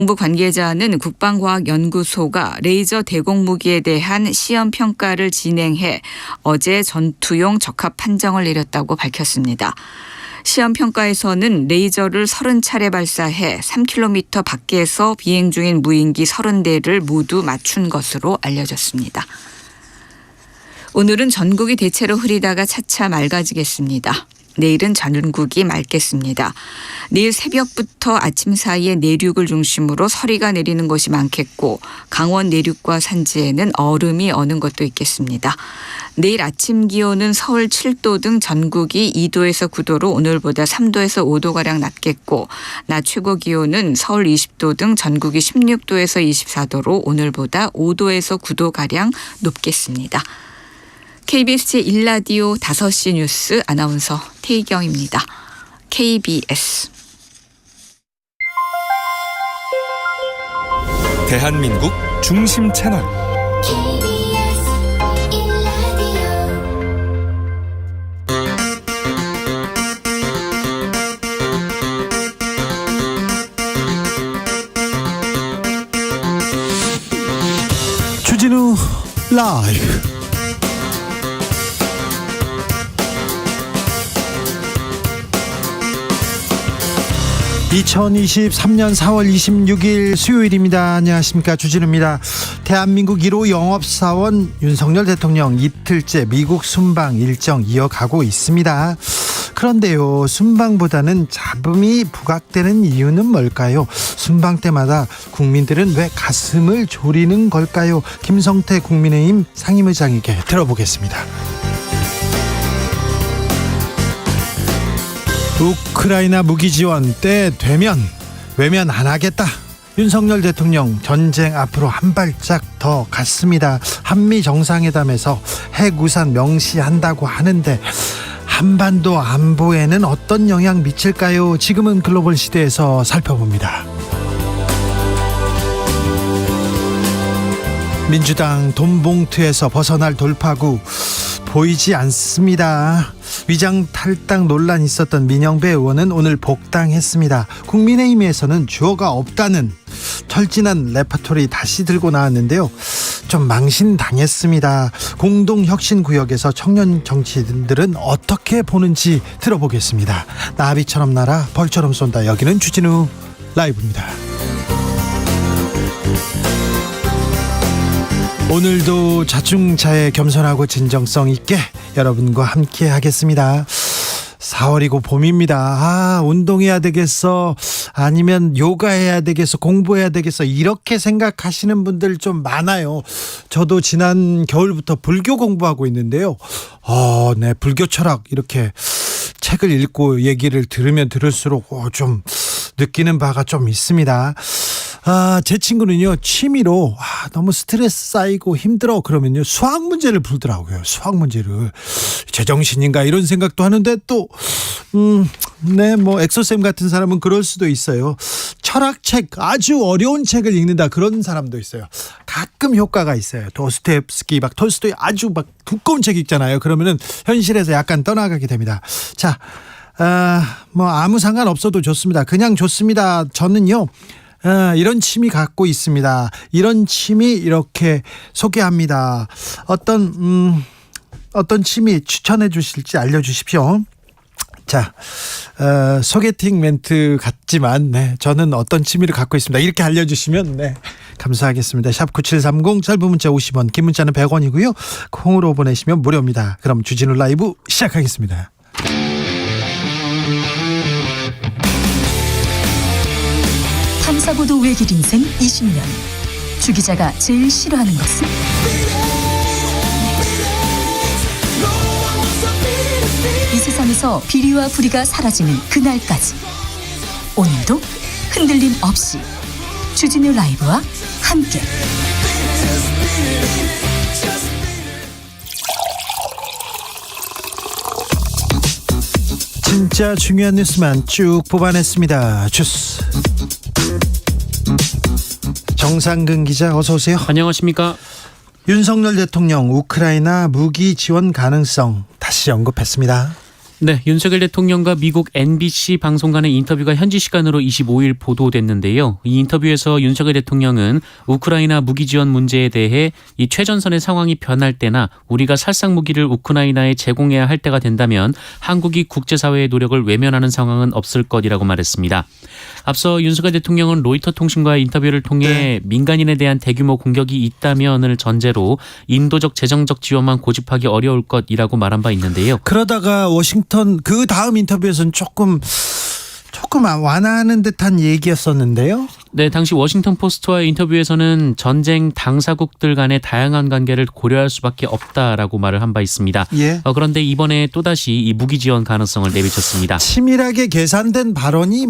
정부 관계자는 국방과학연구소가 레이저 대공무기에 대한 시험 평가를 진행해 어제 전투용 적합 판정을 내렸다고 밝혔습니다. 시험 평가에서는 레이저를 30차례 발사해 3km 밖에서 비행 중인 무인기 30대를 모두 맞춘 것으로 알려졌습니다. 오늘은 전국이 대체로 흐리다가 차차 맑아지겠습니다. 내일은 전국이 맑겠습니다. 내일 새벽부터 아침 사이에 내륙을 중심으로 서리가 내리는 곳이 많겠고 강원 내륙과 산지에는 얼음이 어는 곳도 있겠습니다. 내일 아침 기온은 서울 7도 등 전국이 2도에서 9도로 오늘보다 3도에서 5도가량 낮겠고 낮 최고 기온은 서울 20도 등 전국이 16도에서 24도로 오늘보다 5도에서 9도가량 높겠습니다. KBS 제1라디오 5시 뉴스 아나운서 태희경입니다. KBS 대한민국 중심 채널 KBS 1라디오 주진우 라이브. (2023년 4월 26일) 수요일입니다. 안녕하십니까, 주진우입니다. 대한민국 1호 영업사원 윤석열 대통령 이틀째 미국 순방 일정 이어가고 있습니다. 그런데요, 순방보다는 잡음이 부각되는 이유는 뭘까요? 순방 때마다 국민들은 왜 가슴을 졸이는 걸까요? 김성태 국민의힘 상임의장에게 들어보겠습니다. 우크라이나 무기 지원 때 되면 외면 안 하겠다. 윤석열 대통령 전쟁 앞으로 한 발짝 더 갔습니다. 한미 정상회담에서 핵우산 명시한다고 하는데 한반도 안보에는 어떤 영향 미칠까요? 지금은 글로벌 시대에서 살펴봅니다. 민주당 돈봉투에서 벗어날 돌파구 보이지 않습니다. 위장 탈당 논란이 있었던 민영배 의원은 오늘 복당했습니다. 국민의힘에서는 주어가 없다는 철진한 레퍼토리 다시 들고 나왔는데요. 좀 망신당했습니다. 공동혁신구역에서 청년 정치인들은 어떻게 보는지 들어보겠습니다. 나비처럼 날아 벌처럼 쏜다. 여기는 주진우 라이브입니다. 오늘도 자중자애 겸손하고 진정성 있게 여러분과 함께 하겠습니다. 4월이고 봄입니다. 운동해야 되겠어, 아니면 요가해야 되겠어, 공부해야 되겠어, 이렇게 생각하시는 분들 좀 많아요. 저도 지난 겨울부터 불교 공부하고 있는데요. 네, 불교 철학 이렇게 책을 읽고 얘기를 들으면 들을수록 좀 느끼는 바가 좀 있습니다. 제 친구는요, 취미로 너무 스트레스 쌓이고 힘들어 그러면요, 수학 문제를 풀더라고요. 수학 문제를. 제정신인가 이런 생각도 하는데 또 네, 뭐 엑소쌤 같은 사람은 그럴 수도 있어요. 철학책, 아주 어려운 책을 읽는다, 그런 사람도 있어요. 가끔 효과가 있어요. 도스토옙스키, 막 톨스토이 아주 막 두꺼운 책 읽잖아요. 그러면은 현실에서 약간 떠나가게 됩니다. 자, 뭐 아무 상관 없어도 좋습니다. 그냥 좋습니다. 저는요, 이런 취미 갖고 있습니다. 이런 취미 이렇게 소개합니다. 어떤 취미 추천해 주실지 알려주십시오. 자, 소개팅 멘트 같지만, 네, 저는 어떤 취미를 갖고 있습니다. 이렇게 알려주시면, 네, 감사하겠습니다. 샵 9730, 짧은 문자 50원, 긴 문자는 100원이고요. 콩으로 보내시면 무료입니다. 그럼 주진우 라이브 시작하겠습니다. 탐사보도 외길 인생 20년. 주 기자가 제일 싫어하는 것은? 이 세상에서 비리와 부리가 사라지는 그날까지, 오늘도 흔들림 없이 주진우 라이브와 함께 진짜 중요한 뉴스만 쭉 뽑아냈습니다. 주스 정상근 기자, 어서 오세요. 안녕하십니까. 윤석열 대통령 우크라이나 무기 지원 가능성 다시 언급했습니다. 네, 윤석열 대통령과 미국 NBC 방송 간의 인터뷰가 현지 시간으로 25일 보도됐는데요. 이 인터뷰에서 윤석열 대통령은 우크라이나 무기 지원 문제에 대해 이 최전선의 상황이 변할 때나 우리가 살상 무기를 우크라이나에 제공해야 할 때가 된다면 한국이 국제사회의 노력을 외면하는 상황은 없을 것이라고 말했습니다. 앞서 윤석열 대통령은 로이터 통신과의 인터뷰를 통해 민간인에 대한 대규모 공격이 있다면을 전제로 인도적 재정적 지원만 고집하기 어려울 것이라고 말한 바 있는데요. 그러다가 워싱턴 그 다음 인터뷰에서는 조금 완화하는 듯한 얘기였었는데요. 네, 당시 워싱턴 포스트와의 인터뷰에서는 전쟁 당사국들 간의 다양한 관계를 고려할 수밖에 없다라고 말을 한 바 있습니다. 예. 그런데 이번에 또다시 이 무기 지원 가능성을 내비쳤습니다. 치밀하게 계산된 발언이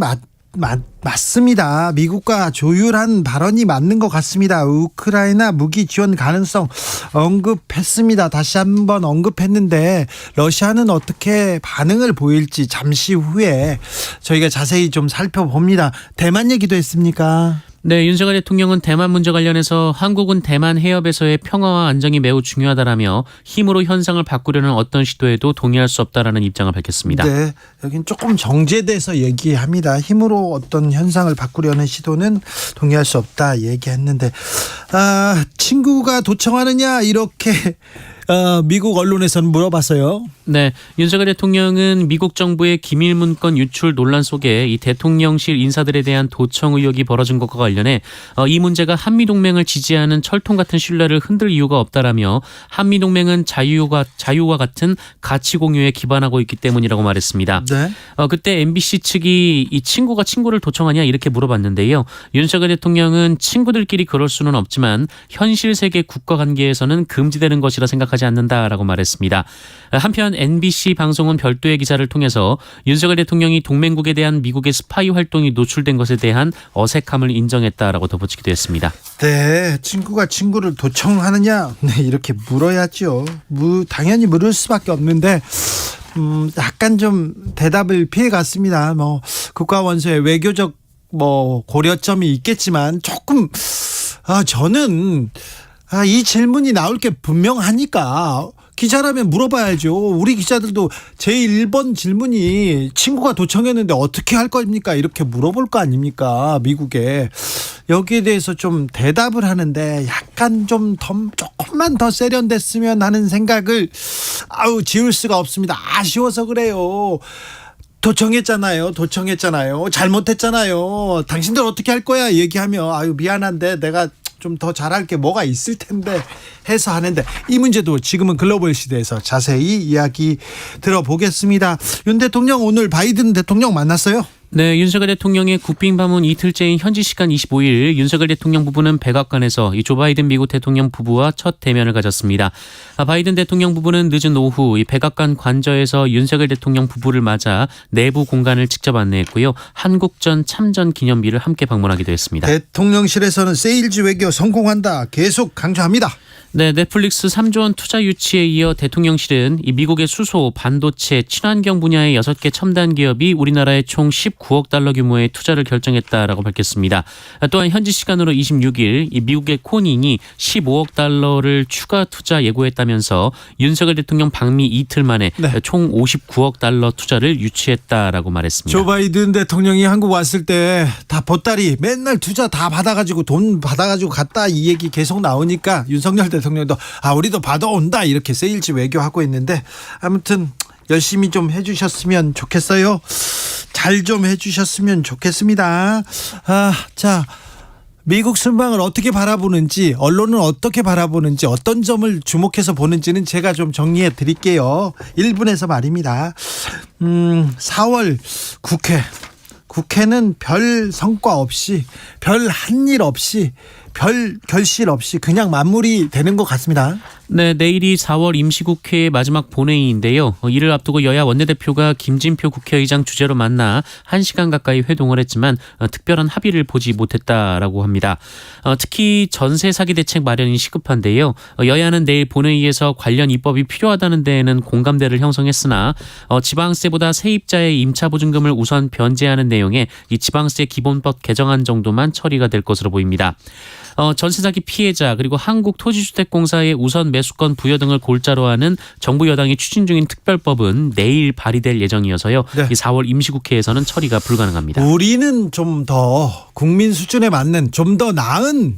맞습니다. 미국과 조율한 발언이 맞는 것 같습니다. 우크라이나 무기 지원 가능성 언급했습니다. 다시 한번 언급했는데 러시아는 어떻게 반응을 보일지 잠시 후에 저희가 자세히 좀 살펴봅니다. 대만 얘기도 했습니까? 네, 윤석열 대통령은 대만 문제 관련해서 한국은 대만 해협에서의 평화와 안정이 매우 중요하다라며 힘으로 현상을 바꾸려는 어떤 시도에도 동의할 수 없다라는 입장을 밝혔습니다. 네, 여긴 조금 정제돼서 얘기합니다. 힘으로 어떤 현상을 바꾸려는 시도는 동의할 수 없다 얘기했는데 친구가 도청하느냐 이렇게 미국 언론에서는 물어봤어요. 네, 윤석열 대통령은 미국 정부의 기밀 문건 유출 논란 속에 이 대통령실 인사들에 대한 도청 의혹이 벌어진 것과 관련해 이 문제가 한미동맹을 지지하는 철통 같은 신뢰를 흔들 이유가 없다라며 한미동맹은 자유와 같은 가치 공유에 기반하고 있기 때문이라고 말했습니다. 네. 그때 MBC 측이 이 친구가 친구를 도청하냐 이렇게 물어봤는데요. 윤석열 대통령은 친구들끼리 그럴 수는 없지만 현실 세계 국가 관계에서는 금지되는 것이라 생각하지 않는다라고 말했습니다. 한편 NBC 방송은 별도의 기사를 통해서 윤석열 대통령이 동맹국에 대한 미국의 스파이 활동이 노출된 것에 대한 어색함을 인정했다라고 덧붙이기도 했습니다. 네, 친구가 친구를 도청하느냐? 네, 이렇게 물어야죠. 당연히 물을 수밖에 없는데 약간 좀 대답을 피해 갔습니다. 국가 원수의 외교적 고려점이 있겠지만 조금 저는 이 질문이 나올 게 분명하니까 기자라면 물어봐야죠. 우리 기자들도 제1번 질문이 친구가 도청했는데 어떻게 할 겁니까? 이렇게 물어볼 거 아닙니까? 미국에. 여기에 대해서 좀 대답을 하는데 약간 좀 조금만 더 세련됐으면 하는 생각을 지울 수가 없습니다. 아쉬워서 그래요. 도청했잖아요. 잘못했잖아요. 당신들 어떻게 할 거야? 얘기하면 미안한데 내가 좀 더 잘할 게 뭐가 있을 텐데 해서 하는데 이 문제도 지금은 글로벌 시대에서 자세히 이야기 들어보겠습니다. 윤 대통령 오늘 바이든 대통령 만났어요? 네, 윤석열 대통령의 국빈 방문 이틀째인 현지 시간 25일 윤석열 대통령 부부는 백악관에서 이 조 바이든 미국 대통령 부부와 첫 대면을 가졌습니다. 바이든 대통령 부부는 늦은 오후 이 백악관 관저에서 윤석열 대통령 부부를 맞아 내부 공간을 직접 안내했고요. 한국전 참전 기념비를 함께 방문하기도 했습니다. 대통령실에서는 세일즈 외교 성공한다 계속 강조합니다. 네, 넷플릭스 3조 원 투자 유치에 이어 대통령실은 이 미국의 수소, 반도체, 친환경 분야의 6개 첨단 기업이 우리나라에 총 19억 달러 규모의 투자를 결정했다라고 밝혔습니다. 또한 현지 시간으로 26일 이 미국의 코닝이 15억 달러를 추가 투자 예고했다면서 윤석열 대통령 방미 이틀 만에 총 59억 달러 투자를 유치했다라고 말했습니다. 조 바이든 대통령이 한국 왔을 때 다 보따리 맨날 투자 다 받아가지고 돈 받아가지고 갔다 이 얘기 계속 나오니까 윤석열 대통령도 우리도 받아온다 이렇게 세일즈 외교하고 있는데 아무튼 열심히 좀 해주셨으면 좋겠어요. 잘 좀 해주셨으면 좋겠습니다. 자, 미국 순방을 어떻게 바라보는지 언론은 어떻게 바라보는지 어떤 점을 주목해서 보는지는 제가 좀 정리해 드릴게요. 1분에서 말입니다. 4월 국회는 별 성과 없이 별 한 일 없이 별 결실 없이 그냥 마무리되는 것 같습니다. 네, 내일이 4월 임시국회의 마지막 본회의인데요. 이를 앞두고 여야 원내대표가 김진표 국회의장 주재로 만나 1시간 가까이 회동을 했지만 특별한 합의를 보지 못했다라고 합니다. 특히 전세 사기 대책 마련이 시급한데요. 여야는 내일 본회의에서 관련 입법이 필요하다는 데에는 공감대를 형성했으나 지방세보다 세입자의 임차보증금을 우선 변제하는 내용의 이 지방세 기본법 개정안 정도만 처리가 될 것으로 보입니다. 전세 사기 피해자 그리고 한국토지주택공사의 우선 매수권 부여 등을 골자로 하는 정부 여당이 추진 중인 특별법은 내일 발의될 예정이어서요. 네. 이 4월 임시국회에서는 처리가 불가능합니다. 우리는 좀 더 국민 수준에 맞는 좀 더 나은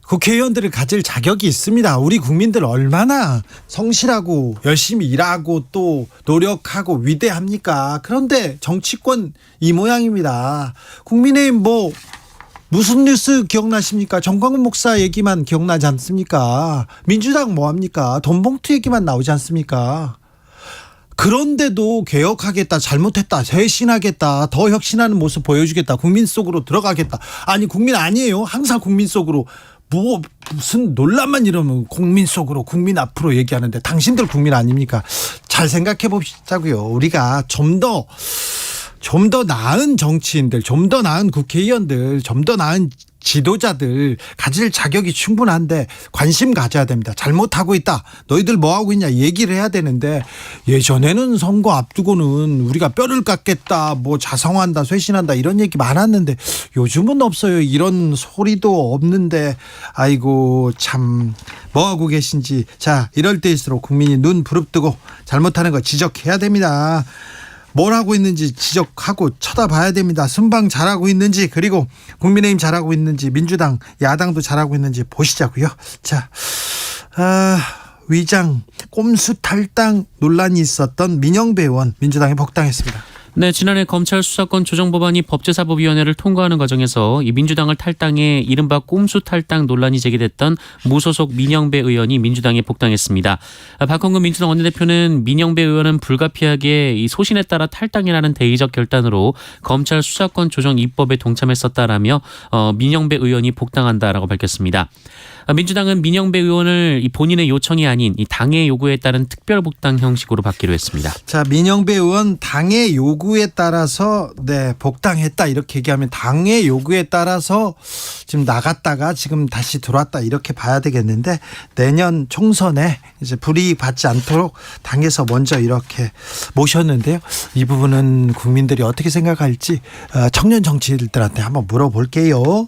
국회의원들을 가질 자격이 있습니다. 우리 국민들 얼마나 성실하고 열심히 일하고 또 노력하고 위대합니까? 그런데 정치권 이 모양입니다. 국민의힘 무슨 뉴스 기억나십니까? 정광훈 목사 얘기만 기억나지 않습니까? 민주당 뭐합니까? 돈봉투 얘기만 나오지 않습니까? 그런데도 개혁하겠다, 잘못했다, 쇄신하겠다, 더 혁신하는 모습 보여주겠다, 국민 속으로 들어가겠다. 아니 국민 아니에요. 항상 국민 속으로 무슨 논란만 이러면 국민 속으로 국민 앞으로 얘기하는데 당신들 국민 아닙니까? 잘 생각해 보시자고요. 우리가 좀 더 나은 정치인들, 좀 더 나은 국회의원들, 좀 더 나은 지도자들 가질 자격이 충분한데 관심 가져야 됩니다. 잘못하고 있다. 너희들 뭐하고 있냐 얘기를 해야 되는데 예전에는 선거 앞두고는 우리가 뼈를 깎겠다, 자성한다, 쇄신한다 이런 얘기 많았는데 요즘은 없어요. 이런 소리도 없는데 아이고 참 뭐하고 계신지. 자, 이럴 때일수록 국민이 눈 부릅뜨고 잘못하는 거 지적해야 됩니다. 뭘 하고 있는지 지적하고 쳐다봐야 됩니다. 순방 잘하고 있는지, 그리고 국민의힘 잘하고 있는지, 민주당 야당도 잘하고 있는지 보시자고요. 자, 위장 꼼수 탈당 논란이 있었던 민영배 의원 민주당에 복당했습니다. 네, 지난해 검찰 수사권 조정 법안이 법제사법위원회를 통과하는 과정에서 이 민주당을 탈당해 이른바 꼼수 탈당 논란이 제기됐던 무소속 민영배 의원이 민주당에 복당했습니다. 박홍근 민주당 원내대표는 민영배 의원은 불가피하게 이 소신에 따라 탈당이라는 대의적 결단으로 검찰 수사권 조정 입법에 동참했었다라며 민영배 의원이 복당한다라고 밝혔습니다. 민주당은 민영배 의원을 이 본인의 요청이 아닌 이 당의 요구에 따른 특별 복당 형식으로 받기로 했습니다. 자, 민영배 의원 당의 요구에 따라서 복당했다 이렇게 얘기하면 당의 요구에 따라서 지금 나갔다가 지금 다시 들어왔다 이렇게 봐야 되겠는데, 내년 총선에 이제 불이익 받지 않도록 당에서 먼저 이렇게 모셨는데요. 이 부분은 국민들이 어떻게 생각할지 청년 정치인들한테 한번 물어볼게요.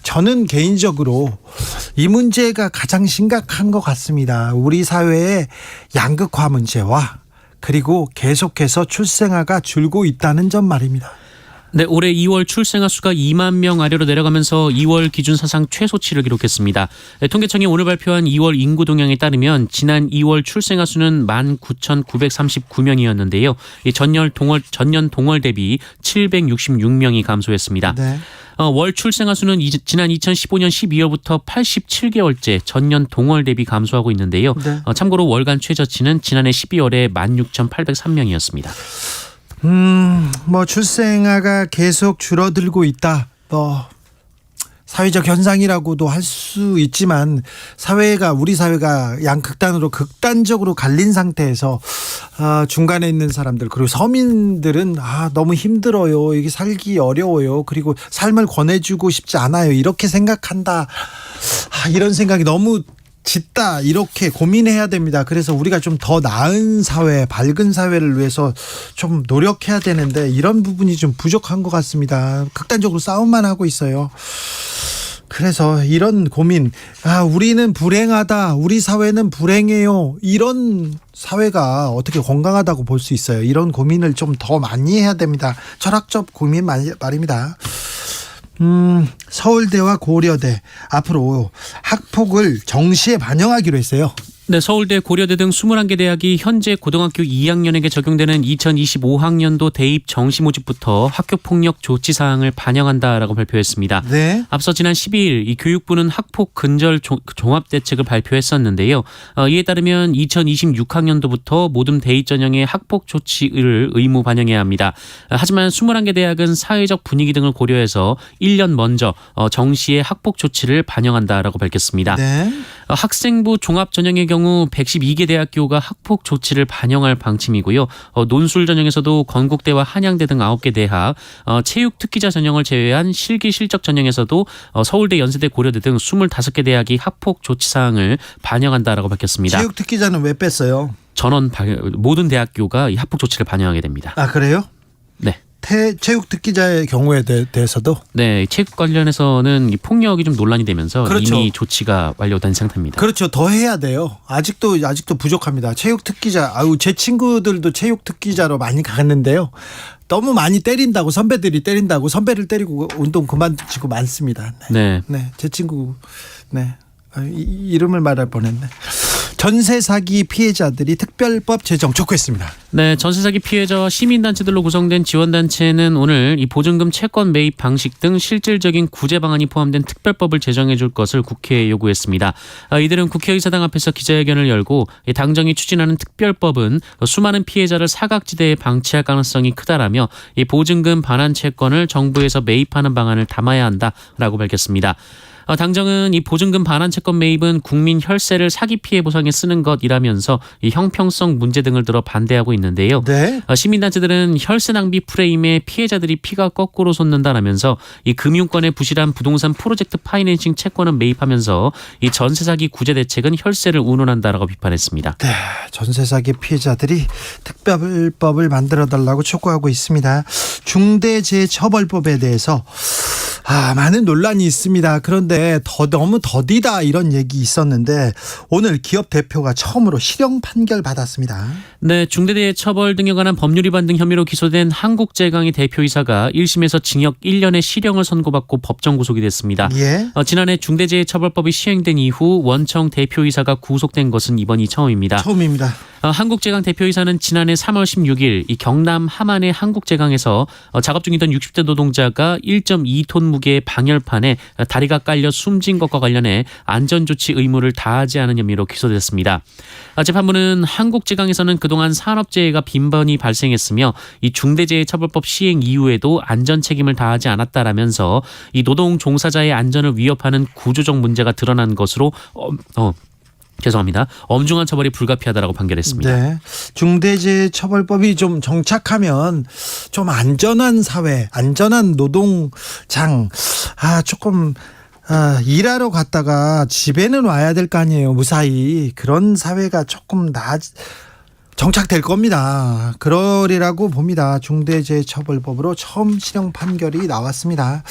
저는 개인적으로 이 문제가 가장 심각한 것 같습니다. 우리 사회의 양극화 문제와 그리고 계속해서 출생아가 줄고 있다는 점 말입니다. 네, 올해 2월 출생아 수가 2만 명 아래로 내려가면서 2월 기준 사상 최소치를 기록했습니다. 통계청이 오늘 발표한 2월 인구 동향에 따르면 지난 2월 출생아 수는 19,939명이었는데요. 전년 동월 대비 766명이 감소했습니다. 네. 월 출생아 수는 지난 2015년 12월부터 87개월째 전년 동월 대비 감소하고 있는데요. 네. 참고로 월간 최저치는 지난해 12월에 16,803명이었습니다. 출생아가 계속 줄어들고 있다. 사회적 현상이라고도 할 수 있지만 우리 사회가 양극단으로 극단적으로 갈린 상태에서 중간에 있는 사람들 그리고 서민들은 너무 힘들어요. 이게 살기 어려워요. 그리고 삶을 권해주고 싶지 않아요. 이렇게 생각한다. 이런 생각이 너무 짙다 이렇게 고민해야 됩니다. 그래서 우리가 좀 더 나은 사회, 밝은 사회를 위해서 좀 노력해야 되는데 이런 부분이 좀 부족한 것 같습니다. 극단적으로 싸움만 하고 있어요. 그래서 이런 고민, 우리는 불행하다, 우리 사회는 불행해요, 이런 사회가 어떻게 건강하다고 볼 수 있어요. 이런 고민을 좀 더 많이 해야 됩니다. 철학적 고민 말입니다. 서울대와 고려대 앞으로 학폭을 정시에 반영하기로 했어요. 네, 서울대, 고려대 등 21개 대학이 현재 고등학교 2학년에게 적용되는 2025학년도 대입 정시 모집부터 학교폭력 조치 사항을 반영한다라고 발표했습니다. 네. 앞서 지난 12일 이 교육부는 학폭 근절 종합대책을 발표했었는데요. 이에 따르면 2026학년도부터 모든 대입 전형의 학폭 조치를 의무 반영해야 합니다. 하지만 21개 대학은 사회적 분위기 등을 고려해서 1년 먼저 정시의 학폭 조치를 반영한다라고 밝혔습니다. 네. 학생부 종합 전형의 경우 112개 대학교가 학폭 조치를 반영할 방침이고요. 논술 전형에서도 건국대와 한양대 등 9개 대학, 체육 특기자 전형을 제외한 실기 실적 전형에서도 서울대, 연세대, 고려대 등 25개 대학이 학폭 조치 사항을 반영한다라고 밝혔습니다. 체육 특기자는 왜 뺐어요? 모든 대학교가 이 학폭 조치를 반영하게 됩니다. 그래요? 네. 체육 특기자의 경우에 대해서도 네, 체육 관련해서는 이 폭력이 좀 논란이 되면서 그렇죠. 이미 조치가 완료된 상태입니다. 그렇죠. 더 해야 돼요. 아직도 부족합니다. 체육 특기자. 제 친구들도 체육 특기자로 많이 가는데요. 너무 많이 때린다고 선배들이 때린다고 선배를 때리고 운동 그만두고 많습니다. 네. 네, 제 친구 네. 이름을 말할 뻔했네. 전세 사기 피해자들이 특별법 제정 촉구했습니다. 네, 전세 사기 피해자와 시민단체들로 구성된 지원단체는 오늘 이 보증금 채권 매입 방식 등 실질적인 구제 방안이 포함된 특별법을 제정해 줄 것을 국회에 요구했습니다. 이들은 국회의사당 앞에서 기자회견을 열고 이 당정이 추진하는 특별법은 수많은 피해자를 사각지대에 방치할 가능성이 크다라며 이 보증금 반환 채권을 정부에서 매입하는 방안을 담아야 한다라고 밝혔습니다. 당정은 이 보증금 반환 채권 매입은 국민 혈세를 사기 피해 보상에 쓰는 것이라면서 이 형평성 문제 등을 들어 반대하고 있는데요. 네. 시민단체들은 혈세 낭비 프레임에 피해자들이 피가 거꾸로 솟는다라면서 이 금융권의 부실한 부동산 프로젝트 파이낸싱 채권은 매입하면서 이 전세 사기 구제 대책은 혈세를 운운한다라고 비판했습니다. 네, 전세 사기 피해자들이 특별법을 만들어 달라고 촉구하고 있습니다. 중대재해처벌법에 대해서 많은 논란이 있습니다. 그런데 너무 더디다 이런 얘기 있었는데 오늘 기업 대표가 처음으로 실형 판결 받았습니다. 네, 중대재해처벌 등에 관한 법률 위반 등 혐의로 기소된 한국제강의 대표이사가 1심에서 징역 1년의 실형을 선고받고 법정 구속이 됐습니다. 예. 지난해 중대재해처벌법이 시행된 이후 원청 대표이사가 구속된 것은 이번이 처음입니다. 처음입니다. 한국제강 대표이사는 지난해 3월 16일 이 경남 함안의 한국제강에서 작업 중이던 60대 노동자가 1.2톤 무게의 방열판에 다리가 깔려 숨진 것과 관련해 안전조치 의무를 다하지 않은 혐의로 기소됐습니다. 재판부는 한국제강에서는 그동안 산업재해가 빈번히 발생했으며 이 중대재해처벌법 시행 이후에도 안전 책임을 다하지 않았다라면서 이 노동 종사자의 안전을 위협하는 구조적 문제가 드러난 것으로 엄중한 처벌이 불가피하다라고 판결했습니다. 네. 중대재해처벌법이 좀 정착하면 좀 안전한 사회, 안전한 노동장, 조금 일하러 갔다가 집에는 와야 될 거 아니에요. 무사히. 그런 사회가 조금 정착될 겁니다. 그러리라고 봅니다. 중대재해처벌법으로 처음 실형 판결이 나왔습니다.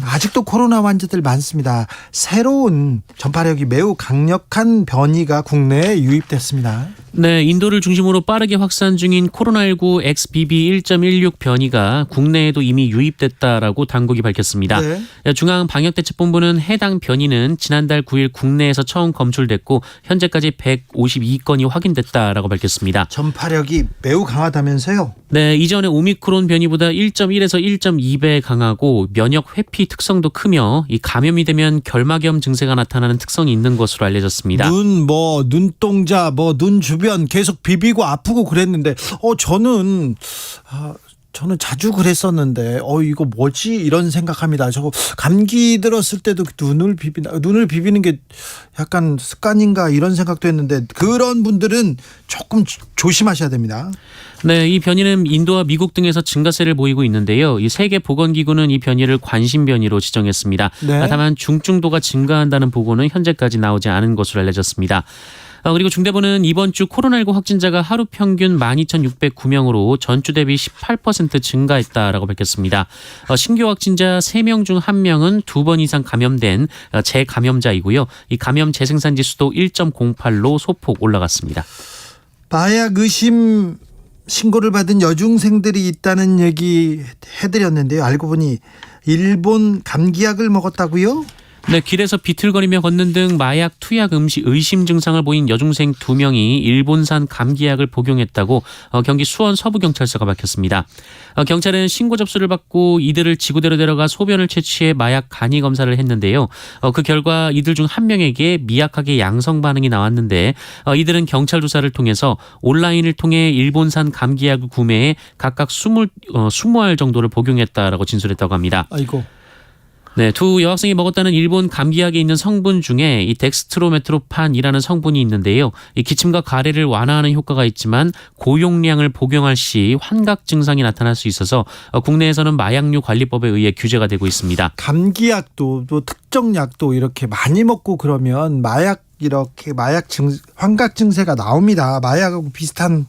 아직도 코로나 환자들 많습니다. 새로운 전파력이 매우 강력한 변이가 국내에 유입됐습니다. 네, 인도를 중심으로 빠르게 확산 중인 코로나19 XBB.1.16 변이가 국내에도 이미 유입됐다라고 당국이 밝혔습니다. 네. 중앙방역대책본부는 해당 변이는 지난달 9일 국내에서 처음 검출됐고 현재까지 152건이 확인됐다라고 밝혔습니다. 전파력이 매우 강하다면서요? 네, 이전에 오미크론 변이보다 1.1에서 1.2배 강하고 면역 회피 특성도 크며 이 감염이 되면 결막염 증세가 나타나는 특성이 있는 것으로 알려졌습니다. 눈동자, 눈 주변 계속 비비고 아프고 그랬는데, 저는 자주 그랬었는데, 이거 뭐지? 이런 생각합니다. 저거 감기 들었을 때도 눈을 비비는 게 약간 습관인가 이런 생각도 했는데, 그런 분들은 조금 조심하셔야 됩니다. 네, 이 변이는 인도와 미국 등에서 증가세를 보이고 있는데요. 이 세계보건기구는 이 변이를 관심 변이로 지정했습니다. 네. 다만 중증도가 증가한다는 보고는 현재까지 나오지 않은 것으로 알려졌습니다. 그리고 중대본은 이번 주 코로나19 확진자가 하루 평균 12,609명으로 전주 대비 18% 증가했다라고 밝혔습니다. 신규 확진자 3명 중 1명은 2번 이상 감염된 재감염자이고요. 이 감염 재생산 지수도 1.08로 소폭 올라갔습니다. 마약 의심 신고를 받은 여중생들이 있다는 얘기 해드렸는데요. 알고 보니 일본 감기약을 먹었다고요? 네, 길에서 비틀거리며 걷는 등 마약 투약 의심 증상을 보인 여중생 2명이 일본산 감기약을 복용했다고 경기 수원 서부경찰서가 밝혔습니다. 경찰은 신고 접수를 받고 이들을 지구대로 데려가 소변을 채취해 마약 간이 검사를 했는데요. 그 결과 이들 중 1명에게 미약하게 양성 반응이 나왔는데 이들은 경찰 조사를 통해서 온라인을 통해 일본산 감기약을 구매해 각각 20알 정도를 복용했다라고 진술했다고 합니다. 아이고. 네, 두 여학생이 먹었다는 일본 감기약에 있는 성분 중에 이 덱스트로메트로판이라는 성분이 있는데요. 이 기침과 가래를 완화하는 효과가 있지만 고용량을 복용할 시 환각 증상이 나타날 수 있어서 국내에서는 마약류 관리법에 의해 규제가 되고 있습니다. 감기약도 또 특정 약도 이렇게 많이 먹고 그러면 환각 증세가 나옵니다. 마약하고 비슷한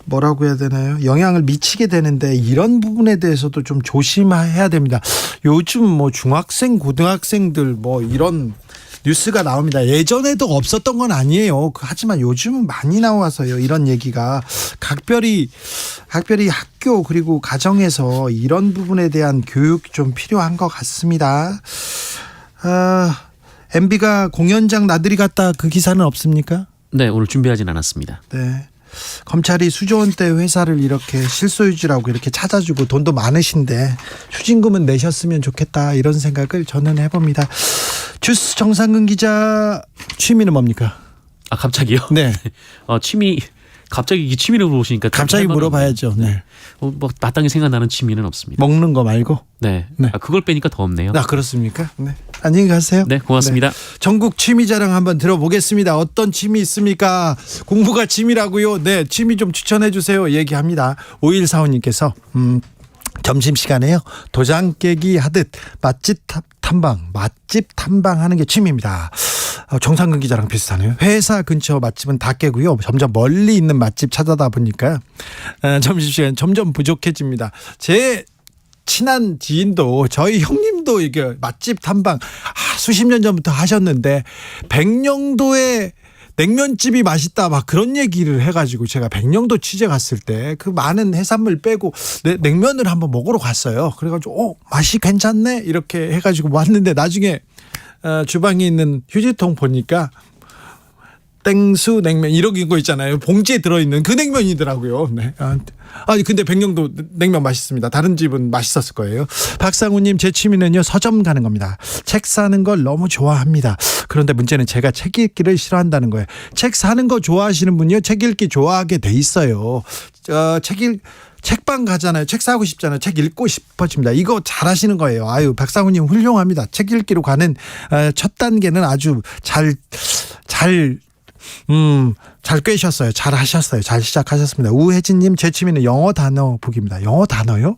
뭐라고 해야 되나요? 영향을 미치게 되는데 이런 부분에 대해서도 좀 조심해야 됩니다. 요즘 뭐 중학생, 고등학생들 뭐 이런 뉴스가 나옵니다. 예전에도 없었던 건 아니에요. 하지만 요즘은 많이 나와서요. 이런 얘기가 각별히 학교 그리고 가정에서 이런 부분에 대한 교육 좀 필요한 것 같습니다. MB가 공연장 나들이 갔다 그 기사는 없습니까? 네, 오늘 준비하진 않았습니다. 네. 검찰이 수조 원대 회사를 이렇게 실소유주라고 이렇게 찾아주고 돈도 많으신데 추징금은 내셨으면 좋겠다 이런 생각을 저는 해봅니다. 주스 정상근 기자 취미는 뭡니까? 아, 갑자기요? 네. 취미 갑자기 이 취미를 물어보시니까 갑자기 물어봐야죠. 네. 뭐 마땅히 생각나는 취미는 없습니다. 먹는 거 말고? 네. 네. 그걸 빼니까 더 없네요. 아, 그렇습니까? 네. 안녕히 가세요. 네, 고맙습니다. 네. 전국 취미 자랑 한번 들어보겠습니다. 어떤 취미 있습니까? 공부가 취미라고요. 네, 취미 좀 추천해 주세요. 얘기합니다. 5145님께서 점심시간에요. 도장 깨기 하듯 맛집 탐방하는 게 취미입니다. 정상근 기자랑 비슷하네요. 회사 근처 맛집은 다 깨고요. 점점 멀리 있는 맛집 찾아다 보니까 점심시간 점점 부족해집니다. 제 친한 지인도 저희 형님도 이게 맛집 탐방 수십 년 전부터 하셨는데 백령도에 냉면집이 맛있다 막 그런 얘기를 해가지고 제가 백령도 취재 갔을 때 그 많은 해산물 빼고 냉면을 한번 먹으러 갔어요. 그래가지고 맛이 괜찮네 이렇게 해가지고 왔는데 나중에 주방에 있는 휴지통 보니까 땡수 냉면 이런 거 있잖아요. 봉지에 들어있는 그 냉면이더라고요. 네. 아니 근데 백령도 냉면 맛있습니다. 다른 집은 맛있었을 거예요. 박상우님 제 취미는요 서점 가는 겁니다. 책 사는 걸 너무 좋아합니다. 그런데 문제는 제가 책 읽기를 싫어한다는 거예요. 책 사는 거 좋아하시는 분이요 책 읽기 좋아하게 돼 있어요. 책방 가잖아요. 책 사고 싶잖아요. 책 읽고 싶어집니다. 이거 잘하시는 거예요. 아유 박상우님 훌륭합니다. 책 읽기로 가는 첫 단계는 아주 잘 꿰셨어요. 잘 하셨어요. 잘 시작하셨습니다. 우혜진님 제 취미는 영어 단어 보기입니다. 영어 단어요?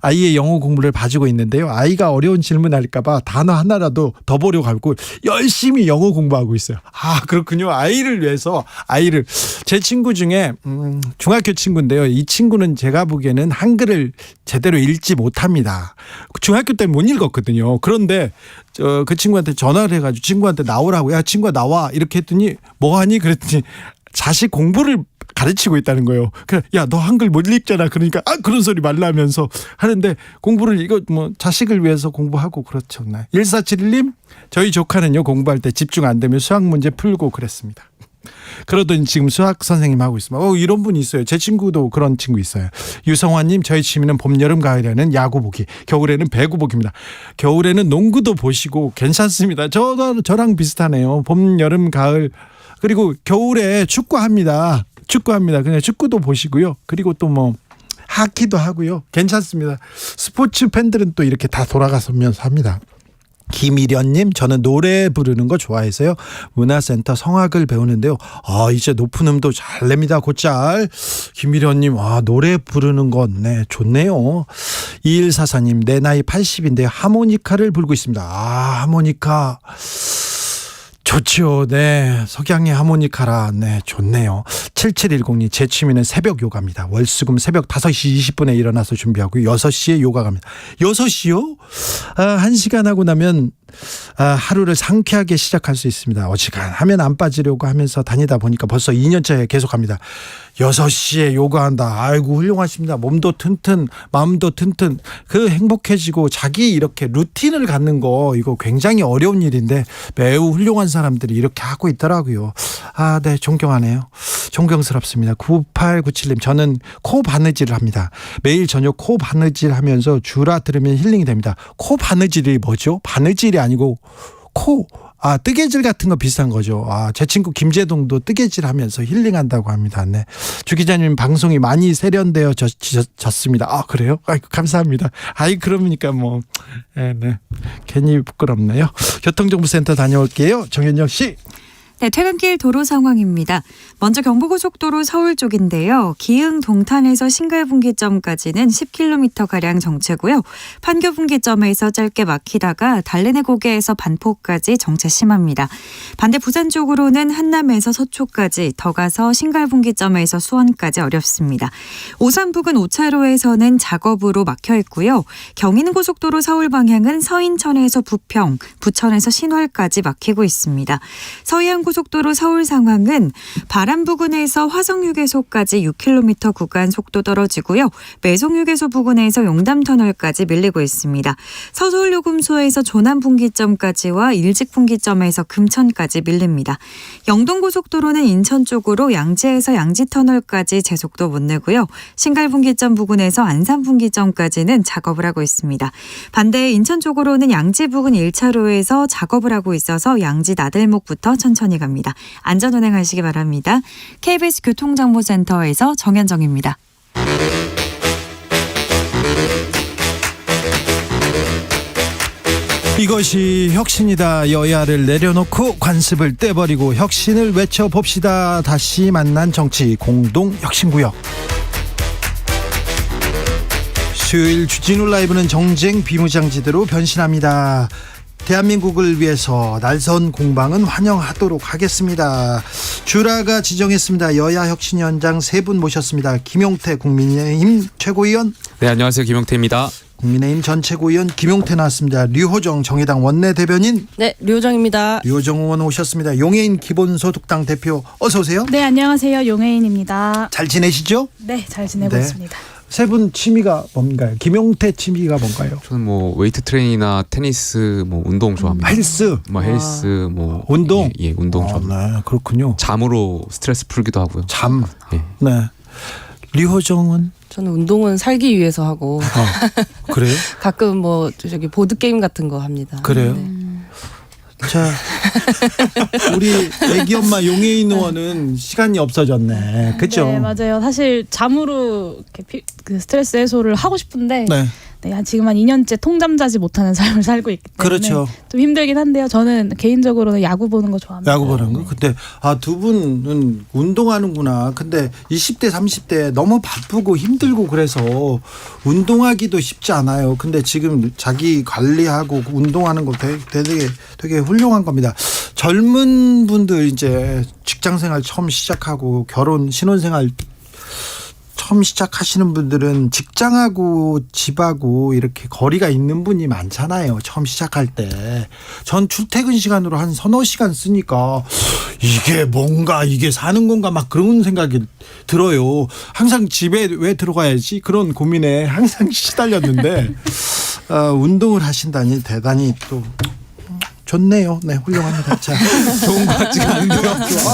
아이의 영어 공부를 봐주고 있는데요. 아이가 어려운 질문할까봐 단어 하나라도 더 보려고 하고 열심히 영어 공부하고 있어요. 아 그렇군요. 아이를 위해서 제 친구 중에 중학교 친구인데요. 이 친구는 제가 보기에는 한글을 제대로 읽지 못합니다. 중학교 때 못 읽었거든요. 그런데 그 친구한테 전화를 해가지고 친구한테 나오라고 야 친구야 나와 이렇게 했더니 뭐하니 그랬더니 자식 공부를 가르치고 있다는 거예요. 그래, 야, 너 한글 못 읽잖아. 그러니까 그런 소리 말라면서 하는데 공부를 이거 뭐 자식을 위해서 공부하고 그렇죠. 1471님 저희 조카는요 공부할 때 집중 안 되면 수학 문제 풀고 그랬습니다. 그러더니 지금 수학 선생님 하고 있습니다. 이런 분이 있어요. 제 친구도 그런 친구 있어요. 유성환님 저희 취미는 봄, 여름, 가을에는 야구 보기, 겨울에는 배구 보기입니다. 겨울에는 농구도 보시고 괜찮습니다. 저랑 비슷하네요. 봄, 여름, 가을 그리고 겨울에 축구합니다. 그냥 축구도 보시고요. 그리고 또 뭐 하키도 하고요. 괜찮습니다. 스포츠 팬들은 또 이렇게 다 돌아가면서 합니다. 김일현님 저는 노래 부르는 거 좋아해서요 문화센터 성악을 배우는데요 이제 높은 음도 잘 냅니다 곧잘. 김일현님 노래 부르는 건 네 좋네요. 2144님 내 나이 80인데 하모니카를 불고 있습니다. 하모니카 좋죠. 네. 석양의 하모니카라. 네. 좋네요. 7710님 제 취미는 새벽 요가입니다. 월수금 새벽 5시 20분에 일어나서 준비하고 6시에 요가 갑니다. 6시요? 1시간 하고 나면 하루를 상쾌하게 시작할 수 있습니다. 어지간하면 안 빠지려고 하면서 다니다 보니까 벌써 2년째 계속합니다. 6시에 요가한다. 아이고 훌륭하십니다. 몸도 튼튼 마음도 튼튼 행복해지고 자기 이렇게 루틴을 갖는 거 이거 굉장히 어려운 일인데 매우 훌륭한 사람들이 이렇게 하고 있더라고요. 네 존경하네요. 존경스럽습니다. 9897님 저는 코 바느질을 합니다. 매일 저녁 코 바느질 하면서 주라 들으면 힐링이 됩니다. 코 바느질이 뭐죠? 바느질이 아니고 코 뜨개질 같은 거 비슷한 거죠. 제 친구 김재동도 뜨개질 하면서 힐링한다고 합니다. 네. 주 기자님 방송이 많이 세련되어졌습니다. 그래요? 감사합니다. 그러니까 뭐 네. 괜히 부끄럽네요. 교통정보센터 다녀올게요. 정현정 씨. 네, 퇴근길 도로 상황입니다. 먼저 경부고속도로 서울 쪽인데요. 기흥 동탄에서 신갈분기점까지는 10km가량 정체고요. 판교분기점에서 짧게 막히다가 달래내 고개에서 반포까지 정체 심합니다. 반대 부산 쪽으로는 한남에서 서초까지 더 가서 신갈분기점에서 수원까지 어렵습니다. 오산 부근 5차로에서는 작업으로 막혀 있고요. 경인고속도로 서울 방향은 서인천에서 부평, 부천에서 신월까지 막히고 있습니다. 서해안고속도로 서울 상황은 바람 부근에서 화성휴게소까지 6km 구간 속도 떨어지고요. 매송휴게소 부근에서 용담터널까지 밀리고 있습니다. 서서울요금소에서 조남분기점까지와 일직분기점에서 금천까지 밀립니다. 영동고속도로는 인천 쪽으로 양재에서 양지터널까지 제속도 못 내고요. 신갈분기점 부근에서 안산분기점까지는 작업을 하고 있습니다. 반대 인천 쪽으로는 양지 부근 1차로에서 작업을 하고 있어서 양지 나들목부터 천천히 갑니다. 안전운행하시기 바랍니다. KBS 교통정보센터에서 정현정입니다. 이것이 혁신이다. 여야를 내려놓고 관습을 떼버리고 혁신을 외쳐봅시다. 다시 만난 정치 공동혁신구역. 수요일 주진우 라이브는 정쟁 비무장지대로 변신합니다. 대한민국을 위해서 날선 공방은 환영하도록 하겠습니다. 주라가 지정했습니다. 여야 혁신위원장 세 분 모셨습니다. 김용태 국민의힘 최고위원. 네, 안녕하세요. 김용태입니다. 국민의힘 전 최고위원 김용태 나왔습니다. 류호정 정의당 원내대변인. 네, 류호정입니다. 류호정 의원 오셨습니다. 용해인 기본소득당 대표 어서 오세요. 네, 안녕하세요. 용해인입니다. 잘 지내시죠? 네, 잘 지내고 네. 있습니다. 세 분 취미가 뭔가요? 김용태 취미가 뭔가요? 저는 뭐 웨이트 트레이닝이나 테니스, 뭐 운동 좋아합니다. 헬스. 뭐 헬스, 뭐 운동. 예, 운동 좋아합니다. 네, 그렇군요. 잠으로 스트레스 풀기도 하고요. 잠. 예. 네. 류호정은 저는 운동은 살기 위해서 하고 그래요? 가끔 뭐 저기 보드 게임 같은 거 합니다. 그래요? 네. 자, 우리 애기 엄마 용해인 의원은 시간이 없어졌네. 그렇죠? 네, 맞아요. 사실 잠으로 이렇게 그 스트레스 해소를 하고 싶은데 네. 네, 지금 한 2년째 통잠 자지 못하는 삶을 살고 있기 때문에 그렇죠. 좀 힘들긴 한데요. 저는 개인적으로는 야구 보는 거 좋아합니다. 야구 보는 거. 근데 두 분은 운동하는구나. 근데 20대 30대 너무 바쁘고 힘들고 그래서 운동하기도 쉽지 않아요. 근데 지금 자기 관리하고 운동하는 거 되게 훌륭한 겁니다. 젊은 분들 이제 직장생활 처음 시작하고 결혼 신혼생활 처음 시작하시는 분들은 직장하고 집하고 이렇게 거리가 있는 분이 많잖아요. 처음 시작할 때. 전 출퇴근 시간으로 한 서너 시간 쓰니까 이게 뭔가 이게 사는 건가 막 그런 생각이 들어요. 항상 집에 왜 들어가야지 그런 고민에 항상 시달렸는데 운동을 하신다니 대단히 또 좋네요. 네, 훌륭합니다. 자, 좋은 것 같지가 않은데요.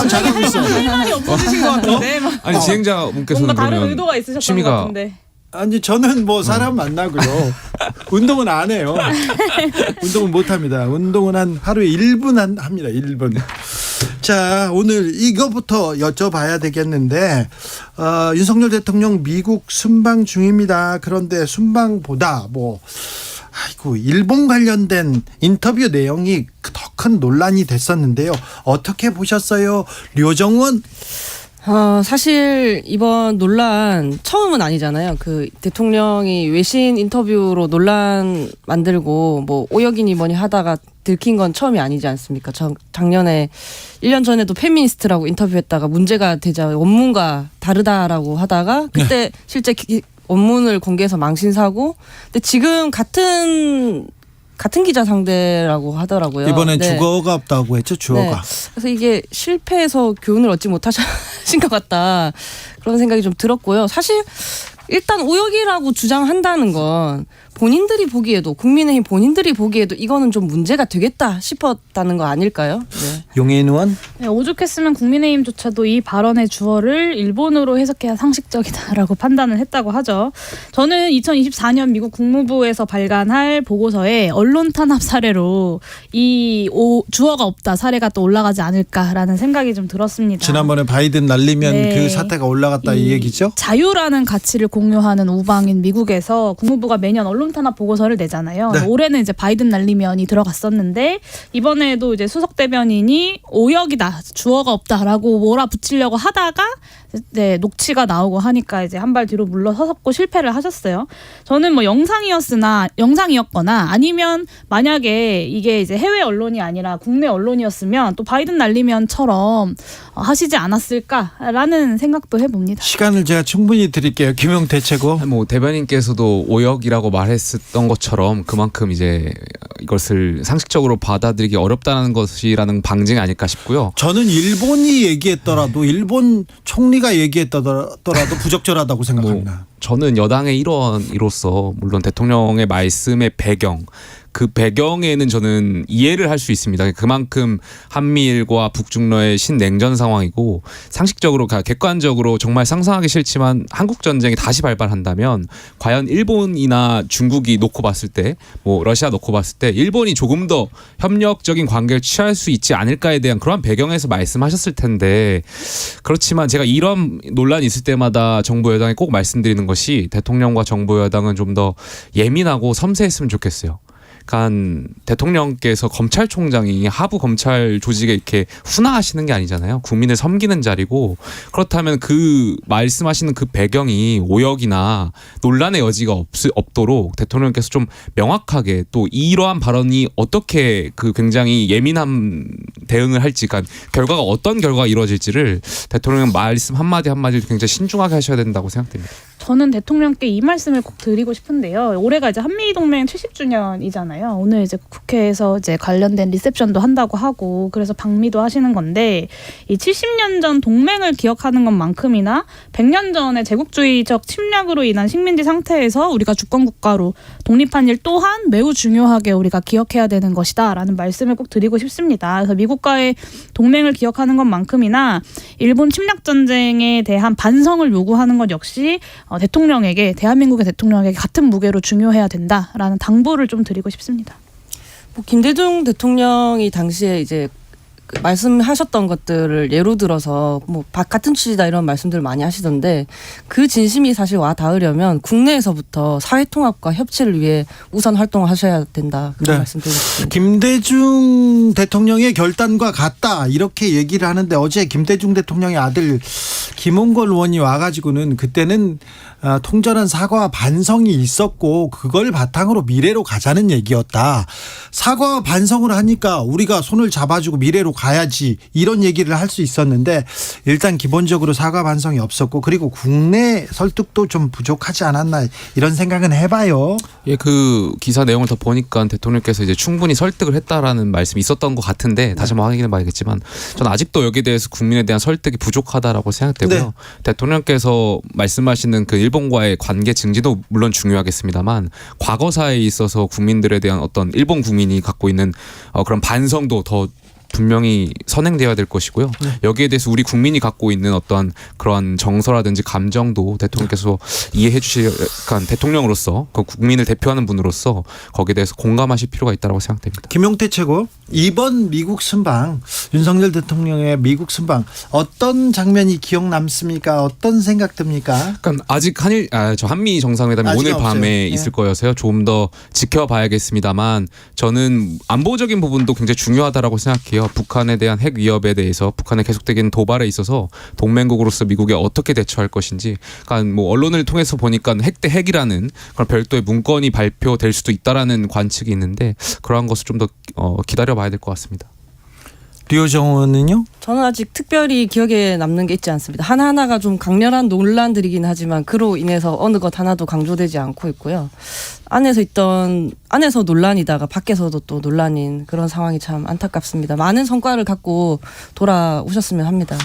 잘하고 있어. 할 말이 없으신 것 같은데. 아니 진행자분께서는 뭔가 다른 그러면 의도가 있으셨던 취미가 것 같은데. 아니 저는 뭐 사람 만나고요. 운동은 안 해요. 운동은 못 합니다. 운동은 한 하루에 1분 합니다. 1분. 자, 오늘 이거부터 여쭤봐야 되겠는데 윤석열 대통령 미국 순방 중입니다. 그런데 순방보다 일본 관련된 인터뷰 내용이 더 큰 논란이 됐었는데요. 어떻게 보셨어요? 류정원? 사실 이번 논란 처음은 아니잖아요. 그 대통령이 외신 인터뷰로 논란 만들고 뭐 오역이니 뭐니 하다가 들킨 건 처음이 아니지 않습니까? 작년에 1년 전에도 페미니스트라고 인터뷰했다가 문제가 되자 원문과 다르다라고 하다가 그때 실제 원문을 공개해서 망신사고. 근데 지금 같은 기자 상대라고 하더라고요. 이번엔 네. 주어가 없다고 했죠. 주어가. 네. 그래서 이게 실패해서 교훈을 얻지 못하신 것 같다. 그런 생각이 좀 들었고요. 사실 일단 오역이라고 주장한다는 건 본인들이 보기에도 국민의힘 본인들이 보기에도 이거는 좀 문제가 되겠다 싶었다는 거 아닐까요? 네. 용해인 의원? 네, 오죽했으면 국민의힘조차도 이 발언의 주어를 일본어로 해석해야 상식적이다라고 판단을 했다고 하죠. 저는 2024년 미국 국무부에서 발간할 보고서에 언론 탄압 사례로 이 주어가 없다 사례가 또 올라가지 않을까라는 생각이 좀 들었습니다. 지난번에 바이든 날리면 네. 그 사태가 올라갔다 이 얘기죠? 자유라는 가치를 공유하는 우방인 미국에서 국무부가 매년 언론 언론 탄압 보고서를 내잖아요. 네. 올해는 이제 바이든 날리면이 들어갔었는데 이번에도 이제 수석 대변인이 오역이다, 주어가 없다라고 몰아붙이려고 하다가 이제 녹취가 나오고 하니까 이제 한 발 뒤로 물러섰고 실패를 하셨어요. 저는 뭐 영상이었거나 아니면 만약에 이게 이제 해외 언론이 아니라 국내 언론이었으면 또 바이든 날리면처럼 하시지 않았을까라는 생각도 해봅니다. 시간을 제가 충분히 드릴게요. 김용태 최고. 뭐 대변인께서도 오역이라고 말했었던 것처럼 그만큼 이제 이것을 상식적으로 받아들이기 어렵다는 것이라는 방증이 아닐까 싶고요. 저는 일본이 얘기했더라도 일본 총리가 얘기했더라도 부적절하다고 생각합니다. 저는 여당의 일원으로서 물론 대통령의 말씀의 배경, 그 배경에는 저는 이해를 할 수 있습니다. 그만큼 한미일과 북중러의 신냉전 상황이고 상식적으로 객관적으로 정말 상상하기 싫지만 한국 전쟁이 다시 발발한다면 과연 일본이나 중국이 놓고 봤을 때, 뭐 러시아 놓고 봤을 때 일본이 조금 더 협력적인 관계를 취할 수 있지 않을까에 대한 그런 배경에서 말씀하셨을 텐데, 그렇지만 제가 이런 논란이 있을 때마다 정부 여당에 꼭 말씀드리는 것이 대통령과 정부 여당은 좀 더 예민하고 섬세했으면 좋겠어요. 그러니까 대통령께서 검찰총장이 하부 검찰 조직에 이렇게 훈화하시는 게 아니잖아요. 국민을 섬기는 자리고, 그렇다면 그 말씀하시는 그 배경이 오역이나 논란의 여지가 없도록 대통령께서 좀 명확하게 또 이러한 발언이 어떻게 그 굉장히 예민한 대응을 할지, 그러니까 결과가 어떤 결과가 이루어질지를 대통령 말씀 한마디 한마디를 굉장히 신중하게 하셔야 된다고 생각됩니다. 저는 대통령께 이 말씀을 꼭 드리고 싶은데요. 올해가 이제 한미동맹 70주년이잖아요. 오늘 이제 국회에서 이제 관련된 리셉션도 한다고 하고, 그래서 방미도 하시는 건데, 이 70년 전 동맹을 기억하는 것만큼이나 100년 전의 제국주의적 침략으로 인한 식민지 상태에서 우리가 주권국가로 독립한 일 또한 매우 중요하게 우리가 기억해야 되는 것이다라는 말씀을 꼭 드리고 싶습니다. 그래서 미국과의 동맹을 기억하는 것만큼이나 일본 침략 전쟁에 대한 반성을 요구하는 것 역시 대통령에게, 대한민국의 대통령에게 같은 무게로 중요해야 된다라는 당부를 좀 드리고 싶습니다. 뭐 김대중 대통령이 당시에 이제 말씀하셨던 것들을 예로 들어서 뭐 같은 취지다 이런 말씀들을 많이 하시던데, 그 진심이 사실 와 닿으려면 국내에서부터 사회통합과 협치를 위해 우선 활동을 하셔야 된다, 그런 말씀드리고 싶습니다. 김대중 대통령의 결단과 같다 이렇게 얘기를 하는데, 어제 김대중 대통령의 아들 김홍걸 의원이 와가지고는 그때는 통절한 사과와 반성이 있었고 그걸 바탕으로 미래로 가자는 얘기였다. 사과와 반성을 하니까 우리가 손을 잡아주고 미래로 가야지, 이런 얘기를 할 수 있었는데 일단 기본적으로 사과 반성이 없었고, 그리고 국내 설득도 좀 부족하지 않았나 이런 생각은 해봐요. 예, 그 기사 내용을 더 보니까 대통령께서 이제 충분히 설득을 했다라는 말씀이 있었던 것 같은데 다시 한번 확인해봐야겠지만, 저는 아직도 여기에 대해서 국민에 대한 설득이 부족하다라고 생각되고요. 네. 대통령께서 말씀하시는 그 일본과의 관계 증진도 물론 중요하겠습니다만, 과거사에 있어서 국민들에 대한 어떤 일본 국민이 갖고 있는 그런 반성도 더 분명히 선행되어야 될 것이고요. 여기에 대해서 우리 국민이 갖고 있는 어떤 그런 정서라든지 감정도 대통령께서 이해해 주실, 그러니까 대통령으로서 그 국민을 대표하는 분으로서 거기에 대해서 공감하실 필요가 있다고 생각됩니다. 김용태 최고, 이번 미국 순방, 윤석열 대통령의 미국 순방 어떤 장면이 기억 남습니까? 어떤 생각 듭니까? 그러니까 아직 한미 정상회담이 오늘 밤에 없어요. 있을 거여서요. 조금 더 지켜봐야겠습니다만, 저는 안보적인 부분도 굉장히 중요하다라고 생각해요. 북한에 대한 핵 위협에 대해서, 북한의 계속되는 도발에 있어서 동맹국으로서 미국이 어떻게 대처할 것인지, 그러니까 뭐 언론을 통해서 보니까 핵 대 핵이라는 그런 별도의 문건이 발표될 수도 있다라는 관측이 있는데, 그러한 것을 좀 더 기다려봐야 될 것 같습니다. 류호정 의원은요? 저는 아직 특별히 기억에 남는 게 있지 않습니다. 하나하나가 좀 강렬한 논란들이긴 하지만 그로 인해서 어느 것 하나도 강조되지 않고 있고요. 안에서 논란이다가 밖에서도 또 논란인 그런 상황이 참 안타깝습니다. 많은 성과를 갖고 돌아오셨으면 합니다.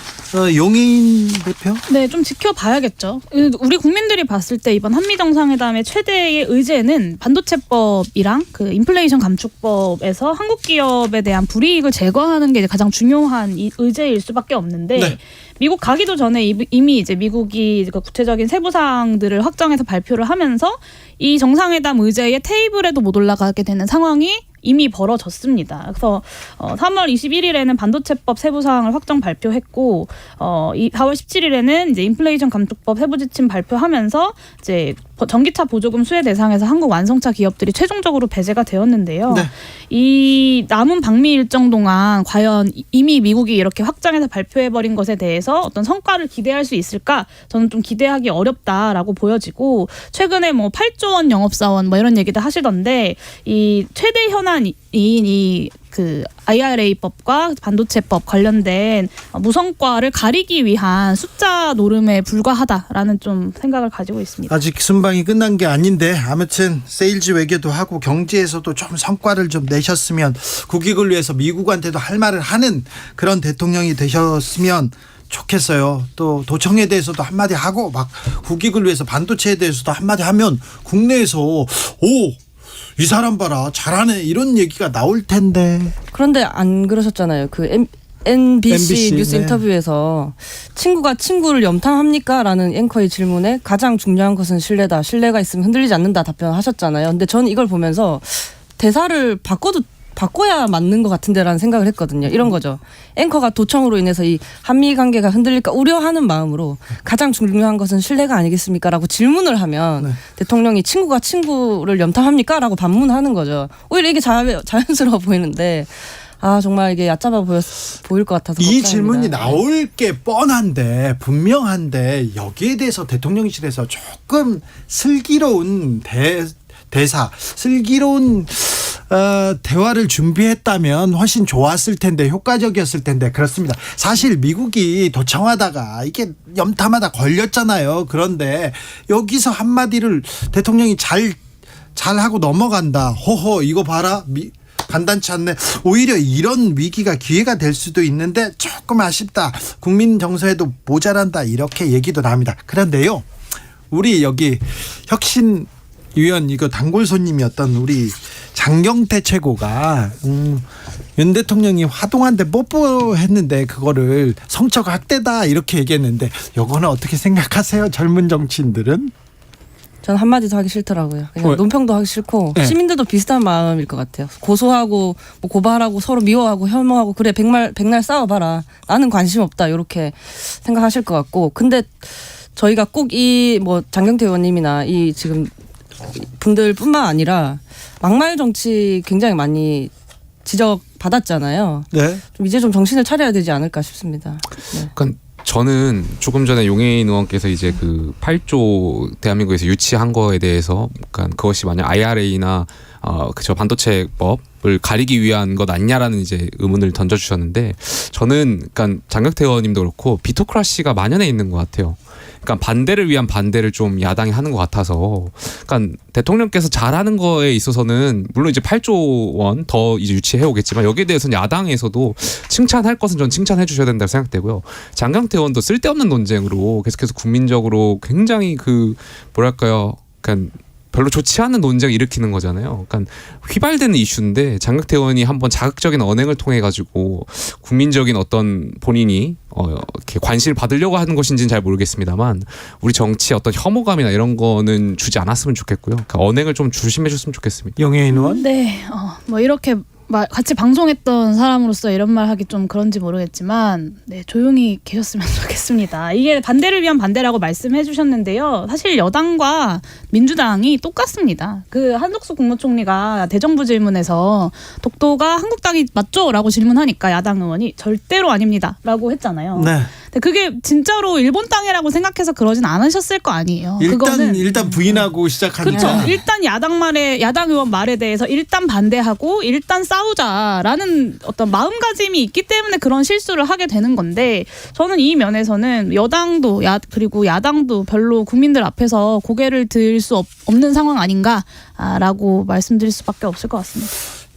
용인 대표? 네, 좀 지켜봐야겠죠. 우리 국민들이 봤을 때 이번 한미 정상회담의 최대의 의제는 반도체법이랑 그 인플레이션 감축법에서 한국 기업에 대한 불이익을 제거하는 게 가장 중요한 의제일 수밖에 없는데, 네. 미국 가기도 전에 이미 이제 미국이 구체적인 세부 사항들을 확정해서 발표를 하면서 이 정상회담 의제의 테이블에도 못 올라가게 되는 상황이 이미 벌어졌습니다. 그래서 3월 21일에는 반도체법 세부 사항을 확정 발표했고, 4월 17일에는 이제 인플레이션 감축법 세부 지침 발표하면서 이제 전기차 보조금 수혜 대상에서 한국 완성차 기업들이 최종적으로 배제가 되었는데요. 네. 이 남은 방미 일정 동안 과연 이미 미국이 이렇게 확장해서 발표해버린 것에 대해서 어떤 성과를 기대할 수 있을까? 저는 좀 기대하기 어렵다라고 보여지고 최근에 뭐 8조 원 영업사원 뭐 이런 얘기도 하시던데 이 최대 현안인 이 그 IRA법과 반도체법 관련된 무성과를 가리기 위한 숫자 노름에 불과하다라는 좀 생각을 가지고 있습니다. 아직 순방이 끝난 게 아닌데 아무튼 세일즈 외교도 하고 경제에서도 좀 성과를 좀 내셨으면 국익을 위해서 미국한테도 할 말을 하는 그런 대통령이 되셨으면 좋겠어요. 또 도청에 대해서도 한마디 하고 막 국익을 위해서 반도체에 대해서도 한마디 하면 국내에서 이 사람 봐라 잘하네 이런 얘기가 나올 텐데. 그런데 안 그러셨잖아요. 그 NBC 뉴스 네. 인터뷰에서 친구가 친구를 염탐합니까? 라는 앵커의 질문에 가장 중요한 것은 신뢰다. 신뢰가 있으면 흔들리지 않는다 답변하셨잖아요. 근데 저는 이걸 보면서 대사를 바꿔야 맞는 것 같은데라는 생각을 했거든요. 이런 거죠. 앵커가 도청으로 인해서 이 한미 관계가 흔들릴까 우려하는 마음으로 가장 중요한 것은 신뢰가 아니겠습니까? 라고 질문을 하면 네. 대통령이 친구가 친구를 염탐합니까? 라고 반문하는 거죠. 오히려 이게 자연스러워 보이는데 정말 이게 얕잡아 보일 것 같아서 이 걱정입니다. 질문이 나올 게 뻔한데 분명한데 여기에 대해서 대통령실에서 조금 슬기로운 대사 슬기로운 대화를 준비했다면 훨씬 좋았을 텐데 효과적이었을 텐데 그렇습니다. 사실 미국이 도청하다가 이게 염탐하다 걸렸잖아요. 그런데 여기서 한마디를 대통령이 잘하고 넘어간다. 허허 이거 봐라. 간단치 않네. 오히려 이런 위기가 기회가 될 수도 있는데 조금 아쉽다. 국민 정서에도 모자란다. 이렇게 얘기도 나옵니다. 그런데요. 우리 여기 혁신위원 이거 단골 손님이었던 우리 장경태 최고가 윤 대통령이 화동한테 뽀뽀했는데 그거를 성적 학대다 이렇게 얘기했는데 요거는 어떻게 생각하세요? 젊은 정치인들은? 전 한마디도 하기 싫더라고요. 그냥 왜? 논평도 하기 싫고 네. 시민들도 비슷한 마음일 것 같아요. 고소하고 뭐 고발하고 서로 미워하고 혐오하고 그래 백날 싸워봐라. 나는 관심 없다 이렇게 생각하실 것 같고 근데 저희가 꼭 이 뭐 장경태 의원님이나 이 지금 분들뿐만 아니라 막말 정치 굉장히 많이 지적받았잖아요. 네. 좀 이제 좀 정신을 차려야 되지 않을까 싶습니다. 네. 그러니까 저는 조금 전에 용해인 의원께서 이제 그 8조 대한민국에서 유치한 거에 대해서 그러니까 그것이 만약 IRA나 그저 반도체법을 가리기 위한 것 아니냐라는 이제 의문을 던져주셨는데 저는 그러니까 장경태 의원님도 그렇고 비토크라시가 만연해 있는 것 같아요. 그러니까 반대를 위한 반대를 좀 야당이 하는 것 같아서, 그러니까 대통령께서 잘하는 거에 있어서는 물론 이제 8조 원 더 이제 유치해 오겠지만 여기에 대해서는 야당에서도 칭찬할 것은 전 칭찬해 주셔야 된다고 생각되고요. 장경태 의원도 쓸데없는 논쟁으로 계속해서 국민적으로 굉장히 뭐랄까요, 그러니까 별로 좋지 않은 논쟁을 일으키는 거잖아요. 그러니까 휘발되는 이슈인데 장경태 의원이 한번 자극적인 언행을 통해 가지고 국민적인 어떤 본인이 이렇게 관심을 받으려고 하는 것인지는 잘 모르겠습니다만 우리 정치에 어떤 혐오감이나 이런 거는 주지 않았으면 좋겠고요. 그러니까 언행을 좀 조심해 줬으면 좋겠습니다. 용해인 의원? 네, 뭐 이렇게 같이 방송했던 사람으로서 이런 말 하기 좀 그런지 모르겠지만 네, 조용히 계셨으면 좋겠습니다. 이게 반대를 위한 반대라고 말씀해 주셨는데요. 사실 여당과 민주당이 똑같습니다. 그 한덕수 국무총리가 대정부 질문에서 독도가 한국 땅이 맞죠? 라고 질문하니까 야당 의원이 절대로 아닙니다. 라고 했잖아요. 네. 근데 그게 진짜로 일본 땅이라고 생각해서 그러진 않으셨을 거 아니에요. 일단 부인하고 시작하니까. 그렇죠. 일단 야당 의원 말에 대해서 일단 반대하고 일단 싸우자라는 어떤 마음가짐이 있기 때문에 그런 실수를 하게 되는 건데 저는 이 면에서는 여당도 그리고 야당도 별로 국민들 앞에서 고개를 들 수 없는 상황 아닌가라고 말씀드릴 수밖에 없을 것 같습니다.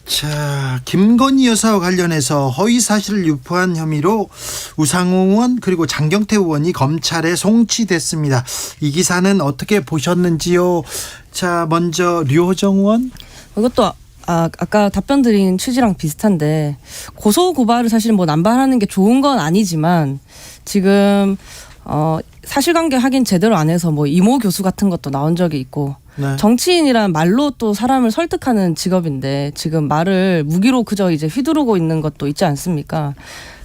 자, 김건희 여사와 관련해서 허위 사실을 유포한 혐의로 우상호 의원 그리고 장경태 의원이 검찰에 송치됐습니다. 이 기사는 어떻게 보셨는지요? 자, 먼저 류호정 의원. 이것도 아까 답변 드린 취지랑 비슷한데 고소 고발을 사실 뭐 남발하는 게 좋은 건 아니지만 지금 사실관계 확인 제대로 안 해서 뭐 이모 교수 같은 것도 나온 적이 있고 네. 정치인이란 말로 또 사람을 설득하는 직업인데 지금 말을 무기로 그저 이제 휘두르고 있는 것도 있지 않습니까?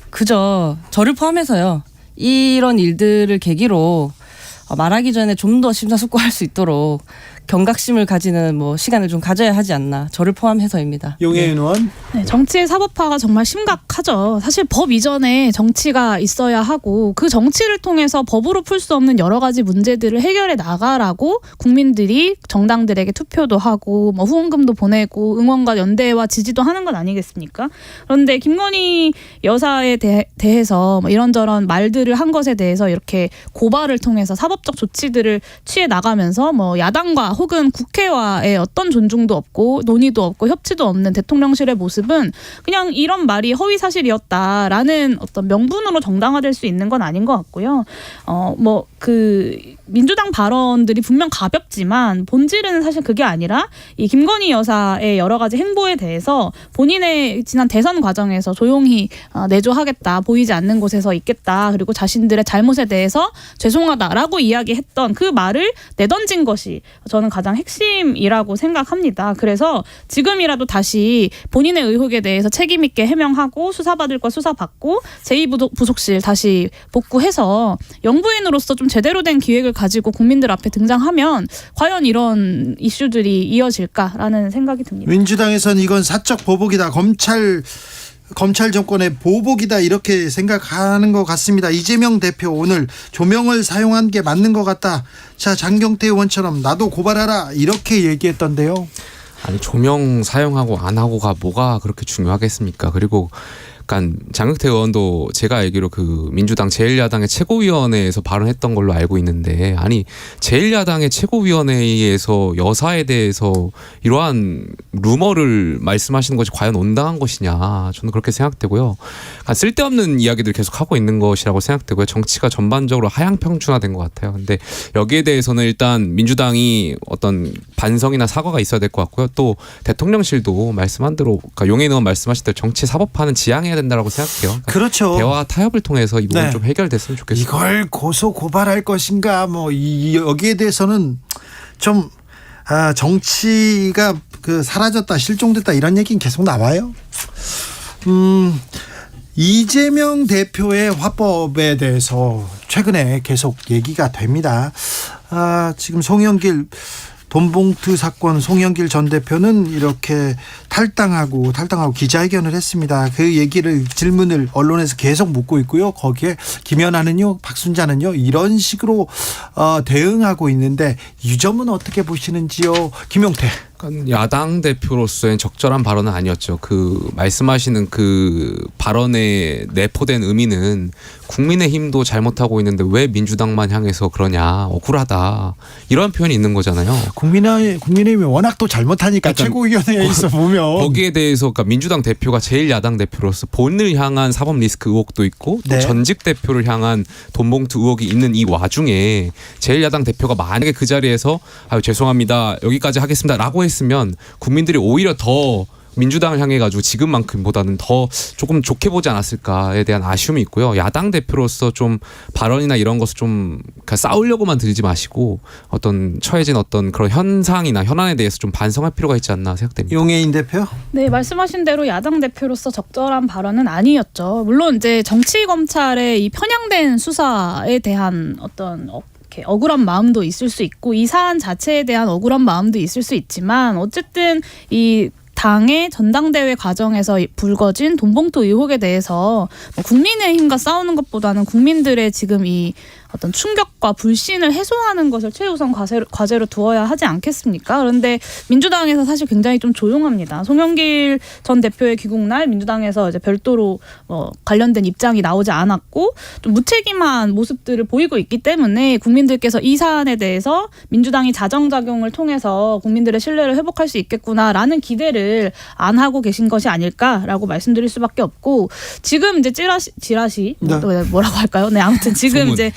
그저 저를 포함해서요. 이런 일들을 계기로 말하기 전에 좀 더 심사숙고할 수 있도록 경각심을 가지는 뭐 시간을 좀 가져야 하지 않나, 저를 포함해서입니다. 용혜인 의원. 네, 정치의 사법화가 정말 심각하죠. 사실 법 이전에 정치가 있어야 하고 그 정치를 통해서 법으로 풀 수 없는 여러 가지 문제들을 해결해 나가라고 국민들이 정당들에게 투표도 하고 뭐 후원금도 보내고 응원과 연대와 지지도 하는 것 아니겠습니까? 그런데 김건희 여사에 대해서 뭐 이런저런 말들을 한 것에 대해서 이렇게 고발을 통해서 사법적 조치들을 취해 나가면서 뭐 야당과 혹은 국회와의 어떤 존중도 없고 논의도 없고 협치도 없는 대통령실의 모습은 그냥 이런 말이 허위 사실이었다라는 어떤 명분으로 정당화될 수 있는 건 아닌 것 같고요. 뭐 그 민주당 발언들이 분명 가볍지만 본질은 사실 그게 아니라 이 김건희 여사의 여러 가지 행보에 대해서 본인의 지난 대선 과정에서 조용히 내조하겠다, 보이지 않는 곳에서 있겠다, 그리고 자신들의 잘못에 대해서 죄송하다라고 이야기했던 그 말을 내던진 것이 저는 가장 핵심이라고 생각합니다. 그래서 지금이라도 다시 본인의 의혹에 대해서 책임 있게 해명하고 수사받을 거 수사받고 제2부속실 다시 복구해서 영부인으로서 좀 제대로 된 기획을 가지고 국민들 앞에 등장하면 과연 이런 이슈들이 이어질까라는 생각이 듭니다. 민주당에서는 이건 사적 보복이다, 검찰 정권의 보복이다, 이렇게 생각하는 것 같습니다. 이재명 대표 오늘 조명을 사용한 게 맞는 것 같다. 자, 장경태 의원처럼 나도 고발하라, 이렇게 얘기했던데요. 아니, 조명 사용하고 안 하고가 뭐가 그렇게 중요하겠습니까? 그리고 약간 장경태 의원도 제가 알기로 그 민주당 제1야당의 최고위원회에서 발언했던 걸로 알고 있는데, 아니 제1야당의 최고위원회에서 여사에 대해서 이러한 루머를 말씀하시는 것이 과연 온당한 것이냐, 저는 그렇게 생각되고요. 쓸데없는 이야기들 계속 하고 있는 것이라고 생각되고요. 정치가 전반적으로 하향평준화된 것 같아요. 근데 여기에 대해서는 일단 민주당이 어떤 반성이나 사과가 있어야 될 것 같고요. 또 대통령실도 말씀한 대로, 그러니까 용혜인 의원 말씀하신 대로 정치 사법화는 지향해야 된다고 생각해요. 그러니까 그렇죠. 대화 타협을 통해서 이 부분 네. 좀 해결됐으면 좋겠습니다. 이걸 고소 고발할 것인가, 뭐 여기에 대해서는 좀 정치가 사라졌다, 실종됐다, 이런 얘기는 계속 나와요. 이재명 대표의 화법에 대해서 최근에 계속 얘기가 됩니다. 지금 송영길 돈봉투 사건, 송영길 전 대표는 이렇게 탈당하고 기자회견을 했습니다. 그 질문을 언론에서 계속 묻고 있고요. 거기에 김연아는요, 박순자는요, 이런 식으로 대응하고 있는데 이 점은 어떻게 보시는지요, 김용태? 야당 대표로서의 적절한 발언은 아니었죠. 그 말씀하시는 그 발언에 내포된 의미는 국민의힘도 잘못하고 있는데 왜 민주당만 향해서 그러냐, 억울하다, 이런 표현이 있는 거잖아요. 국민의힘이 워낙 또 잘못하니까 최고위원회에서 보면 거기에 대해서, 그러니까 민주당 대표가 제1야당 대표로서 본인을 향한 사법 리스크 의혹도 있고 또 네. 전직 대표를 향한 돈봉투 의혹이 있는 이 와중에 제1야당 대표가 만약에 그 자리에서 죄송합니다, 여기까지 하겠습니다 라고 했으면 국민들이 오히려 더 민주당을 향해 가지고 지금만큼보다는 더 조금 좋게 보지 않았을까에 대한 아쉬움이 있고요. 야당 대표로서 좀 발언이나 이런 것을 좀 싸우려고만 들지 마시고 어떤 처해진 어떤 그런 현상이나 현안에 대해서 좀 반성할 필요가 있지 않나 생각됩니다. 용혜인 대표? 네, 말씀하신 대로 야당 대표로서 적절한 발언은 아니었죠. 물론 이제 정치 검찰의 이 편향된 수사에 대한 어떤 억울한 마음도 있을 수 있고 이 사안 자체에 대한 억울한 마음도 있을 수 있지만, 어쨌든 이 당의 전당대회 과정에서 불거진 돈봉투 의혹에 대해서 국민의힘과 싸우는 것보다는 국민들의 지금 이 어떤 충격과 불신을 해소하는 것을 최우선 과제로 두어야 하지 않겠습니까? 그런데 민주당에서 사실 굉장히 좀 조용합니다. 송영길 전 대표의 귀국날 민주당에서 이제 별도로 관련된 입장이 나오지 않았고 좀 무책임한 모습들을 보이고 있기 때문에 국민들께서 이 사안에 대해서 민주당이 자정작용을 통해서 국민들의 신뢰를 회복할 수 있겠구나라는 기대를 안 하고 계신 것이 아닐까라고 말씀드릴 수밖에 없고, 지금 이제 찌라시 네. 또 뭐라고 할까요? 네, 아무튼 지금 소문. 이제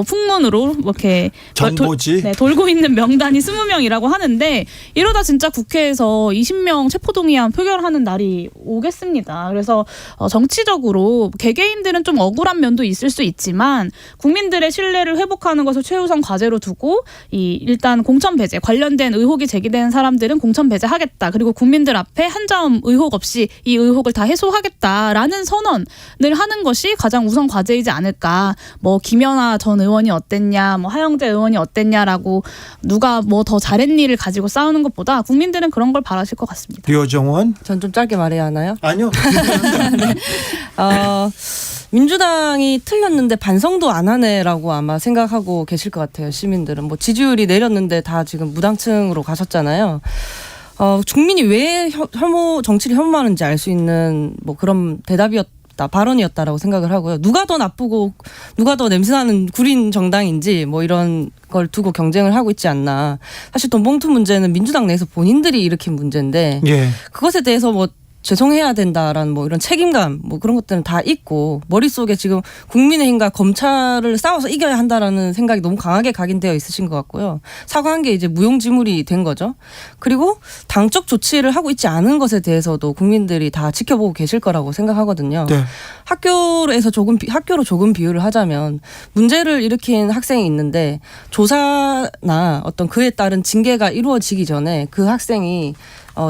풍문으로 이렇게 정보지. 돌고 있는 명단이 20명이라고 하는데, 이러다 진짜 국회에서 20명 체포동의안 표결하는 날이 오겠습니다. 그래서 정치적으로 개개인들은 좀 억울한 면도 있을 수 있지만 국민들의 신뢰를 회복하는 것을 최우선 과제로 두고 일단 공천 배제 관련된 의혹이 제기된 사람들은 공천 배제하겠다. 그리고 국민들 앞에 한 점 의혹 없이 이 의혹을 다 해소하겠다라는 선언을 하는 것이 가장 우선 과제이지 않을까. 뭐 김연아 전 의원이 어땠냐, 뭐 하영재 의원이 어땠냐라고 누가 뭐 더 잘했는 일을 가지고 싸우는 것보다 국민들은 그런 걸 바라실 것 같습니다. 류정원. 전 좀 짧게 말해야 하나요? 아니요. 민주당이 틀렸는데 반성도 안 하네라고 아마 생각하고 계실 것 같아요. 시민들은 뭐 지지율이 내렸는데 다 지금 무당층으로 가셨잖아요. 국민이 왜 혐오 정치를 혐오하는지 알 수 있는 뭐 그런 발언이었다라고 생각을 하고요. 누가 더 나쁘고 누가 더 냄새나는 구린 정당인지 뭐 이런 걸 두고 경쟁을 하고 있지 않나. 사실 돈봉투 문제는 민주당 내에서 본인들이 일으킨 문제인데 예. 그것에 대해서 뭐 죄송해야 된다라는 뭐 이런 책임감 뭐 그런 것들은 다 있고 머릿속에 지금 국민의힘과 검찰을 싸워서 이겨야 한다라는 생각이 너무 강하게 각인되어 있으신 것 같고요. 사과한 게 이제 무용지물이 된 거죠. 그리고 당적 조치를 하고 있지 않은 것에 대해서도 국민들이 다 지켜보고 계실 거라고 생각하거든요. 네. 학교로 조금 비유를 하자면 문제를 일으킨 학생이 있는데 조사나 어떤 그에 따른 징계가 이루어지기 전에 그 학생이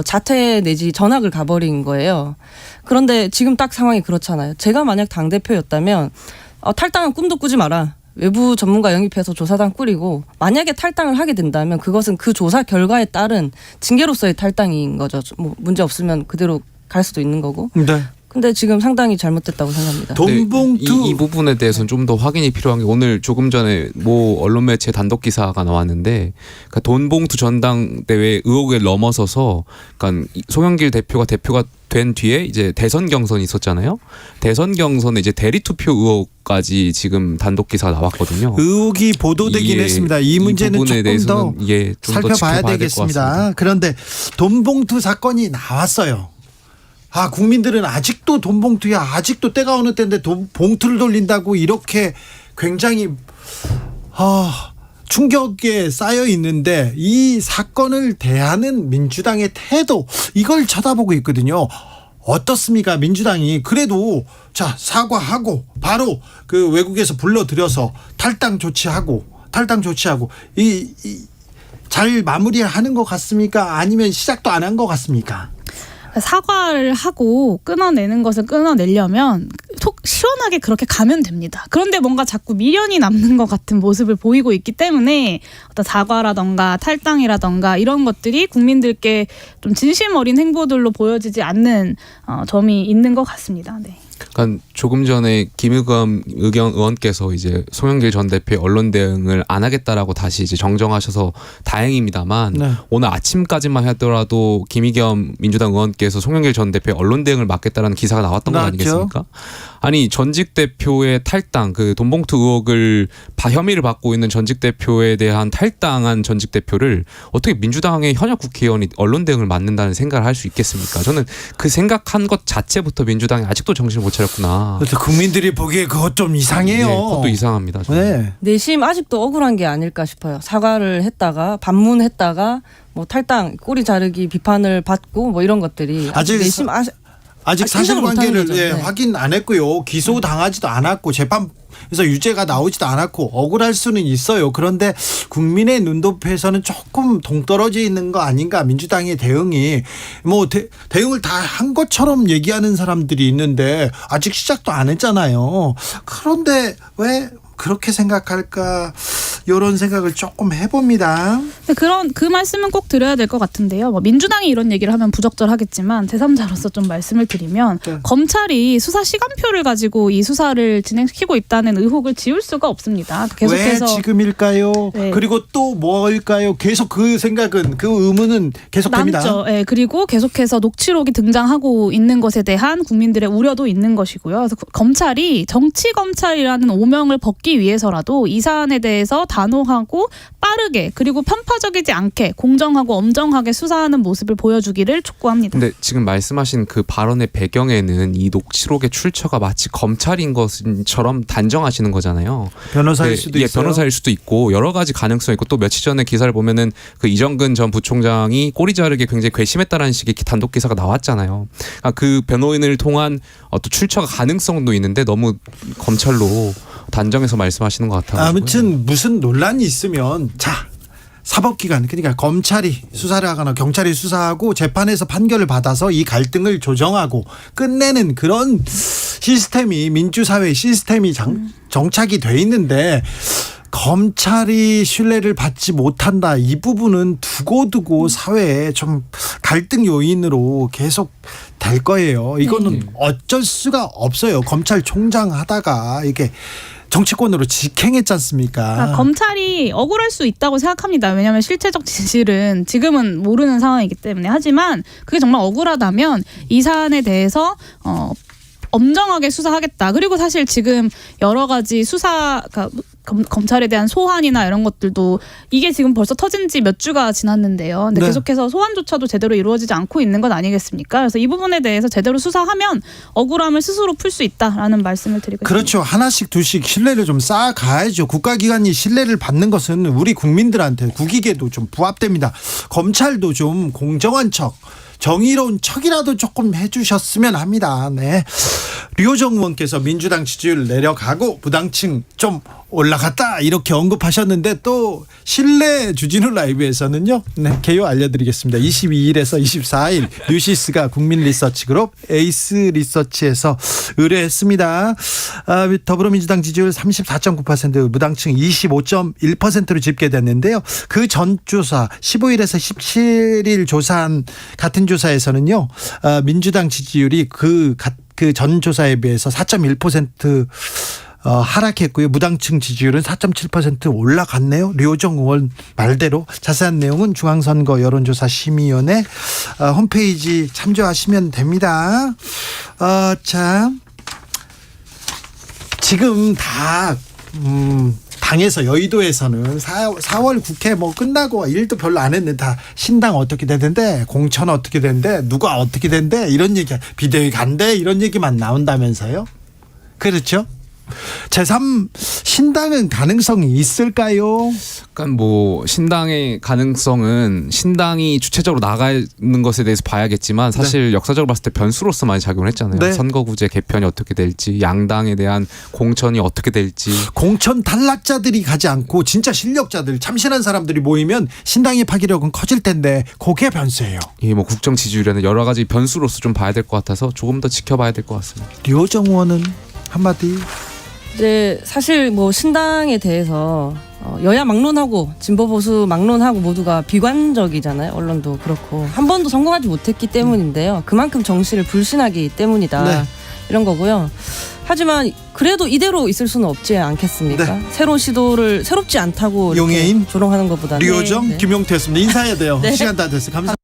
자퇴 내지 전학을 가버린 거예요. 그런데 지금 딱 상황이 그렇잖아요. 제가 만약 당대표였다면 탈당은 꿈도 꾸지 마라. 외부 전문가 영입해서 조사단 꾸리고 만약에 탈당을 하게 된다면 그것은 그 조사 결과에 따른 징계로서의 탈당인 거죠. 뭐 문제 없으면 그대로 갈 수도 있는 거고. 네. 근데 지금 상당히 잘못됐다고 생각합니다. 돈봉투 이 부분에 대해서는 좀 더 확인이 필요한 게 오늘 조금 전에 모 언론 매체 단독 기사가 나왔는데 그러니까 돈봉투 전당대회 의혹에 넘어서서 그러니까 송영길 대표가 된 뒤에 이제 대선 경선이 있었잖아요. 대선 경선에 이제 대리 투표 의혹까지 지금 단독 기사가 나왔거든요. 의혹이 보도되긴 했습니다. 이 문제는 부분에 조금 더 좀 살펴봐야 되겠습니다. 그런데 돈봉투 사건이 나왔어요. 국민들은 아직도 돈봉투야. 아직도 때가 어느 때인데 봉투를 돌린다고 이렇게 굉장히 충격에 쌓여 있는데 이 사건을 대하는 민주당의 태도 이걸 쳐다보고 있거든요. 어떻습니까? 민주당이 그래도 사과하고 바로 그 외국에서 불러들여서 탈당 조치하고 잘 마무리하는 것 같습니까? 아니면 시작도 안 한 것 같습니까? 사과를 하고 끊어내는 것을 끊어내려면 속 시원하게 그렇게 가면 됩니다. 그런데 뭔가 자꾸 미련이 남는 것 같은 모습을 보이고 있기 때문에 어떤 사과라던가 탈당이라던가 이런 것들이 국민들께 좀 진심 어린 행보들로 보여지지 않는 점이 있는 것 같습니다. 네. 그러니까 조금 전에 김의겸 의원께서 이제 송영길 전 대표의 언론 대응을 안 하겠다라고 다시 이제 정정하셔서 다행입니다만 네. 오늘 아침까지만 하더라도 김의겸 민주당 의원께서 송영길 전 대표의 언론 대응을 막겠다라는 기사가 나왔던 거 아니겠습니까? 아니 전직 대표의 탈당 그 돈봉투 의혹을 혐의를 받고 있는 전직 대표에 대한 탈당한 전직 대표를 어떻게 민주당의 현역 국회의원이 언론 대응을 맡는다는 생각을 할 수 있겠습니까? 저는 그 생각한 것 자체부터 민주당이 아직도 정신을 못 차렸구나. 국민들이 보기에 그것 좀 이상해요. 네, 그것도 이상합니다. 네. 내심 아직도 억울한 게 아닐까 싶어요. 사과를 했다가 반문했다가 뭐 탈당 꼬리 자르기 비판을 받고 뭐 이런 것들이 내심 아직 사실관계를 네. 확인 안 했고요. 기소 당하지도 않았고 재판에서 유죄가 나오지도 않았고 억울할 수는 있어요. 그런데 국민의 눈높이에서는 조금 동떨어져 있는 거 아닌가. 민주당의 대응이 뭐 대응을 다 한 것처럼 얘기하는 사람들이 있는데 아직 시작도 안 했잖아요. 그런데 왜 그렇게 생각할까? 이런 생각을 조금 해봅니다. 그 말씀은 꼭 드려야 될 것 같은데요. 뭐 민주당이 이런 얘기를 하면 부적절하겠지만 제3자로서 좀 말씀을 드리면 검찰이 수사 시간표를 가지고 이 수사를 진행시키고 있다는 의혹을 지울 수가 없습니다. 계속해서 왜 지금일까요? 네. 그리고 또 뭘까요? 계속 그 생각은 그 의문은 계속됩니다. 남죠. 네, 그리고 계속해서 녹취록이 등장하고 있는 것에 대한 국민들의 우려도 있는 것이고요. 그래서 검찰이 정치 검찰이라는 오명을 벗기 위해서라도 이 사안에 대해서 단호하고 빠르게 그리고 편파적이지 않게 공정하고 엄정하게 수사하는 모습을 보여주기를 촉구합니다. 근데 지금 말씀하신 그 발언의 배경에는 이 녹취록의 출처가 마치 검찰인 것처럼 단정하시는 거잖아요. 변호사일 수도 있어요. 변호사일 수도 있고 여러 가지 가능성이 있고 또 며칠 전에 기사를 보면은 그 이정근 전 부총장이 꼬리 자르기에 굉장히 괘씸했다라는 식의 단독 기사가 나왔잖아요. 그러니까 그 변호인을 통한 또 출처가 가능성도 있는데 너무 검찰로 단정해서 말씀하시는 것 같아요. 아무튼 무슨 논란이 있으면 사법기관, 그러니까 검찰이 수사를 하거나 경찰이 수사하고 재판에서 판결을 받아서 이 갈등을 조정하고 끝내는 그런 시스템이, 민주사회 시스템이 정착이 돼 있는데 검찰이 신뢰를 받지 못한다, 이 부분은 두고두고 사회에 좀 갈등 요인으로 계속 될 거예요. 이거는 어쩔 수가 없어요. 검찰총장 하다가 이게 정치권으로 직행했지 않습니까? 그러니까 검찰이 억울할 수 있다고 생각합니다. 왜냐하면 실체적 진실은 지금은 모르는 상황이기 때문에. 하지만 그게 정말 억울하다면 이 사안에 대해서 엄정하게 수사하겠다. 그리고 사실 지금 여러 가지 수사, 그러니까 검찰에 대한 소환이나 이런 것들도 이게 지금 벌써 터진 지 몇 주가 지났는데요. 근데 네. 계속해서 소환조차도 제대로 이루어지지 않고 있는 건 아니겠습니까? 그래서 이 부분에 대해서 제대로 수사하면 억울함을 스스로 풀 수 있다라는 말씀을 드리고 있습니다. 그렇죠. 하나씩 둘씩 신뢰를 좀 쌓아가야죠. 국가기관이 신뢰를 받는 것은 우리 국민들한테, 국익에도 좀 부합됩니다. 검찰도 좀 공정한 척, 정의로운 척이라도 조금 해주셨으면 합니다. 네. 류호정 의원께서 민주당 지지율 내려가고 부당층 좀 올라갔다 이렇게 언급하셨는데, 또 실내 주진우 라이브에서는요, 네, 개요 알려드리겠습니다. 22일에서 24일 뉴시스가 국민리서치그룹 에이스 리서치에서 의뢰했습니다. 더불어민주당 지지율 34.9%, 무당층 25.1%로 집계됐는데요. 그 전 조사 15일에서 17일 조사한 같은 조사에서는요, 민주당 지지율이 그 전 조사에 비해서 4.1% 하락했고요. 무당층 지지율은 4.7% 올라갔네요. 류호정 의원 말대로. 자세한 내용은 중앙선거 여론조사 심의위원회 홈페이지 참조하시면 됩니다. 자, 지금 다 당에서, 여의도에서는 4월 국회 뭐 끝나고 일도 별로 안 했는데 다 신당 어떻게 되는데, 공천 어떻게 되는데, 누가 어떻게 되는데, 이런 얘기, 비대위 간대, 이런 얘기만 나온다면서요. 그렇죠? 제3 신당은 가능성이 있을까요? 약간 뭐 신당의 가능성은 신당이 주체적으로 나가는 것에 대해서 봐야겠지만, 사실 역사적으로 봤을 때 변수로서 많이 작용을 했잖아요. 네. 선거구제 개편이 어떻게 될지, 양당에 대한 공천이 어떻게 될지. 공천 탈락자들이 가지 않고 진짜 실력자들, 참신한 사람들이 모이면 신당의 파괴력은 커질 텐데, 그게 변수예요. 이 뭐 국정 지지율에는 여러 가지 변수로서 좀 봐야 될 것 같아서 조금 더 지켜봐야 될 것 같습니다. 류호정 의원은 한마디. 이제 사실 뭐 신당에 대해서 여야 막론하고 진보 보수 막론하고 모두가 비관적이잖아요. 언론도 그렇고 한 번도 성공하지 못했기 때문인데요. 그만큼 정치를 불신하기 때문이다. 네. 이런 거고요. 하지만 그래도 이대로 있을 수는 없지 않겠습니까? 네. 새로운 시도를 새롭지 않다고 이렇게 용해인 조롱하는 것보다는 류호정, 김용태였습니다. 인사해야 돼요. 네. 시간 다 됐어요. 감사합니다.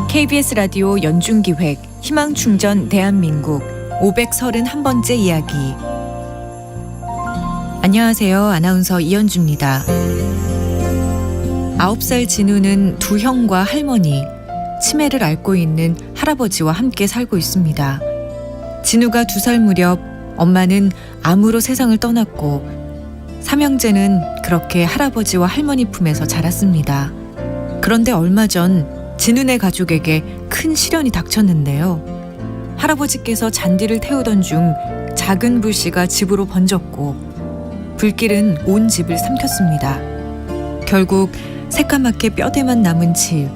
KBS 라디오 연중기획 희망충전 대한민국 531번째 이야기. 안녕하세요. 아나운서 이현주입니다. 9살 진우는 두 형과 할머니, 치매를 앓고 있는 할아버지와 함께 살고 있습니다. 진우가 2살 무렵 엄마는 암으로 세상을 떠났고, 삼형제는 그렇게 할아버지와 할머니 품에서 자랐습니다. 그런데 얼마 전 진우네 가족에게 큰 시련이 닥쳤는데요. 할아버지께서 잔디를 태우던 중 작은 불씨가 집으로 번졌고, 불길은 온 집을 삼켰습니다. 결국 새까맣게 뼈대만 남은 집.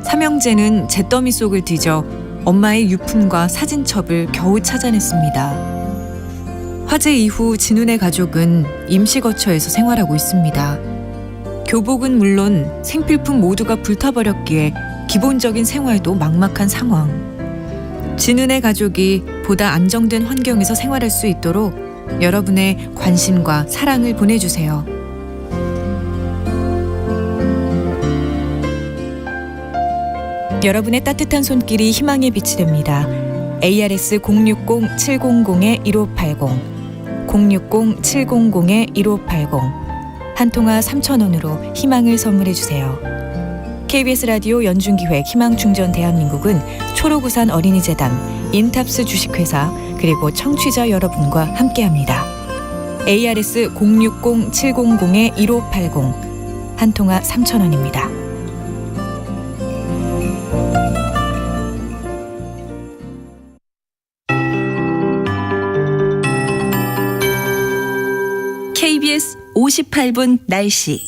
삼형제는 잿더미 속을 뒤져 엄마의 유품과 사진첩을 겨우 찾아냈습니다. 화재 이후 진우네 가족은 임시거처에서 생활하고 있습니다. 교복은 물론 생필품 모두가 불타버렸기에 기본적인 생활도 막막한 상황. 진우네 가족이 보다 안정된 환경에서 생활할 수 있도록 여러분의 관심과 사랑을 보내주세요. 여러분의 따뜻한 손길이 희망의 빛이 됩니다. ARS 060-700-1580 060-700-1580 한 통화 3,000원으로 희망을 선물해 주세요. KBS 라디오 연중기획 희망충전 대한민국은 초록우산 어린이재단, 인탑스 주식회사, 그리고 청취자 여러분과 함께합니다. ARS 060-700-1580 한 통화 3,000원입니다. KBS 58분 날씨.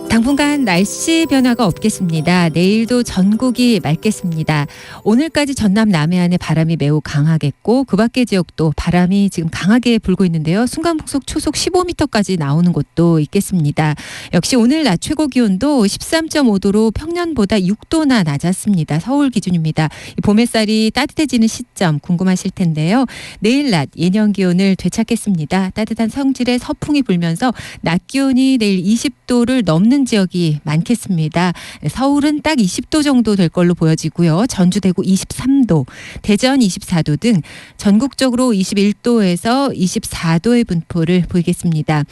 당분간 날씨 변화가 없겠습니다. 내일도 전국이 맑겠습니다. 오늘까지 전남 남해안의 바람이 매우 강하겠고 그 밖의 지역도 바람이 지금 강하게 불고 있는데요. 순간풍속 초속 15m까지 나오는 곳도 있겠습니다. 역시 오늘 낮 최고 기온도 13.5도로 평년보다 6도나 낮았습니다. 서울 기준입니다. 봄 햇살이 따뜻해지는 시점 궁금하실 텐데요. 내일 낮 예년 기온을 되찾겠습니다. 따뜻한 성질의 서풍이 불면서 낮 기온이 내일 20도를 넘는 지역이 많겠습니다. 서울은 딱 20도 정도 될 걸로 보여지고요. 전주 대구 23도, 대전 24도 등 전국적으로 21도에서 24도의 분포를 보이겠습니다.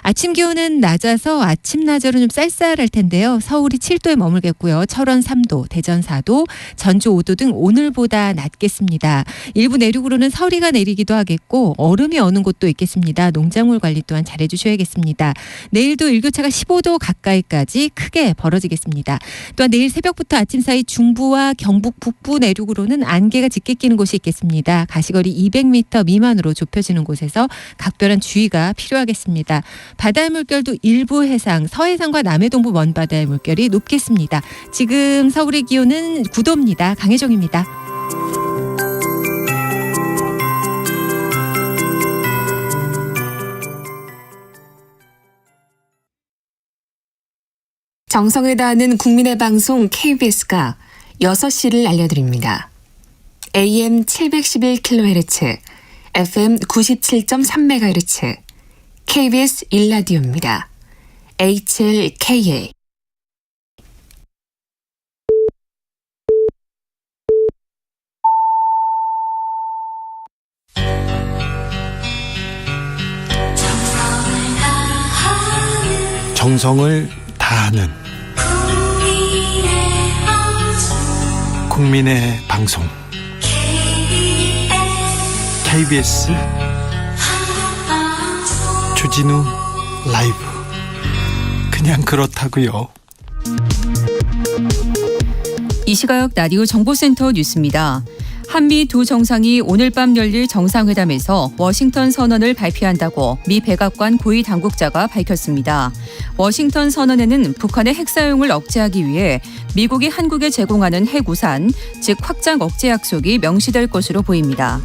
아침 기온은 낮아서 아침 낮으로 좀 쌀쌀할 텐데요. 서울이 7도에 머물겠고요. 철원 3도, 대전 4도, 전주 5도 등 오늘보다 낮겠습니다. 일부 내륙으로는 서리가 내리기도 하겠고 얼음이 어는 곳도 있겠습니다. 농작물 관리 또한 잘해 주셔야겠습니다. 내일도 일교차가 15도 가까이까지 크게 벌어지겠습니다. 또한 내일 새벽부터 아침 사이 중부와 경북 북부 내륙으로는 안개가 짙게 끼는 곳이 있겠습니다. 가시거리 200m 미만으로 좁혀지는 곳에서 각별한 주의가 필요하겠습니다. 바다의 물결도 일부 해상, 서해상과 남해동부 먼바다의 물결이 높겠습니다. 지금 서울의 기온은 9도입니다. 강혜정입니다. 정성을 다하는 국민의 방송 KBS가 6시를 알려드립니다. AM 711kHz, FM 97.3MHz, KBS 1라디오입니다. HLKA. 정성을 다하는 국민의 방송 KBS 주진우 라이브. 그냥 그렇다고요. 이 시각 라디오 정보센터 뉴스입니다. 한미 두 정상이 오늘 밤 열릴 정상회담에서 워싱턴 선언을 발표한다고 미 백악관 고위 당국자가 밝혔습니다. 워싱턴 선언에는 북한의 핵 사용을 억제하기 위해 미국이 한국에 제공하는 핵우산, 즉 확장 억제 약속이 명시될 것으로 보입니다.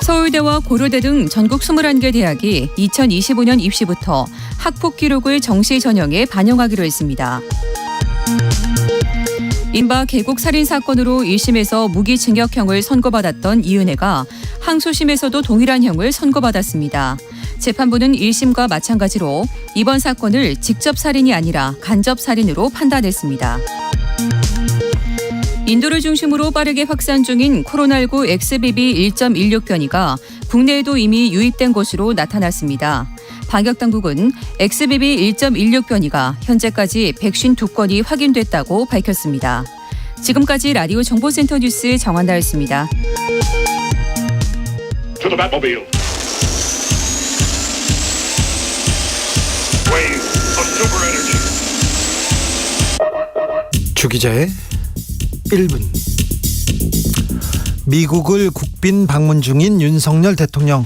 서울대와 고려대 등 전국 21개 대학이 2025년 입시부터 학폭 기록을 정시 전형에 반영하기로 했습니다. 인바 계곡 살인 사건으로 1심에서 무기징역형을 선고받았던 이은혜가 항소심에서도 동일한 형을 선고받았습니다. 재판부는 1심과 마찬가지로 이번 사건을 직접 살인이 아니라 간접 살인으로 판단했습니다. 인도를 중심으로 빠르게 확산 중인 코로나19 XBB 1.16 변이가 국내에도 이미 유입된 것으로 나타났습니다. 방역당국은 XBB 1.16 변이가 현재까지 152건이 확인됐다고 밝혔습니다. 지금까지 라디오 정보센터 뉴스 정한나였습니다. 주 기자의 1분. 미국을 국빈 방문 중인 윤석열 대통령.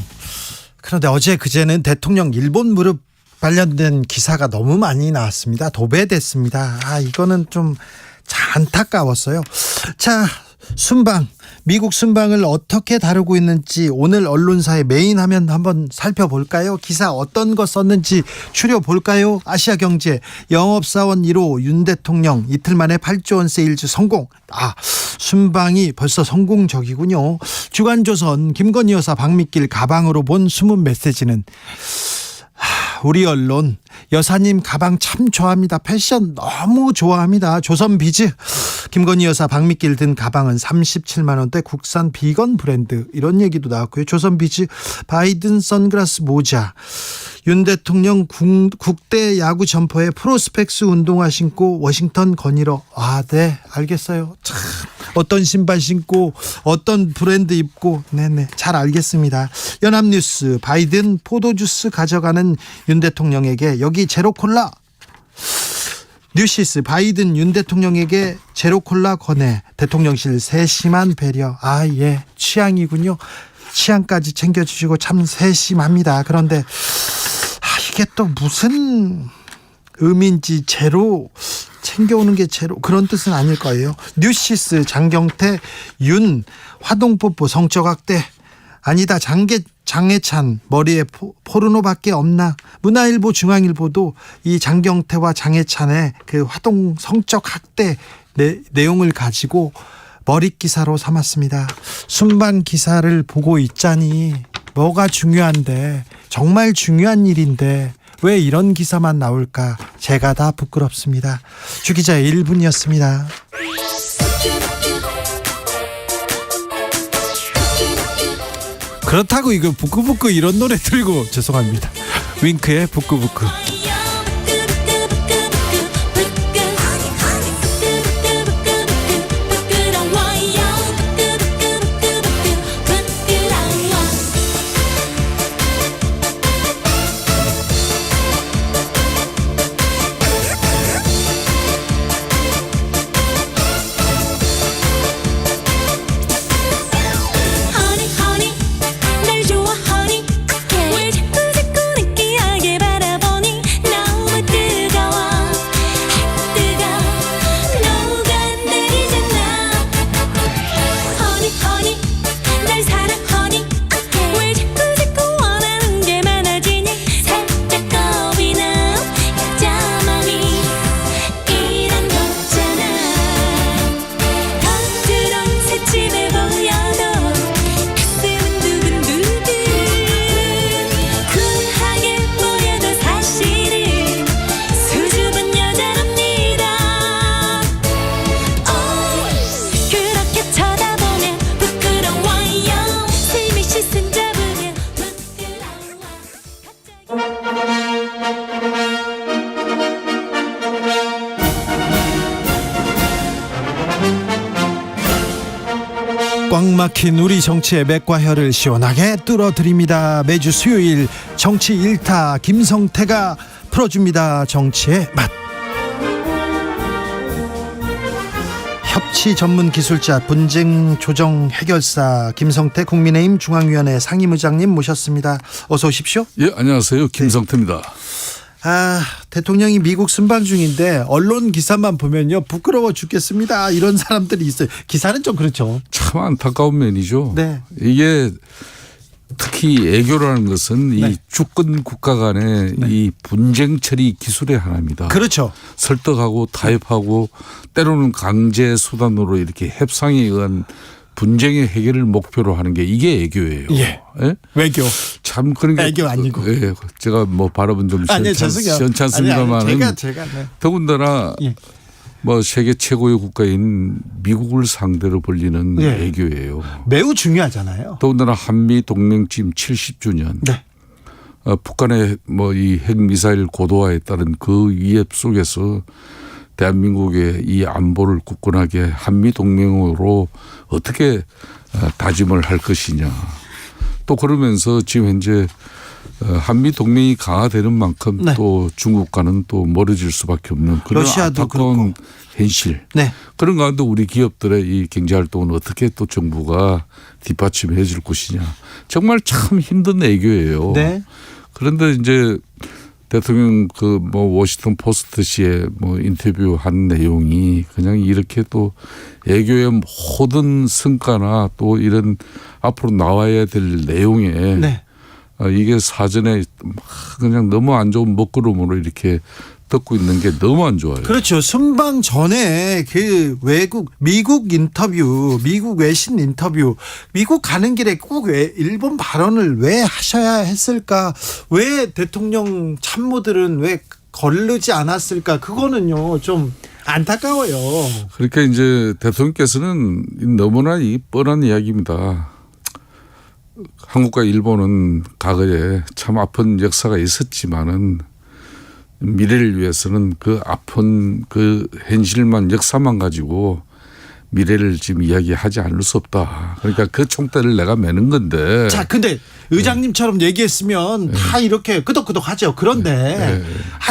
그런데 어제 그제는 대통령 일본 무릎 관련된 기사가 너무 많이 나왔습니다. 도배됐습니다. 이거는 좀 안타까웠어요. 자, 순방, 미국 순방을 어떻게 다루고 있는지 오늘 언론사의 메인 화면 한번 살펴볼까요? 기사 어떤 거 썼는지 추려볼까요? 아시아경제 영업사원 1호 윤 대통령 이틀 만에 8조 원 세일즈 성공. 순방이 벌써 성공적이군요. 주간조선 김건희 여사 박미길 가방으로 본 숨은 메시지는 우리 언론 여사님 가방 참 좋아합니다. 패션 너무 좋아합니다. 조선비즈 김건희 여사 박미길 든 가방은 37만 원대 국산 비건 브랜드 이런 얘기도 나왔고요. 조선비즈 바이든 선글라스 모자 윤 대통령 국대 야구 점퍼에 프로스펙스 운동화 신고 워싱턴 건의로 네 알겠어요. 참 어떤 신발 신고 어떤 브랜드 입고 네네 잘 알겠습니다. 연합뉴스 바이든 포도주스 가져가는 윤 대통령에게 여기 제로콜라. 뉴시스 바이든 윤 대통령에게 제로콜라 권해 대통령실 세심한 배려. 예 취향이군요. 치안까지 챙겨주시고 참 세심합니다. 그런데 이게 또 무슨 의미인지 제로 챙겨오는 게 제로 그런 뜻은 아닐 거예요. 뉴시스 장경태 윤 화동뽀뽀 성적 학대 아니다 장해찬 머리에 포르노밖에 없나. 문화일보 중앙일보도 이 장경태와 장해찬의 그 화동 성적 학대 내용을 가지고 머릿 기사로 삼았습니다. 순방 기사를 보고 있자니 뭐가 중요한데 정말 중요한 일인데 왜 이런 기사만 나올까 제가 다 부끄럽습니다. 주 기자의 1분이었습니다. 그렇다고 이거 부끄부끄 이런 노래 들고 죄송합니다. 윙크의 부끄부끄. 꽉 막힌 우리 정치의 맥과 혀를 시원하게 뚫어드립니다. 매주 수요일 정치 1타 김성태가 풀어줍니다. 정치의 맛. 협치 전문 기술자 분쟁 조정 해결사 김성태 국민의힘 중앙위원회 상임의장님 모셨습니다. 어서 오십시오. 예, 안녕하세요. 김성태입니다. 대통령이 미국 순방 중인데 언론 기사만 보면요 부끄러워 죽겠습니다 이런 사람들이 있어요. 기사는 좀 그렇죠. 참 안타까운 면이죠. 네. 이게 특히 애교라는 것은 이 주권 국가 간의 이 분쟁 처리 기술의 하나입니다. 그렇죠. 설득하고 타협하고 때로는 강제 수단으로 이렇게 협상에 의한 분쟁의 해결을 목표로 하는 게 이게 애교예요. 예. 예? 외교. 참 그러니까 애교 아니고. 예. 제가 뭐 발음은 좀 시원찮습니다만 제가 더군다나 예. 뭐 세계 최고의 국가인 미국을 상대로 벌리는 예. 애교예요. 매우 중요하잖아요. 더군다나 한미 동맹 지금 70주년. 네. 북한의 뭐 이 핵미사일 고도화에 따른 그 위협 속에서 대한민국의 이 안보를 굳건하게 한미 동맹으로 어떻게 다짐을 할 것이냐. 또 그러면서 지금 현재 한미 동맹이 강화되는 만큼 또 중국과는 또 멀어질 수밖에 없는 그런 안타까운 현실. 네. 그런 가운데 우리 기업들의 이 경제 활동은 어떻게 또 정부가 뒷받침해 줄 것이냐. 정말 참 힘든 애교예요. 네. 그런데 이제 대통령 그 뭐 워싱턴 포스트시에 뭐 인터뷰한 내용이 그냥 이렇게 또 애교의 모든 성과나 또 이런 앞으로 나와야 될 내용에 이게 사전에 그냥 너무 안 좋은 먹구름으로 이렇게 듣고 있는 게 너무 안 좋아요. 그렇죠. 순방 전에 그 미국 인터뷰, 미국 외신 인터뷰, 미국 가는 길에 꼭 왜 일본 발언을 왜 하셔야 했을까? 왜 대통령 참모들은 왜 거르지 않았을까? 그거는요 좀 안타까워요. 그러니까 이제 대통령께서는 너무나 이 뻔한 이야기입니다. 한국과 일본은 과거에 참 아픈 역사가 있었지만은 미래를 위해서는 그 아픈 그 현실만 역사만 가지고 미래를 지금 이야기하지 않을 수 없다. 그러니까 그 총대를 내가 매는 건데. 자, 근데 의장님처럼 얘기했으면 다 이렇게 끄덕끄덕하죠. 그런데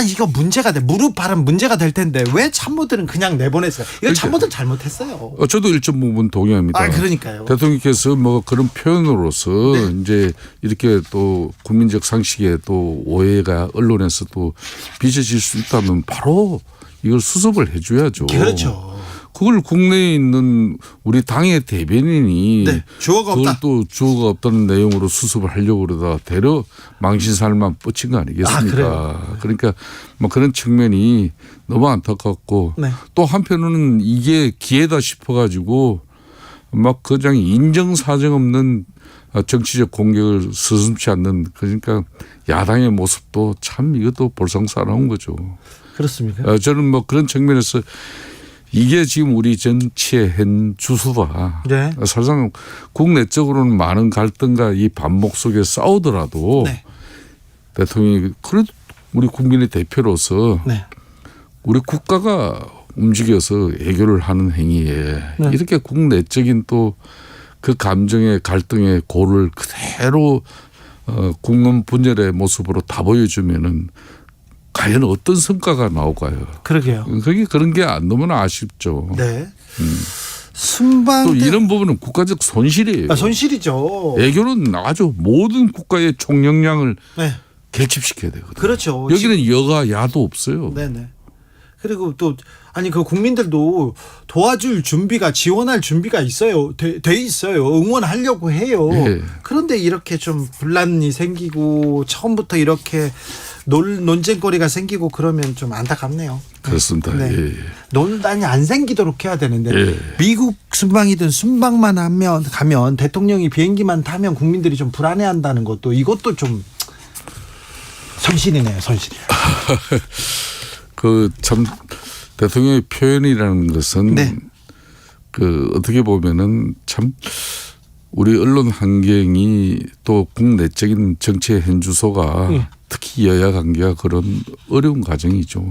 이거 문제가 돼. 무릎 발은 문제가 될 텐데 왜 참모들은 그냥 내보냈어요? 이거 참모들 잘못했어요. 저도 일정 부분 동의합니다. 그러니까요. 대통령께서 뭐 그런 표현으로서 이제 이렇게 또 국민적 상식에 또 오해가 언론에서 또 빚어질 수 있다면 바로 이걸 수습을 해줘야죠. 그렇죠. 그걸 국내에 있는 우리 당의 대변인이 주어가 그걸 없다. 또 주어가 없다는 내용으로 수습을 하려고 그러다 대려 망신살만 뻗친 거 아니겠습니까? 그러니까 뭐 그런 측면이 너무 안타깝고 또 한편으로는 이게 기회다 싶어가지고 막 그냥 인정사정 없는 정치적 공격을 서슴지 않는 그러니까 야당의 모습도 참 이것도 볼썽사나운 거죠. 그렇습니까? 저는 뭐 그런 측면에서 이게 지금 우리 정치의 현 주소다. 사실상 국내적으로는 많은 갈등과 이 반목 속에 싸우더라도 대통령이 그래도 우리 국민의 대표로서 우리 국가가 움직여서 해결을 하는 행위에 이렇게 국내적인 또 그 감정의 갈등의 고를 그대로 국론 분열의 모습으로 다 보여주면은 과연 어떤 성과가 나올까요? 그러게요. 그게 그런 게 너무나 아쉽죠. 순방 또 이런 부분은 국가적 손실이에요. 손실이죠. 애교는 아주 모든 국가의 총력량을 결집시켜야 되거든요. 그렇죠. 여기는 여가 야도 없어요. 네네. 그리고 또 그 국민들도 도와줄 준비가 지원할 준비가 있어요. 돼 있어요. 응원하려고 해요. 그런데 이렇게 좀 분란이 생기고 처음부터 이렇게 논쟁거리가 생기고 그러면 좀 안타깝네요. 그렇습니다. 논란이 안 생기도록 해야 되는데 미국 순방이든 순방만 가면 대통령이 비행기만 타면 국민들이 좀 불안해한다는 것도 이것도 좀 손실이네요. 손실. 그 참 대통령의 표현이라는 것은 그 어떻게 보면은 참 우리 언론 환경이 또 국내적인 정치의 현주소가 특히 여야 관계가 그런 어려운 과정이죠.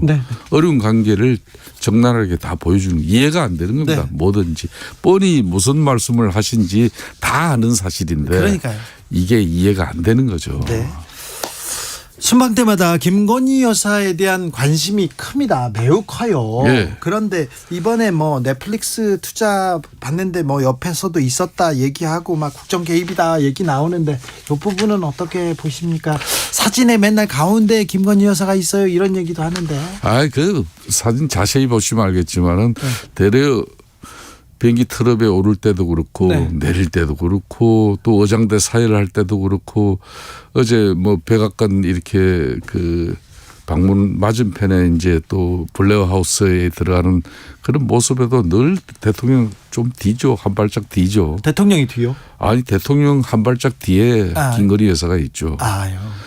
어려운 관계를 적나라하게 다 보여주는 이해가 안 되는 겁니다. 뭐든지 뻔히 무슨 말씀을 하신지 다 아는 사실인데 그러니까요. 이게 이해가 안 되는 거죠. 순방 때마다 김건희 여사에 대한 관심이 큽니다. 매우 커요. 그런데 이번에 뭐 넷플릭스 투자 받는데 뭐 옆에서도 있었다 얘기하고 막 국정 개입이다 얘기 나오는데 이 부분은 어떻게 보십니까? 사진에 맨날 가운데 김건희 여사가 있어요 이런 얘기도 하는데. 그 사진 자세히 보시면 알겠지만은 대려 비행기 트럭에 오를 때도 그렇고 내릴 때도 그렇고 또 어장대 사회를 할 때도 그렇고 어제 뭐 백악관 이렇게 그 방문 맞은편에 이제 또 블레어 하우스에 들어가는 그런 모습에도 늘 대통령 좀 뒤죠. 한 발짝 뒤죠. 대통령이 뒤요? 아니 대통령 한 발짝 뒤에 김건희 여사가 있죠.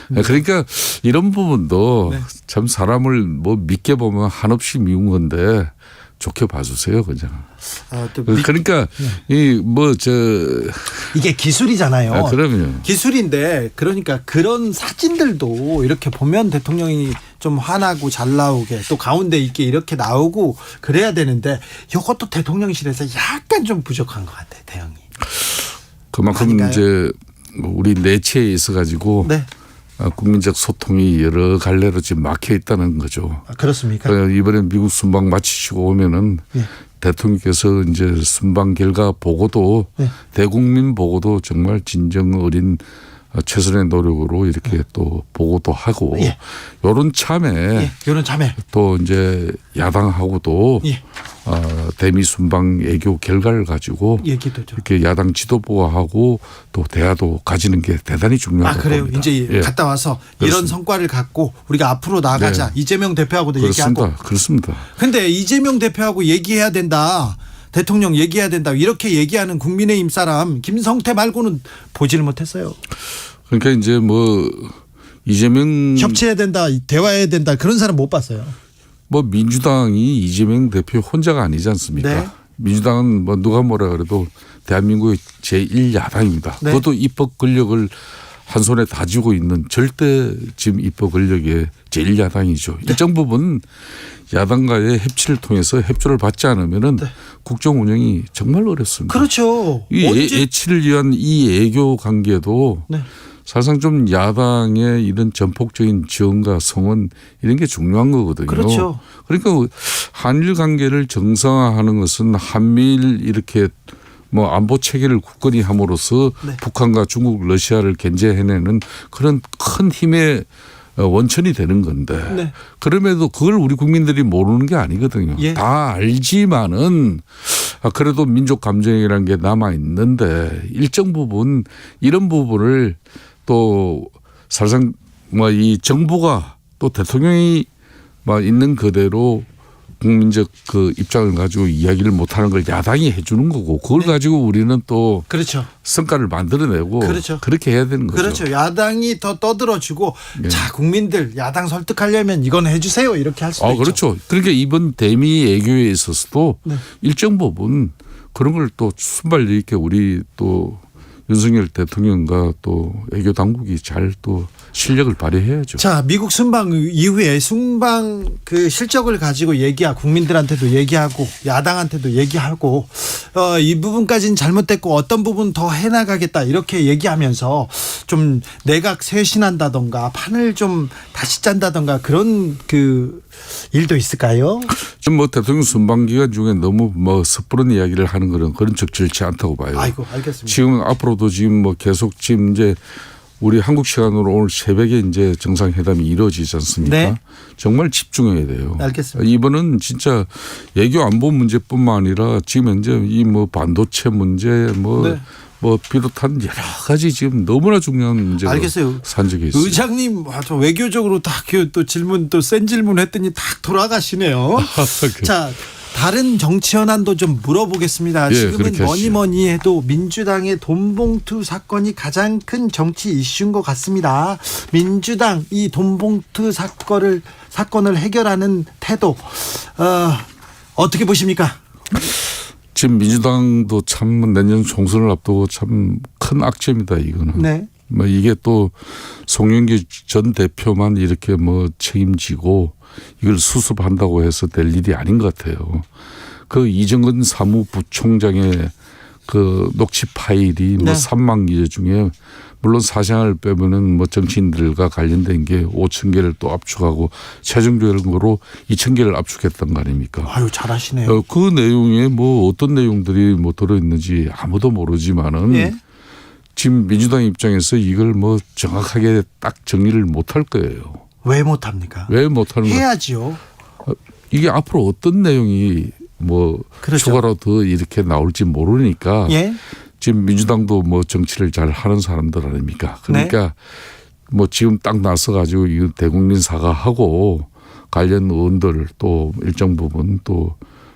그러니까 이런 부분도 참 사람을 뭐 믿게 보면 한없이 미운 건데 좋게 봐주세요, 그냥. 그러니까 이게 기술이잖아요. 그럼요. 기술인데 그러니까 그런 사진들도 이렇게 보면 대통령이 좀 환하고 잘 나오게 또 가운데 있게 이렇게 나오고 그래야 되는데 이것도 대통령실에서 약간 좀 부족한 것 같아요, 대응이. 그만큼 아닌가요? 이제 우리 내치에 있어 가지고. 국민적 소통이 여러 갈래로 지금 막혀 있다는 거죠. 그렇습니까? 이번에 미국 순방 마치시고 오면은 대통령께서 이제 순방 결과 보고도 대국민 보고도 정말 진정 어린 최선의 노력으로 이렇게 또 보고도 하고 요런 참에 또 이제 야당하고도 대미 순방 애교 결과를 가지고 이렇게 야당 지도부하고 또 대화도 가지는 게 대단히 중요하다고 그래요. 봅니다. 이제 갔다 와서 이런 성과를 갖고 우리가 앞으로 나아가자. 이재명 대표하고도 얘기하고. 그렇습니다. 근데 이재명 대표하고 얘기해야 된다. 대통령 얘기해야 된다. 이렇게 얘기하는 국민의힘 사람 김성태 말고는 보지를 못했어요. 그러니까 이제 뭐 이재명 협치해야 된다. 대화해야 된다. 그런 사람 못 봤어요. 뭐 민주당이 이재명 대표 혼자가 아니지 않습니까? 민주당은 뭐 누가 뭐라 그래도 대한민국의 제1야당입니다. 그것도 입법 권력을 한 손에 다쥐고 있는 절대 지금 입법 권력의 제1야당이죠. 일정 부분 야당과의 협치를 통해서 협조를 받지 않으면은 국정 운영이 정말 어렵습니다. 그렇죠. 이 애치를 위한 이 애교 관계도 사실상 좀 야당의 이런 전폭적인 지원과 성원 이런 게 중요한 거거든요. 그렇죠. 그러니까 한일 관계를 정상화하는 것은 한미일 이렇게 뭐 안보 체계를 굳건히 함으로써 네. 북한과 중국, 러시아를 견제해내는 그런 큰 힘의 원천이 되는 건데 네. 그럼에도 그걸 우리 국민들이 모르는 게 아니거든요. 예. 다 알지만은 그래도 민족 감정이라는 게 남아 있는데 일정 부분 이런 부분을 또 사실상 뭐 이 정부가 또 대통령이 뭐 있는 그대로 국민적 그 입장을 가지고 이야기를 못하는 걸 야당이 해주는 거고 그걸 네. 가지고 우리는 또 그렇죠. 성과를 만들어내고 그렇죠. 그렇게 해야 되는 거죠. 그렇죠. 야당이 더 떠들어주고 네. 자 국민들 야당 설득하려면 이건 해주세요 이렇게 할 수도 있죠. 그렇죠. 그러니까 이번 대미 외교에 있어서도 네. 일정 부분 그런 걸 또 순발력 있게 우리 또 윤석열 대통령과 또 외교 당국이 잘 또 실력을 발휘해야죠. 자, 미국 순방 이후에 순방 그 실적을 가지고 국민들한테도 얘기하고 야당한테도 얘기하고 이 부분까지는 잘못됐고 어떤 부분 더 해나가겠다 이렇게 얘기하면서 좀 내각 쇄신한다던가 판을 좀 다시 짠다던가 그런 그 일도 있을까요? 지금 뭐 대통령 순방 기간 중에 너무 뭐 섣부른 이야기를 하는 그런 적절치 않다고 봐요. 아이고 알겠습니다. 지금 앞으로도 지금 뭐 계속 지금 이제 우리 한국 시간으로 오늘 새벽에 이제 정상회담이 이루어지지 않습니까? 네. 정말 집중해야 돼요. 알겠습니다. 이번은 진짜 외교 안보 문제뿐만 아니라 지금 현재 이 뭐 반도체 문제 뭐 비롯한 여러 가지 지금 너무나 중요한 문제가 알겠어요. 산적에 있어요. 의장님 아주 외교적으로 딱 또 질문 또 센 질문 했더니 딱 돌아가시네요. 자. 다른 정치 현안도 좀 물어보겠습니다. 예, 지금은 그렇게 뭐니 해도 민주당의 돈봉투 사건이 가장 큰 정치 이슈인 것 같습니다. 민주당 이 돈봉투 사건을 해결하는 태도 어떻게 보십니까? 지금 민주당도 참 내년 총선을 앞두고 참 큰 악재입니다. 이거는. 네. 뭐 이게 또 송영기 전 대표만 이렇게 뭐 책임지고 이걸 수습한다고 해서 될 일이 아닌 것 같아요. 그 이정근 사무부총장의 그 녹취 파일이 뭐 3만 개 중에 물론 사생활을 빼면은 뭐 정치인들과 관련된 게 5천 개를 또 압축하고 최종적으로 2천 개를 압축했던 거 아닙니까? 아유 잘하시네요. 그 내용에 뭐 어떤 내용들이 뭐 들어있는지 아무도 모르지만은 예? 지금 민주당 입장에서 이걸 뭐 정확하게 딱 정리를 못할 거예요. 왜 못합니까? 왜 못하는 거예요? 해야지요. 이게 앞으로 어떤 내용이 뭐 그렇죠. 추가로 더 이렇게 나올지 모르니까 예? 지금 민주당도 뭐 정치를 잘 하는 사람들 아닙니까? 그러니까 뭐 지금 딱 나서 가지고 이 대국민 사과하고 관련 의원들 또 일정 부분 또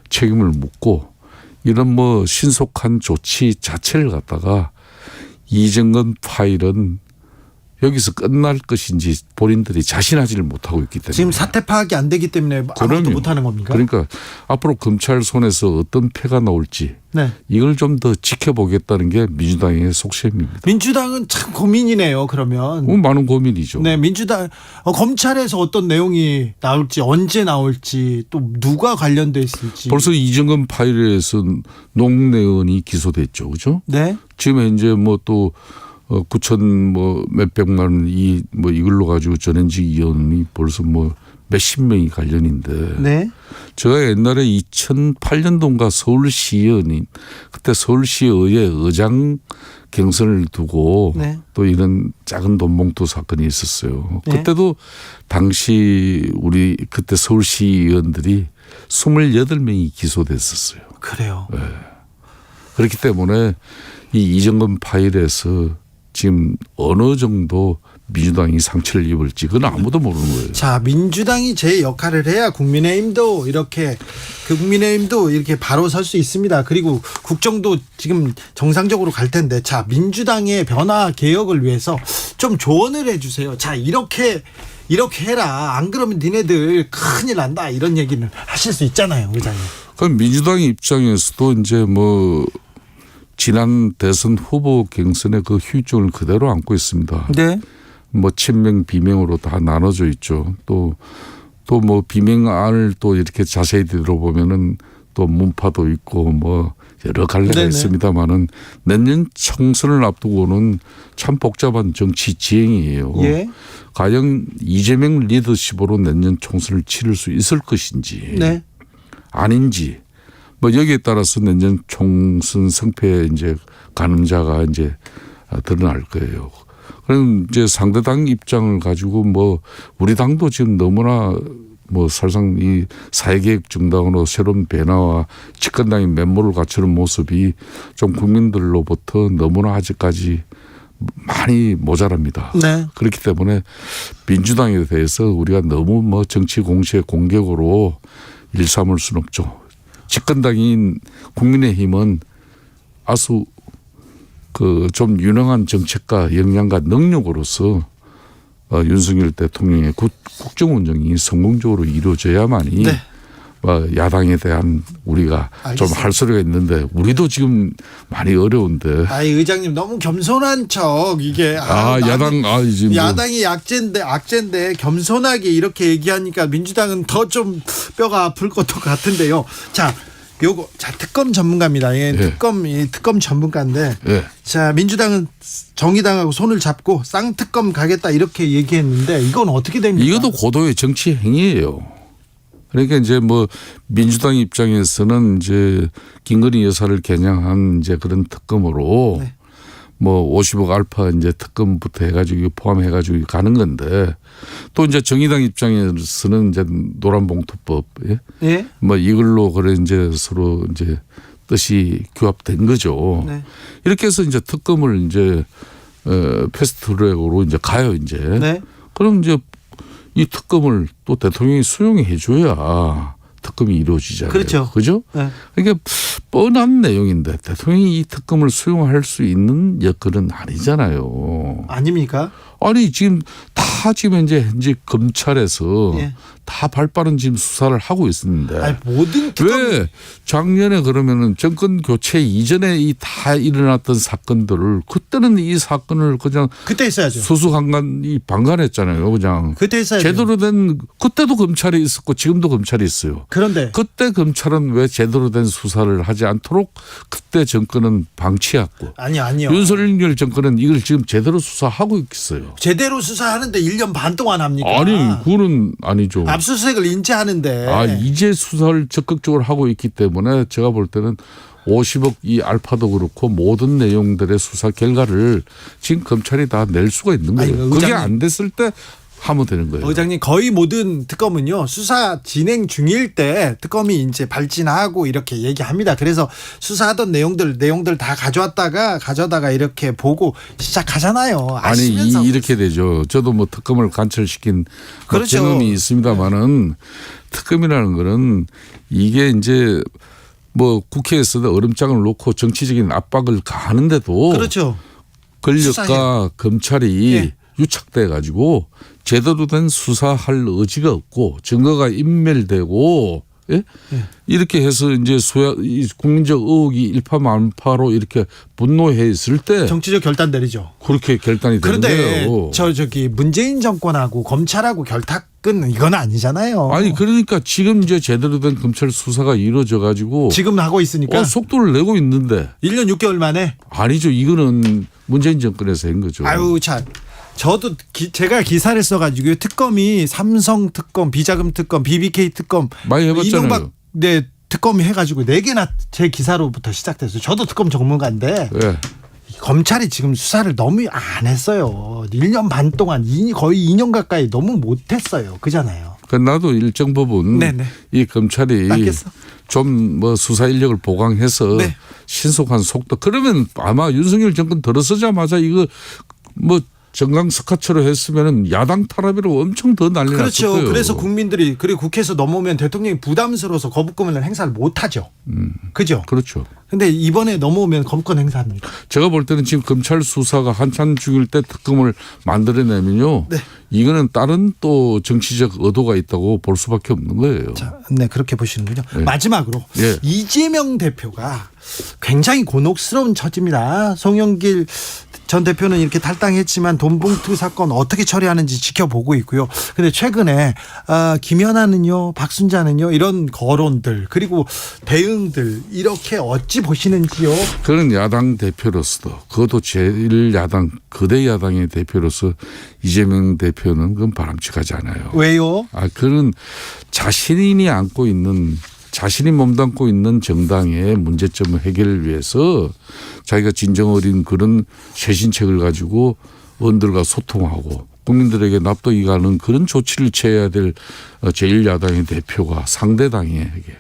책임을 묻고 이런 뭐 신속한 조치 자체를 갖다가 이정근 파일은 여기서 끝날 것인지 본인들이 자신하지를 못하고 있기 때문에 지금 사태 파악이 안 되기 때문에 아무것도 못하는 겁니까? 그러니까 앞으로 검찰 손에서 어떤 패가 나올지 네. 이걸 좀 더 지켜보겠다는 게 민주당의 속셈입니다. 민주당은 참 고민이네요. 그러면 많은 고민이죠. 네, 민주당 검찰에서 어떤 내용이 나올지 언제 나올지 또 누가 관련돼 있을지 벌써 이정근 파일에서 농내원이 기소됐죠, 그렇죠? 네. 지금 현재 뭐 또 9천 뭐 몇백만 원 이걸로 가지고 전현직 의원이 벌써 뭐 몇십 명이 관련인데. 네. 제가 옛날에 2008년도인가 서울시의원인 그때 서울시의회 의장 경선을 두고 네. 또 이런 작은 돈봉투 사건이 있었어요. 네. 그때도 당시 우리 그때 서울시의원들이 28명이 기소됐었어요. 그래요. 네. 그렇기 때문에 이 이정근 파일에서 지금 어느 정도 민주당이 상처를 입을지 그건 아무도 모르는 거예요. 자, 민주당이 제 역할을 해야 국민의힘도 이렇게 바로 설 수 있습니다. 그리고 국정도 지금 정상적으로 갈 텐데 자, 민주당의 변화 개혁을 위해서 좀 조언을 해 주세요. 자, 이렇게 해라. 안 그러면 니네들 큰일 난다. 이런 얘기는 하실 수 있잖아요, 의장님. 그럼 민주당 입장에서도 이제 뭐 지난 대선 후보 경선의 그 휴증을 그대로 안고 있습니다. 네. 뭐 친명 비명으로 다 나눠져 있죠. 또 뭐 비명안을 또 이렇게 자세히 들어보면은 또 문파도 있고 뭐 여러 갈래가 네네. 있습니다만은 내년 총선을 앞두고는 참 복잡한 정치 지행이에요. 예. 과연 이재명 리더십으로 내년 총선을 치를 수 있을 것인지 네. 아닌지 뭐 여기에 따라서 내년 총선 승패에 이제 가늠자가 이제 드러날 거예요. 그럼 이제 상대당 입장을 가지고 뭐 우리 당도 지금 너무나 뭐 사실상 이 사회개혁 정당으로 새로운 변화와 집권당이 면모를 갖추는 모습이 좀 국민들로부터 너무나 아직까지 많이 모자랍니다. 네. 그렇기 때문에 민주당에 대해서 우리가 너무 뭐 정치 공세 공격으로 일삼을 수는 없죠. 집권당인 국민의힘은 아주 그 좀 유능한 정책과 역량과 능력으로서 윤석열 대통령의 국정 운영이 성공적으로 이루어져야만이 네. 야당에 대한 우리가 좀 할 소리가 있는데 우리도 지금 많이 어려운데. 의장님 너무 겸손한 척 이게 야당 이제 뭐. 야당이 악재인데 겸손하게 이렇게 얘기하니까 민주당은 더 좀 뼈가 아플 것도 같은데요. 자, 특검 전문가입니다. 예, 예. 특검 전문가인데. 예. 자, 민주당은 정의당하고 손을 잡고 쌍특검 가겠다 이렇게 얘기했는데 이건 어떻게 됩니까? 이것도 고도의 정치 행위예요. 그러니까 이제 뭐 민주당 입장에서는 이제 김건희 여사를 겨냥한 이제 그런 특검으로 네. 뭐 50억 알파 이제 특검부터 해가지고 포함해가지고 가는 건데 또 이제 정의당 입장에서는 이제 노란봉투법 예? 뭐 이걸로 그래 이제 서로 이제 뜻이 규합된 거죠. 네. 이렇게 해서 이제 특검을 이제 패스트트랙으로 이제 가요 이제. 네. 그럼 이제 이 특검을 또 대통령이 수용해 줘야 특검이 이루어지잖아요. 그렇죠. 그죠? 네. 그러니까 뻔한 내용인데 대통령이 이 특검을 수용할 수 있는 여건은 아니잖아요. 아닙니까? 아니 지금 다 지금 이제 검찰에서 예. 다 발빠른 지금 수사를 하고 있었는데 모든 왜 작년에 그러면은 정권 교체 이전에 이 다 일어났던 사건들을 그때는 이 사건을 그냥 그때 있어야죠. 수수관관이 방관했잖아요. 그냥 그때 있어야죠. 제대로 된 그때도 검찰이 있었고 지금도 검찰이 있어요. 그런데 그때 검찰은 왜 제대로 된 수사를 하지 않도록 그때 정권은 방치했고 아니요. 윤석열 정권은 이걸 지금 제대로 수사하고 있겠어요. 제대로 수사하는데 1년 반 동안 합니까? 아니 그거는 아니죠. 압수수색을 인지하는데. 이제 수사를 적극적으로 하고 있기 때문에 제가 볼 때는 50억 이 알파도 그렇고 모든 내용들의 수사 결과를 지금 검찰이 다 낼 수가 있는 거예요. 그게 안 됐을 때 하면 되는 거예요. 의장님 거의 모든 특검은요 수사 진행 중일 때 특검이 이제 발진하고 이렇게 얘기합니다. 그래서 수사하던 내용들 다 가져다가 이렇게 보고 시작하잖아요. 아시면서. 아니 이렇게 되죠. 저도 뭐 특검을 관철시킨 그렇죠. 경험이 있습니다만은 특검이라는 거는 이게 이제 뭐 국회에서도 얼음장을 놓고 정치적인 압박을 가하는데도 그렇죠. 권력과 수사해요. 검찰이 예. 유착돼 가지고 제대로 된 수사할 의지가 없고 증거가 인멸되고 예? 이렇게 해서 이제 이 국민적 의혹이 일파만파로 이렇게 분노해 있을 때 정치적 결단 내리죠. 그렇게 결단이 되는 그런데 거예요. 저기 문재인 정권하고 검찰하고 결탁은 이건 아니잖아요. 아니 그러니까 지금 이제 제대로 된 검찰 수사가 이루어져 가지고 지금 하고 있으니까 속도를 내고 있는데 1년 6개월 만에 아니죠. 이거는 문재인 정권에서 한 거죠. 아유 참. 저도 제가 기사를 써가지고 특검이 삼성 특검, 비자금 특검, BBK 특검 많이 해봤잖아요. 이명박 특검이 해가지고 4개나 제 기사로부터 시작됐어요. 저도 특검 전문가인데 네. 검찰이 지금 수사를 너무 안 했어요. 1년 반 동안 거의 2년 가까이 너무 못했어요. 그잖아요. 나도 일정 부분 네네. 이 검찰이 좀 뭐 수사 인력을 보강해서 네. 신속한 속도 그러면 아마 윤석열 정권 들어서자마자 이거 뭐 정강스카처럼 했으면은 야당 탄압이라고 엄청 더 난리 났을 그렇죠. 거예요. 그래서 국민들이 그리고 국회에서 넘어오면 대통령이 부담스러워서 거부권을 행사를 못하죠. 그죠? 그렇죠. 근데 이번에 넘어오면 거부권 행사합니다. 제가 볼 때는 지금 검찰 수사가 한참 중일 때 특검을 만들어내면요. 네. 이거는 다른 또 정치적 의도가 있다고 볼 수밖에 없는 거예요. 자, 네 그렇게 보시는군요. 네. 마지막으로 예. 이재명 대표가 굉장히 곤혹스러운 처지입니다. 송영길 전 대표는 이렇게 탈당했지만 돈봉투 사건 어떻게 처리하는지 지켜보고 있고요. 근데 최근에 김연아는요, 박순자는요, 이런 거론들 그리고 대응들 이렇게 어찌 보시는지요? 그런 야당 대표로서도 그것도 제1야당 거대 야당의 대표로서 이재명 대표는 그건 바람직하지 않아요. 왜요? 그런 자신이 안고 있는 자신이 몸담고 있는 정당의 문제점 해결을 위해서 자기가 진정 어린 그런 쇄신책을 가지고 의원들과 소통하고 국민들에게 납득이 가는 그런 조치를 취해야 될 제1야당의 대표가 상대당에게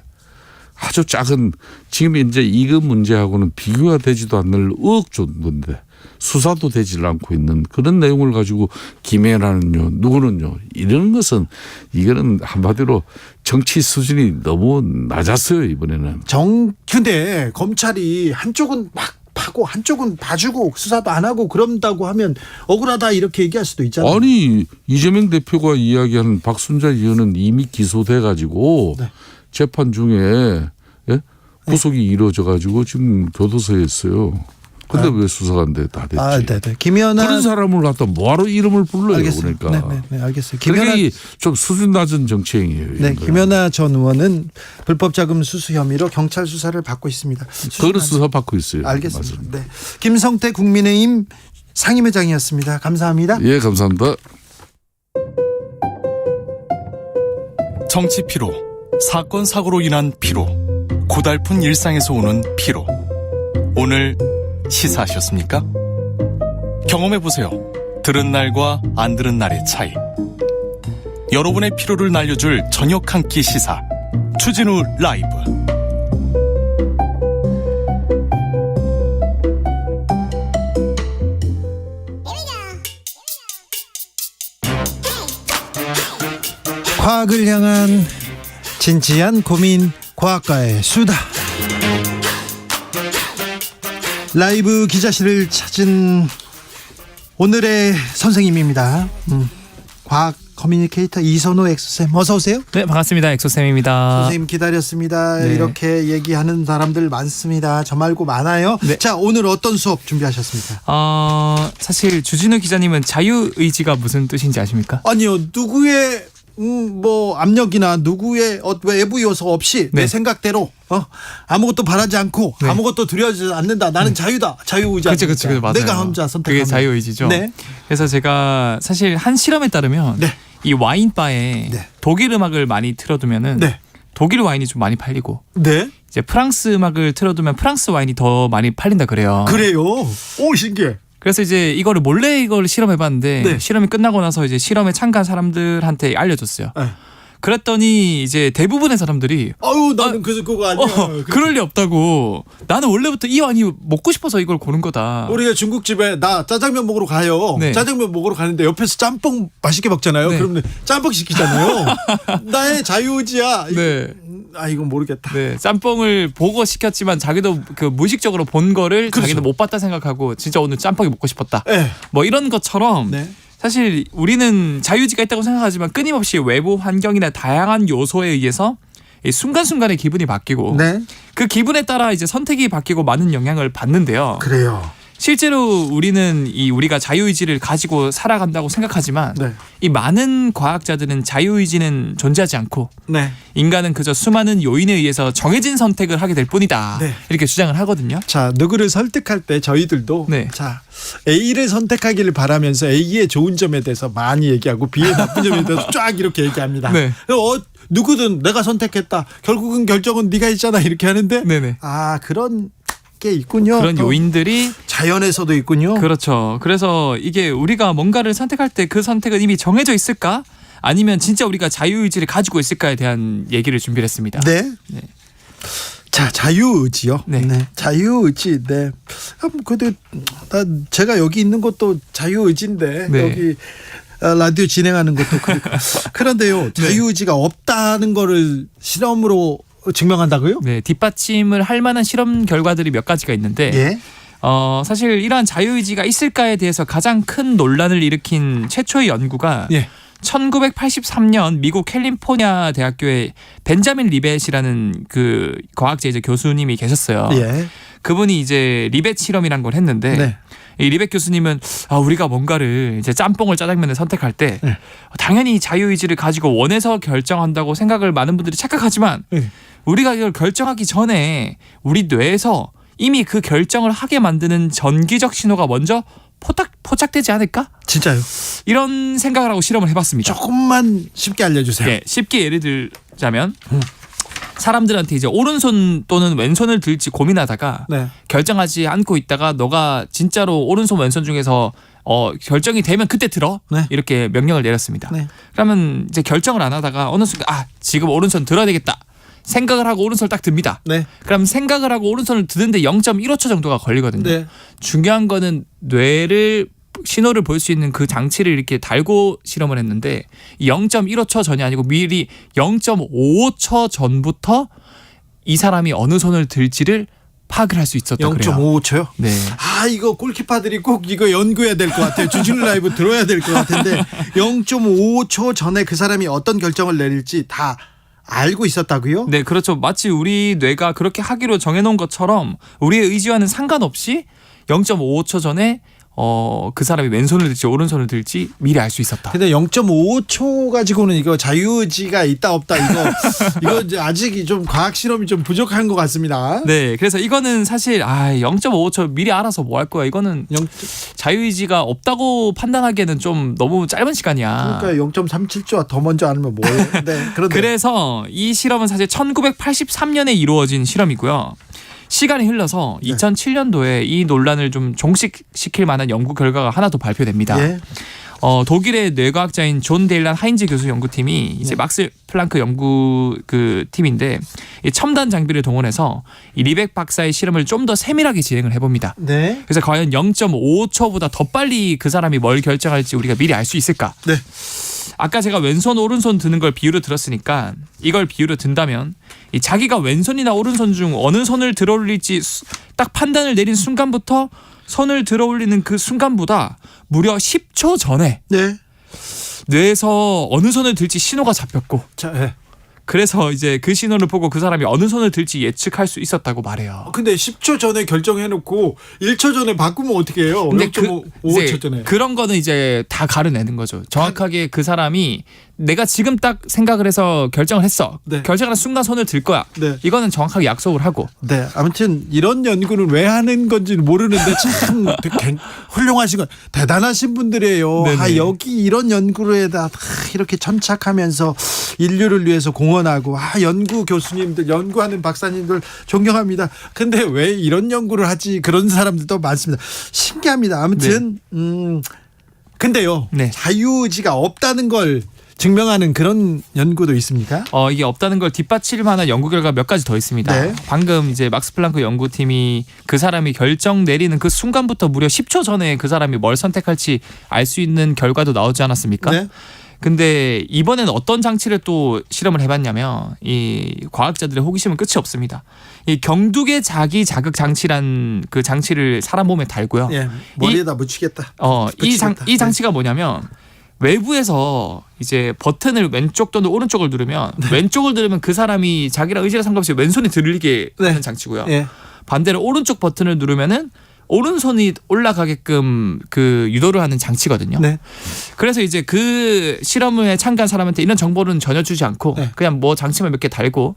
아주 작은 지금 이제 이거 문제하고는 비교가 되지도 않는 의혹 정도인데 수사도 되질 않고 있는 그런 내용을 가지고 김연아는요, 누구는요, 이런 것은 이거는 한마디로 정치 수준이 너무 낮았어요, 이번에는. 근데 검찰이 한쪽은 막 파고 한쪽은 봐주고 수사도 안 하고 그런다고 하면 억울하다 이렇게 얘기할 수도 있잖아요. 아니, 이재명 대표가 이야기하는 박순자 의원은 이미 기소돼 가지고 네. 재판 중에 구속이 이루어져 가지고 지금 교도소에 있어요. 근데 왜 수사가 안 돼? 다 됐지. 네네. 김연아 그런 사람을 갖다 뭐하러 이름을 불러요? 알겠습니다. 그러니까. 네, 알겠어요. 그게 좀 수준 낮은 정치행위예요. 네, 김연아 전 의원은 불법 자금 수수 혐의로 경찰 수사를 받고 있습니다. 그걸 수사 받고 있어요. 알겠습니다. 네, 김성태 국민의힘 상임회장이었습니다. 감사합니다. 예, 감사합니다. 정치 피로, 사건 사고로 인한 피로, 고달픈 일상에서 오는 피로. 오늘 시사하셨습니까? 경험해보세요. 들은 날과 안 들은 날의 차이. 여러분의 피로를 날려줄 저녁 한 끼 시사. 추진우 라이브. 과학을 향한 진지한 고민, 과학과의 수다. 라이브 기자실을 찾은 오늘의 선생님입니다. 과학 커뮤니케이터 이선호 엑소쌤, 어서 오세요. 네, 반갑습니다. 엑소쌤입니다. 선생님 기다렸습니다. 네. 이렇게 얘기하는 사람들 많습니다. 저 말고 많아요. 네. 자, 오늘 어떤 수업 준비하셨습니까? 사실 주진우 기자님은 자유의지가 무슨 뜻인지 아십니까? 아니요, 누구의 뭐 압력이나 누구의 외부 요소 없이 내 생각대로 아무것도 바라지 않고 아무것도 두려워하지 않는다. 나는 자유다. 자유의지. 그렇죠, 맞아요. 내가 혼자 선택하는. 그게 자유의지죠. 네. 그래서 제가 사실 한 실험에 따르면 이 와인바에 독일 음악을 많이 틀어두면은 독일 와인이 좀 많이 팔리고 이제 프랑스 음악을 틀어두면 프랑스 와인이 더 많이 팔린다 그래요. 그래요? 오, 신기해. 그래서 이제 이거를 몰래 이걸 실험해봤는데 실험이 끝나고 나서 이제 실험에 참가한 사람들한테 알려줬어요. 그랬더니 이제 대부분의 사람들이 나는 그거 아니야. 그럴 리 없다고. 나는 원래부터 이 와인이 먹고 싶어서 이걸 고른 거다. 우리가 중국집에 나 짜장면 먹으러 가요. 짜장면 먹으러 가는데 옆에서 짬뽕 맛있게 먹잖아요. 그러면 짬뽕 시키잖아요. 나의 자유의지야. 이건 모르겠다. 짬뽕을 보고 시켰지만 자기도 그 무의식적으로 본 거를 자기도 못 봤다 생각하고 진짜 오늘 짬뽕이 먹고 싶었다. 뭐 이런 것처럼 사실 우리는 자유의지가 있다고 생각하지만 끊임없이 외부 환경이나 다양한 요소에 의해서 순간순간의 기분이 바뀌고 그 기분에 따라 이제 선택이 바뀌고 많은 영향을 받는데요. 그래요. 실제로 우리는 우리가 자유의지를 가지고 살아간다고 생각하지만 이 많은 과학자들은 자유의지는 존재하지 않고 인간은 그저 수많은 요인에 의해서 정해진 선택을 하게 될 뿐이다. 이렇게 주장을 하거든요. 자, 누구를 설득할 때 저희들도 자, A를 선택하기를 바라면서 A의 좋은 점에 대해서 많이 얘기하고 B의 나쁜 점에 대해서 쫙 이렇게 얘기합니다. 누구든 내가 선택했다. 결국은 결정은 네가 있잖아. 이렇게 하는데 그런 게 있군요. 그런 요인들이 자연에서도 있군요. 그렇죠. 그래서 이게 우리가 뭔가를 선택할 때 그 선택은 이미 정해져 있을까? 아니면 진짜 우리가 자유의지를 가지고 있을까에 대한 얘기를 준비를 했습니다. 자, 자유의지요. 자유의지. 그래도 제가 여기 있는 것도 자유의지인데 여기 라디오 진행하는 것도 그렇고. 그런데요, 자유의지가 없다는 거를 실험으로 증명한다고요? 뒷받침을 할 만한 실험 결과들이 몇 가지가 있는데 사실 이러한 자유의지가 있을까에 대해서 가장 큰 논란을 일으킨 최초의 연구가 1983년 미국 캘리포니아 대학교의 벤자민 리벳이라는 그 과학자 이제 교수님이 계셨어요. 그분이 이제 리벳 실험이란 걸 했는데 이 리백 교수님은 우리가 뭔가를 이제 짬뽕을 짜장면을 선택할 때 당연히 자유의지를 가지고 원해서 결정한다고 생각을 많은 분들이 착각하지만 우리가 이걸 결정하기 전에 우리 뇌에서 이미 그 결정을 하게 만드는 전기적 신호가 먼저 포착되지 않을까? 진짜요? 이런 생각을 하고 실험을 해봤습니다. 조금만 쉽게 알려주세요. 네, 쉽게 예를 들자면 사람들한테 이제 오른손 또는 왼손을 들지 고민하다가 결정하지 않고 있다가 너가 진짜로 오른손 왼손 중에서 결정이 되면 그때 들어 이렇게 명령을 내렸습니다. 그러면 이제 결정을 안 하다가 어느 순간 지금 오른손 들어야 되겠다 생각을 하고 오른손을 딱 듭니다. 그럼 생각을 하고 오른손을 드는데 0.15초 정도가 걸리거든요. 중요한 거는 뇌를 신호를 볼 수 있는 그 장치를 이렇게 달고 실험을 했는데 0.15초 전이 아니고 미리 0.55초 전부터 이 사람이 어느 손을 들지를 파악을 할 수 있었다 그래요. 0.55초요? 네. 이거 골키퍼들이 꼭 이거 연구해야 될 것 같아요. 주진우 라이브 들어야 될 것 같은데 0.55초 전에 그 사람이 어떤 결정을 내릴지 다 알고 있었다고요? 네, 그렇죠. 마치 우리 뇌가 그렇게 하기로 정해놓은 것처럼 우리의 의지와는 상관없이 0.55초 전에 그 사람이 왼손을 들지 오른손을 들지 미리 알 수 있었다. 근데 0.5초 가지고는 이거 자유의지가 있다 없다 이거 이제 아직 좀 과학 실험이 좀 부족한 것 같습니다. 네, 그래서 이거는 사실 0.5초 미리 알아서 뭐 할 거야. 이거는 자유의지가 없다고 판단하기에는 좀 너무 짧은 시간이야. 그러니까 0.37초 더 먼저 알면 뭐예요? 네, 그래서 이 실험은 사실 1983년에 이루어진 실험이고요. 시간이 흘러서 2007년도에 이 논란을 좀 종식시킬 만한 연구 결과가 하나 더 발표됩니다. 독일의 뇌과학자인 존 데일란 하인즈 교수 연구팀이 이제 막스 플랑크 연구 그 팀인데 이 첨단 장비를 동원해서 이 리백 박사의 실험을 좀 더 세밀하게 진행을 해봅니다. 그래서 과연 0.5초보다 더 빨리 그 사람이 뭘 결정할지 우리가 미리 알 수 있을까? 아까 제가 왼손 오른손 드는 걸 비유로 들었으니까 이걸 비유로 든다면 이 자기가 왼손이나 오른손 중 어느 손을 들어 올릴지 딱 판단을 내린 순간부터 손을 들어 올리는 그 순간보다 무려 10초 전에 뇌에서 어느 손을 들지 신호가 잡혔고 그래서 이제 그 신호를 보고 그 사람이 어느 손을 들지 예측할 수 있었다고 말해요. 근데 10초 전에 결정해놓고 1초 전에 바꾸면 어떻게 해요? 근데 0.5초 전에. 그런 거는 이제 다 가려내는 거죠. 정확하게 그 사람이 내가 지금 딱 생각을 해서 결정을 했어. 결정하는 순간 손을 들 거야. 이거는 정확하게 약속을 하고. 네, 아무튼 이런 연구는 왜 하는 건지는 모르는데 참 훌륭하신 건 대단하신 분들이에요. 여기 이런 연구에다 이렇게 천착하면서 인류를 위해서 공헌하고 연구 교수님들, 연구하는 박사님들 존경합니다. 근데 왜 이런 연구를 하지? 그런 사람들도 많습니다. 신기합니다. 아무튼 근데요, 자유의지가 없다는 걸 증명하는 그런 연구도 있습니까? 이게 없다는 걸 뒷받칠 만한 연구 결과 몇 가지 더 있습니다. 방금 이제 막스 플랑크 연구팀이 그 사람이 결정 내리는 그 순간부터 무려 10초 전에 그 사람이 뭘 선택할지 알 수 있는 결과도 나오지 않았습니까? 근데 이번에는 어떤 장치를 또 실험을 해봤냐면 이 과학자들의 호기심은 끝이 없습니다. 이 경두계 자기 자극 장치란 그 장치를 사람 몸에 달고요. 머리에다 묻히겠다. 이 장치가 뭐냐면 외부에서 이제 버튼을 왼쪽 또는 오른쪽을 누르면 왼쪽을 누르면 그 사람이 자기랑 의지랑 상관없이 왼손이 들리게 하는 장치고요. 반대로 오른쪽 버튼을 누르면은 오른손이 올라가게끔 그 유도를 하는 장치거든요. 그래서 이제 그 실험에 참가한 사람한테 이런 정보는 전혀 주지 않고 그냥 뭐 장치만 몇 개 달고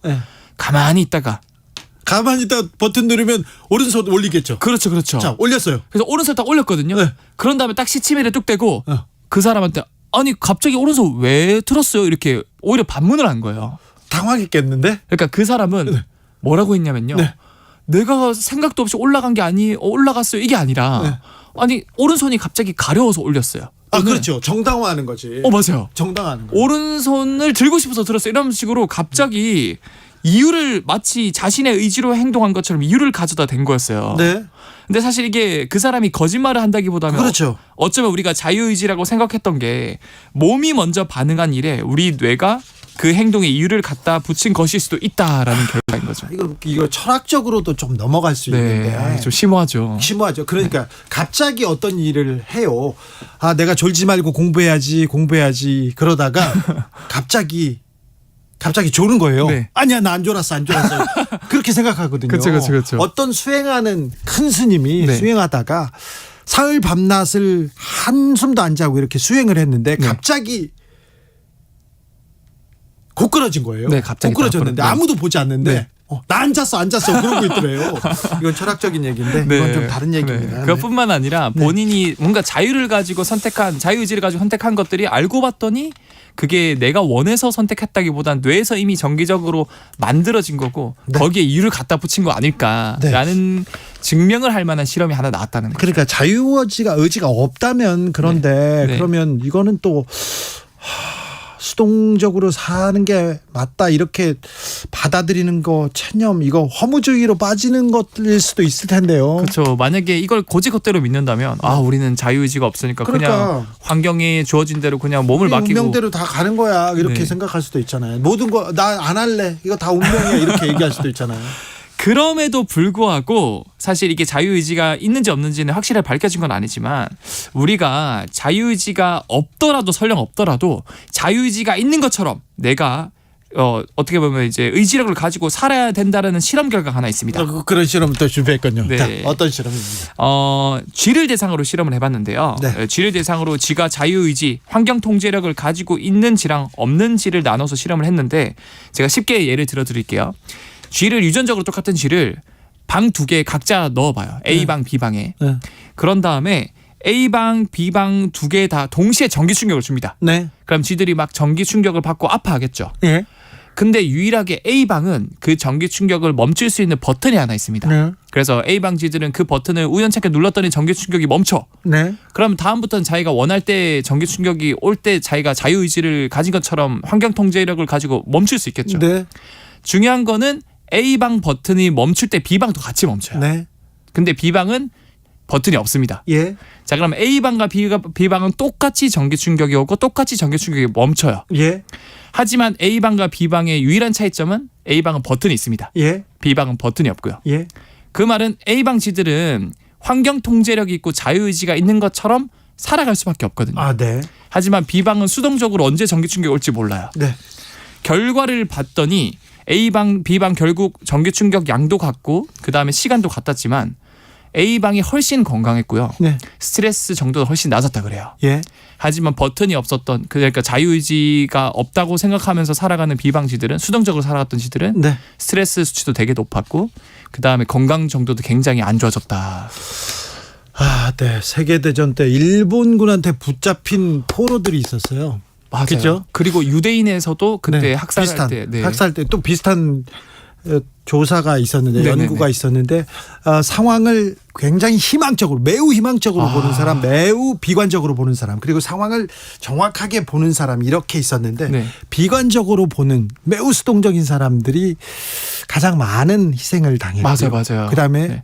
가만히 있다가 버튼 누르면 오른손 올리겠죠. 그렇죠. 자, 올렸어요. 그래서 오른손 딱 올렸거든요. 그런 다음에 딱 시치미를 뚝 대고 그 사람한테 아니 갑자기 오른손 왜 틀었어요? 이렇게 오히려 반문을 한 거예요. 당황했겠는데? 그러니까 그 사람은 뭐라고 했냐면요. 내가 생각도 없이 올라간 게 올라갔어요. 이게 아니라 아니 오른손이 갑자기 가려워서 올렸어요. 그렇죠. 정당화하는 거지. 맞아요. 정당화하는 거. 오른손을 들고 싶어서 들었어요. 이런 식으로 갑자기 이유를 마치 자신의 의지로 행동한 것처럼 이유를 가져다 댄 거였어요. 근데 사실 이게 그 사람이 거짓말을 한다기보다는 어쩌면 우리가 자유의지라고 생각했던 게 몸이 먼저 반응한 일에 우리 뇌가 그 행동에 이유를 갖다 붙인 것일 수도 있다라는 결과인 거죠. 이거 철학적으로도 좀 넘어갈 수 있는데 좀 심오하죠. 그러니까 갑자기 어떤 일을 해요. 내가 졸지 말고 공부해야지 그러다가 갑자기 조는 거예요. 아니야, 나 안 졸았어. 그렇게 생각하거든요. 그렇죠. 어떤 수행하는 큰 스님이 수행하다가 사흘 밤낮을 한숨도 안 자고 이렇게 수행을 했는데 갑자기 고꾸라진 거예요. 네, 갑자기 고꾸라졌는데 아무도 보지 않는데 나 안 잤어 그러고 있더래요. 이건 철학적인 얘기인데 이건 좀 다른 얘기입니다. 그것뿐만 아니라 본인이 뭔가 자유를 가지고 자유의지를 가지고 선택한 것들이 알고 봤더니 그게 내가 원해서 선택했다기보단 뇌에서 이미 정기적으로 만들어진 거고 거기에 이유를 갖다 붙인 거 아닐까라는 증명을 할 만한 실험이 하나 나왔다는 거죠. 그러니까 의지가 없다면 그런데 그러면 이거는 또 수동적으로 사는 게 맞다 이렇게 받아들이는 거 체념 이거 허무주의로 빠지는 것일 수도 있을 텐데요. 그렇죠. 만약에 이걸 고지것대로 믿는다면 우리는 자유의지가 없으니까 그냥 환경에 주어진 대로 그냥 몸을 맡기고 운명대로 다 가는 거야 이렇게 생각할 수도 있잖아요. 모든 거 나 안 할래 이거 다 운명이야 이렇게 얘기할 수도 있잖아요. 그럼에도 불구하고 사실 이게 자유의지가 있는지 없는지는 확실하게 밝혀진 건 아니지만 우리가 자유의지가 없더라도 설령 없더라도 자유의지가 있는 것처럼 내가 어떻게 보면 이제 의지력을 가지고 살아야 된다라는 실험 결과가 하나 있습니다. 그런 실험 또 준비했군요. 네. 어떤 실험입니까? 쥐를 대상으로 실험을 해봤는데요. 쥐를 대상으로 쥐가 자유의지, 환경 통제력을 가지고 있는 쥐랑 없는 쥐를 나눠서 실험을 했는데 제가 쉽게 예를 들어드릴게요. 쥐를 유전적으로 똑같은 쥐를 방 2개 각자 넣어봐요. A방, B방에. 그런 다음에 A방, B방 2개 다 동시에 전기 충격을 줍니다. 그럼 쥐들이 막 전기 충격을 받고 아파하겠죠. 근데 유일하게 A방은 그 전기 충격을 멈출 수 있는 버튼이 하나 있습니다. 그래서 A방 쥐들은 그 버튼을 우연찮게 눌렀더니 전기 충격이 멈춰. 그럼 다음부터는 자기가 원할 때 전기 충격이 올 때 자기가 자유의지를 가진 것처럼 환경 통제력을 가지고 멈출 수 있겠죠. 중요한 거는 A방 버튼이 멈출 때 B방도 같이 멈춰요. 근데 B방은 버튼이 없습니다. 자, 그럼 A방과 B방은 똑같이 전기 충격이 오고 똑같이 전기 충격이 멈춰요. 하지만 A방과 B방의 유일한 차이점은 A방은 버튼이 있습니다. B방은 버튼이 없고요. 그 말은 A방 쥐들은 환경 통제력이 있고 자유의지가 있는 것처럼 살아갈 수밖에 없거든요. 하지만 B방은 수동적으로 언제 전기 충격이 올지 몰라요. 결과를 봤더니 A방, B방 결국 전기 충격 양도 같고 그 다음에 시간도 같았지만 A방이 훨씬 건강했고요. 스트레스 정도도 훨씬 낮았다 그래요. 하지만 버튼이 없었던 그러니까 자유의지가 없다고 생각하면서 살아가는 B방쥐들은 수동적으로 살아갔던 쥐들은 스트레스 수치도 되게 높았고 그 다음에 건강 정도도 굉장히 안 좋아졌다. 세계대전 때 일본군한테 붙잡힌 포로들이 있었어요. 맞아요. 그렇죠? 그리고 유대인에서도 그때 학살할 때 학살 때 또 비슷한 조사가 있었는데 연구가 있었는데 상황을 굉장히 희망적으로 매우 희망적으로 보는 사람 매우 비관적으로 보는 사람 그리고 상황을 정확하게 보는 사람 이렇게 있었는데 비관적으로 보는 매우 수동적인 사람들이 가장 많은 희생을 당했고요. 맞아요. 그다음에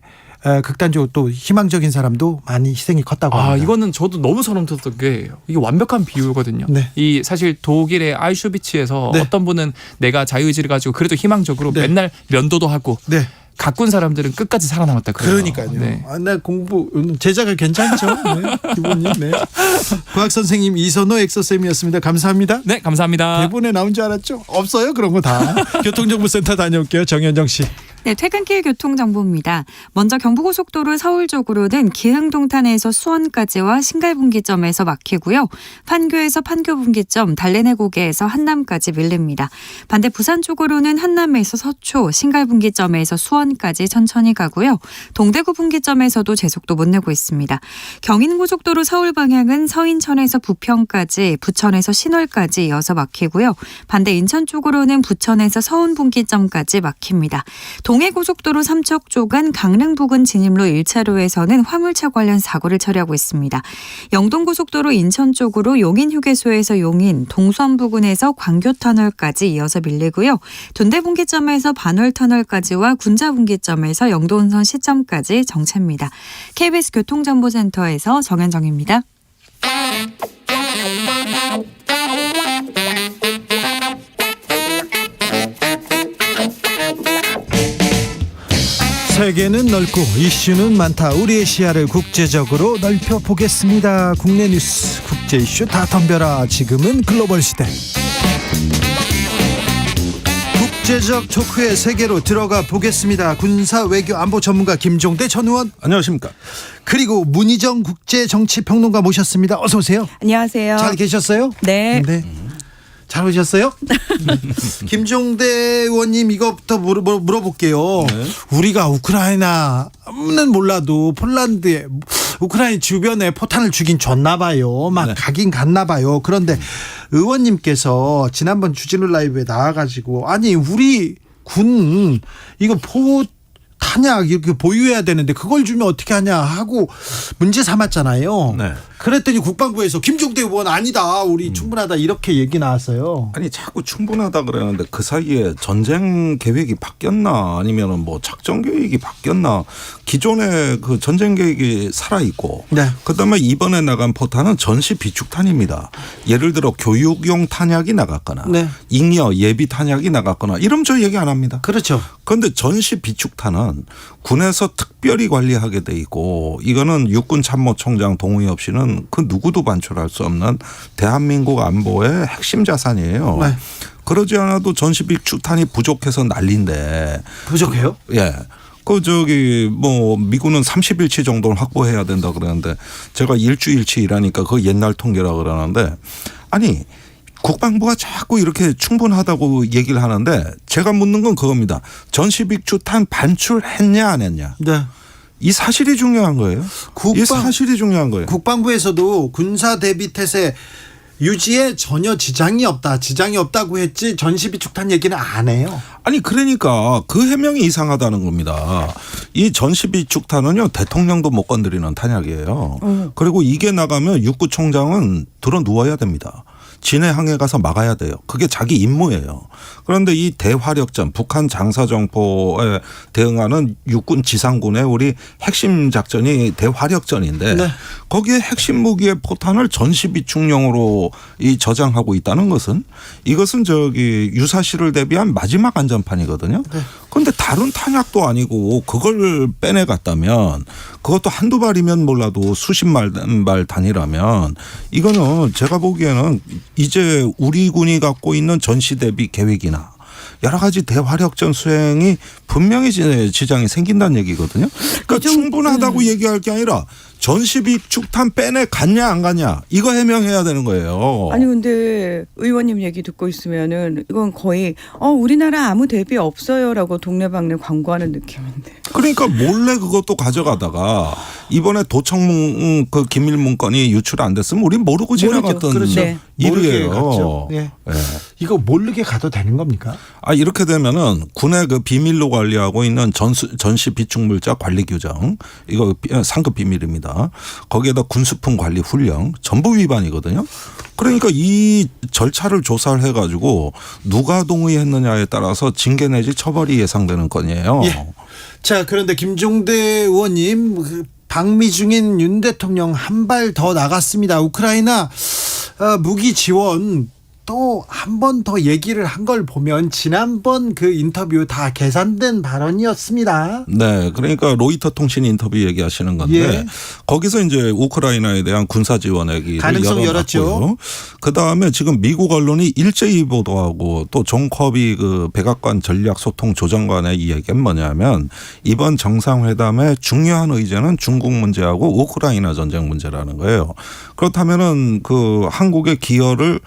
극단적으로 또 희망적인 사람도 많이 희생이 컸다고 합니다. 이거는 저도 너무 소름 돋았던 게 이게 완벽한 비유거든요. 이 사실 독일의 아우슈비츠에서 어떤 분은 내가 자유의지를 가지고 그래도 희망적으로 맨날 면도도 하고 가꾼 사람들은 끝까지 살아남았다 그래요. 그러니까요. 나 공부 제자가 괜찮죠. 기본이. 과학 선생님 이선호 엑소쌤이었습니다. 감사합니다. 네, 감사합니다. 대본에 나온 줄 알았죠? 없어요. 그런 거 다. 교통정보센터 다녀올게요. 정현정 씨. 퇴근길 교통정보입니다. 먼저 경부고속도로 서울 쪽으로는 기흥동탄에서 수원까지와 신갈분기점에서 막히고요. 판교에서 판교분기점, 달래내고개에서 한남까지 밀립니다. 반대 부산 쪽으로는 한남에서 서초, 신갈분기점에서 수원까지 천천히 가고요. 동대구 분기점에서도 제속도 못 내고 있습니다. 경인고속도로 서울 방향은 서인천에서 부평까지, 부천에서 신월까지 이어서 막히고요. 반대 인천 쪽으로는 부천에서 서운분기점까지 막힙니다. 동해고속도로 삼척 쪽은 강릉 부근 진입로 1차로에서는 화물차 관련 사고를 처리하고 있습니다. 영동고속도로 인천 쪽으로 용인휴게소에서 용인, 동수원 부근에서 광교터널까지 이어서 밀리고요. 둔대분기점에서 반월터널까지와 군자분기점에서 영도운선 시점까지 정체입니다. KBS 교통정보센터에서 정현정입니다. 세계는 넓고 이슈는 많다. 우리의 시야를 국제적으로 넓혀보겠습니다. 국내 뉴스, 국제 이슈 다 덤벼라. 지금은 글로벌 시대. 국제적 토크의 세계로 들어가 보겠습니다. 군사 외교 안보 전문가 김종대 전 의원. 안녕하십니까. 그리고 문희정 국제정치평론가 모셨습니다. 어서 오세요. 안녕하세요. 잘 계셨어요? 네. 잘 오셨어요? 김종대 의원님 이거부터 물어볼게요. 네. 우리가 우크라이나는 몰라도 폴란드에 우크라이나 주변에 포탄을 주긴 줬나 봐요. 막 네. 가긴 갔나 봐요. 그런데 의원님께서 지난번 주진우 라이브에 나와가지고 아니 우리 군 이거 탄약 이렇게 보유해야 되는데 그걸 주면 어떻게 하냐 하고 문제 삼았잖아요. 네. 그랬더니 국방부에서 김종대 의원 아니다. 우리 충분하다 이렇게 얘기 나왔어요. 아니 자꾸 충분하다 그러는데 그 사이에 전쟁 계획이 바뀌었나 아니면은 뭐 작전 계획이 바뀌었나. 기존의 그 전쟁 계획이 살아 있고 네. 그다음에 이번에 나간 포탄은 전시 비축탄입니다. 예를 들어 교육용 탄약이 나갔거나 네. 잉여 예비 탄약이 나갔거나 이러면 저 얘기 안 합니다. 그렇죠. 그런데 전시 비축탄은 군에서 특별히 관리하게 돼 있고 이거는 육군 참모총장 동의 없이는 그 누구도 반출할 수 없는 대한민국 안보의 핵심 자산이에요. 네. 그러지 않아도 전시 비축탄이 부족해서 난리인데. 부족해요? 예. 뭐 미군은 30일치 정도는 확보해야 된다 그러는데 제가 일주일치 일하니까 그 옛날 통계라 그러는데 아니 국방부가 자꾸 이렇게 충분하다고 얘기를 하는데 제가 묻는 건 그겁니다. 전시비축탄 반출했냐 안 했냐. 네. 이 사실이 중요한 거예요. 이 사실이 중요한 거예요. 국방부에서도 군사 대비 태세 유지에 전혀 지장이 없다고 했지 전시비축탄 얘기는 안 해요. 아니 그러니까 그 해명이 이상하다는 겁니다. 이 전시비축탄은요 대통령도 못 건드리는 탄약이에요. 그리고 이게 나가면 육구총장은 들어 누워야 됩니다. 진해 항에 가서 막아야 돼요. 그게 자기 임무예요. 그런데 이 대화력전 북한 장사정포에 대응하는 육군 지상군의 우리 핵심 작전이 대화력전인데 네. 거기에 핵심 무기의 포탄을 전시비축용으로 이 저장하고 있다는 것은 이것은 유사시를 대비한 마지막 안전판이거든요. 그런데 다른 탄약도 아니고 그걸 빼내갔다면 그것도 한두 발이면 몰라도 수십 발 단위라면 이거는 제가 보기에는 이제 우리 군이 갖고 있는 전시 대비 계획이나 여러 가지 대화력전 수행이 분명히 지장이 생긴다는 얘기거든요. 그러니까 충분하다고 얘기할 게 아니라 전시비축탄 빼내 갔냐 안 갔냐 이거 해명해야 되는 거예요. 아니 근데 의원님 얘기 듣고 있으면은 이건 거의 우리나라 아무 대비 없어요라고 동네방네 광고하는 느낌인데. 그러니까 몰래 그것도 가져가다가 이번에 도청 그 기밀 문건이 유출 안 됐으면 우린 모르고 지나갔던 그렇죠. 네. 일이에요. 네. 이거 모르게 가도 되는 겁니까? 이렇게 되면은 군의 그 비밀로 관리하고 있는 전시 비축물자 관리 규정 이거 상급 비밀입니다. 거기에다 군수품 관리 훈령 전부 위반이거든요. 그러니까 이 절차를 조사를 해가지고 누가 동의했느냐에 따라서 징계 내지 처벌이 예상되는 건이에요. 예. 자, 그런데 김종대 의원님 방미 중인 윤 대통령 한 발 더 나갔습니다. 우크라이나 무기 지원 또 한 번 더 얘기를 한 걸 보면 지난번 그 인터뷰 다 계산된 발언이었습니다. 네, 그러니까 로이터 통신 인터뷰 얘기하시는 건데 예. 거기서 이제 우크라이나에 대한 군사 지원 얘기를 가능성 열었죠. 그 다음에 지금 미국 언론이 일제히 보도하고 또 존 커비 그 백악관 전략소통조정관의 이 얘기는 뭐냐면 이번 정상회담의 중요한 의제는 중국 문제하고 우크라이나 전쟁 문제라는 거예요. 그렇다면은 그 한국의 기여를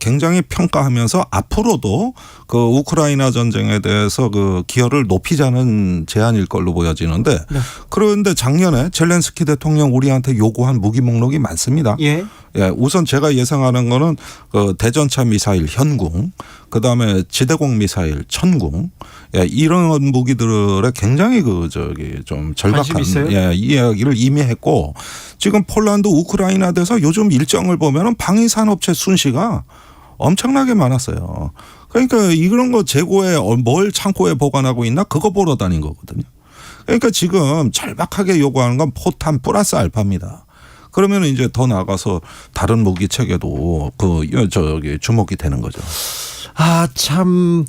굉장히 평가하면서 앞으로도 그 우크라이나 전쟁에 대해서 그 기여를 높이자는 제안일 걸로 보여지는데 그런데 작년에 젤렌스키 대통령 우리한테 요구한 무기 목록이 많습니다. 예. 우선 제가 예상하는 거는 그 대전차 미사일 현궁, 그 다음에 지대공 미사일 천궁, 이런 무기들에 굉장히 좀 절박한 이야기를 이미 했고 지금 폴란드 우크라이나 돼서 요즘 일정을 보면은 방위산업체 순시가 엄청나게 많았어요. 그러니까 이런 거 재고에 뭘 창고에 보관하고 있나 그거 보러 다닌 거거든요. 그러니까 지금 절박하게 요구하는 건 포탄 플러스 알파입니다. 그러면 이제 더 나아가서 다른 무기 체계도 주목이 되는 거죠. 참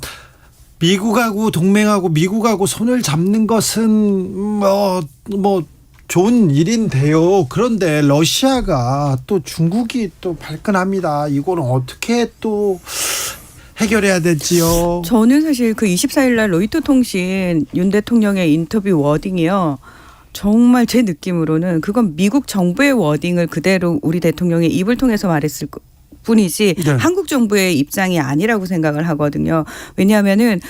미국하고 동맹하고 미국하고 손을 잡는 것은 뭐 좋은 일인데요. 그런데 러시아가 또 중국이 또 발끈합니다. 이거는 어떻게 또 해결해야 되지요. 저는 사실 그 24일 날 로이터 통신 윤 대통령의 인터뷰 워딩이요. 정말 제 느낌으로는 그건 미국 정부의 워딩을 그대로 우리 대통령의 입을 통해서 말했을 뿐이지 네. 한국 정부의 입장이 아니라고 생각을 하거든요. 왜냐하면은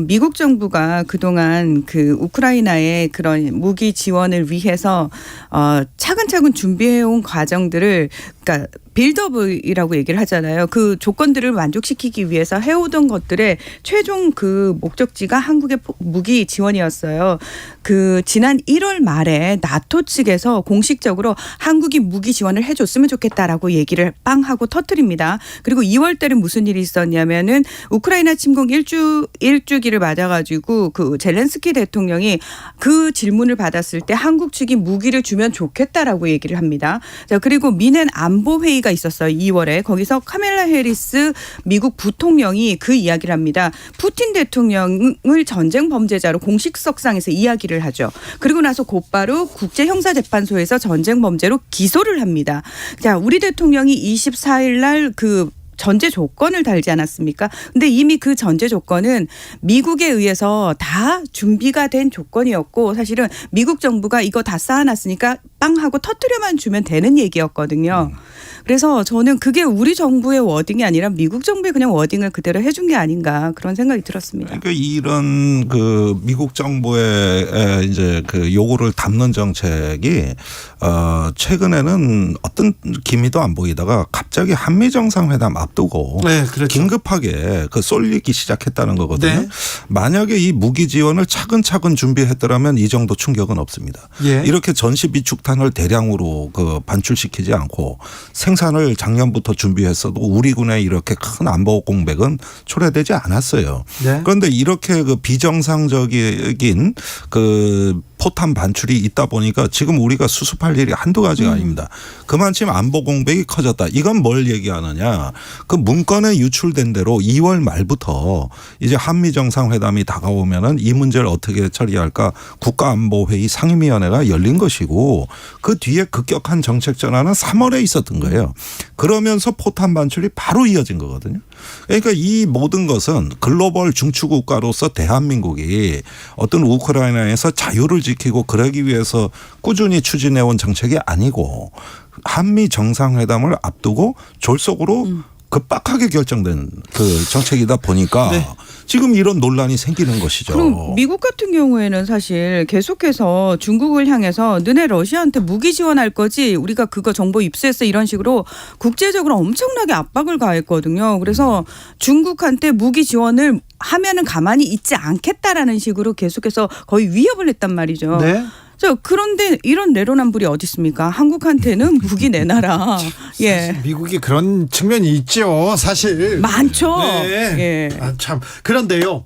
미국 정부가 그동안 그 우크라이나의 그런 무기 지원을 위해서 차근차근 준비해온 과정들을 그러니까 빌드업이라고 얘기를 하잖아요. 그 조건들을 만족시키기 위해서 해오던 것들의 최종 그 목적지가 한국의 무기 지원이었어요. 그 지난 1월 말에 나토 측에서 공식적으로 한국이 무기 지원을 해줬으면 좋겠다라고 얘기를 빵 하고 터뜨립니다. 그리고 2월 달에 무슨 일이 있었냐면은 우크라이나 침공 1주기를 맞아가지고 그 젤렌스키 대통령이 그 질문을 받았을 때 한국 측이 무기를 주면 좋겠다라고 얘기를 합니다. 자, 그리고 미넨 안보 회의가 있었어요. 2월에. 거기서 카멜라 해리스 미국 부통령이 그 이야기를 합니다. 푸틴 대통령을 전쟁 범죄자로 공식석상에서 이야기를 하죠. 그리고 나서 곧바로 국제형사재판소에서 전쟁 범죄로 기소를 합니다. 자, 우리 대통령이 24일 날 그 전제 조건을 달지 않았습니까? 근데 이미 그 전제 조건은 미국에 의해서 다 준비가 된 조건이었고 사실은 미국 정부가 이거 다 쌓아놨으니까 빵 하고 터뜨려만 주면 되는 얘기였거든요. 그래서 저는 그게 우리 정부의 워딩이 아니라 미국 정부의 그냥 워딩을 그대로 해준 게 아닌가 그런 생각이 들었습니다. 그러니까 이런 그 미국 정부의 이제 그 요구를 담는 정책이 최근에는 어떤 기미도 안 보이다가 갑자기 한미 정상회담 앞두고 네, 그렇죠. 긴급하게 그 쏠리기 시작했다는 거거든요. 네. 만약에 이 무기 지원을 차근차근 준비했더라면 이 정도 충격은 없습니다. 예. 이렇게 전시 비축탄을 대량으로 그 반출시키지 않고 생산을 작년부터 준비했어도 우리 군에 이렇게 큰 안보 공백은 초래되지 않았어요. 네. 그런데 이렇게 그 비정상적인 그 포탄 반출이 있다 보니까 지금 우리가 수습할 일이 한두 가지가 아닙니다. 그만큼 안보 공백이 커졌다. 이건 뭘 얘기하느냐. 그 문건에 유출된 대로 2월 말부터 이제 한미 정상회담이 다가오면은 이 문제를 어떻게 처리할까 국가안보회의 상임위원회가 열린 것이고 그 뒤에 급격한 정책 전환은 3월에 있었던 거예요. 그러면서 포탄 반출이 바로 이어진 거거든요. 그러니까 이 모든 것은 글로벌 중추국가로서 대한민국이 어떤 우크라이나에서 자유를 지키고 그러기 위해서 꾸준히 추진해온 정책이 아니고 한미 정상회담을 앞두고 졸속으로 급박하게 결정된 그 정책이다 보니까 네. 지금 이런 논란이 생기는 것이죠. 그럼 미국 같은 경우에는 사실 계속해서 중국을 향해서 너네 러시아한테 무기 지원할 거지 우리가 그거 정보 입수했어 이런 식으로 국제적으로 엄청나게 압박을 가했거든요. 그래서 중국한테 무기 지원을 하면은 가만히 있지 않겠다라는 식으로 계속해서 거의 위협을 했단 말이죠. 네. 그런데 이런 내로남불이 어디 있습니까? 한국한테는 무기 내놔라. 예. 미국이 그런 측면이 있죠. 사실 많죠. 네. 예. 아, 참 그런데요.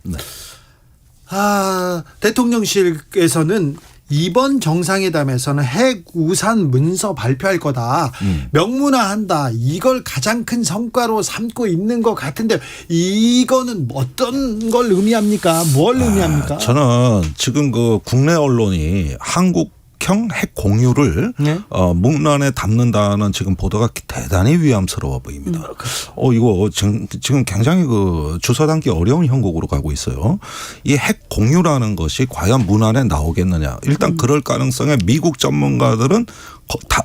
대통령실에서는 이번 정상회담에서는 핵 우산 문서 발표할 거다. 명문화한다. 이걸 가장 큰 성과로 삼고 있는 것 같은데 이거는 어떤 걸 의미합니까? 뭘 의미합니까? 저는 지금 그 국내 언론이 한국형 핵 공유를 네. 문란에 담는다는 지금 보도가 대단히 위험스러워 보입니다. 이거 지금 굉장히 그 주워 담기 어려운 형국으로 가고 있어요. 이 핵 공유라는 것이 과연 문안에 나오겠느냐. 일단 그럴 가능성에 미국 전문가들은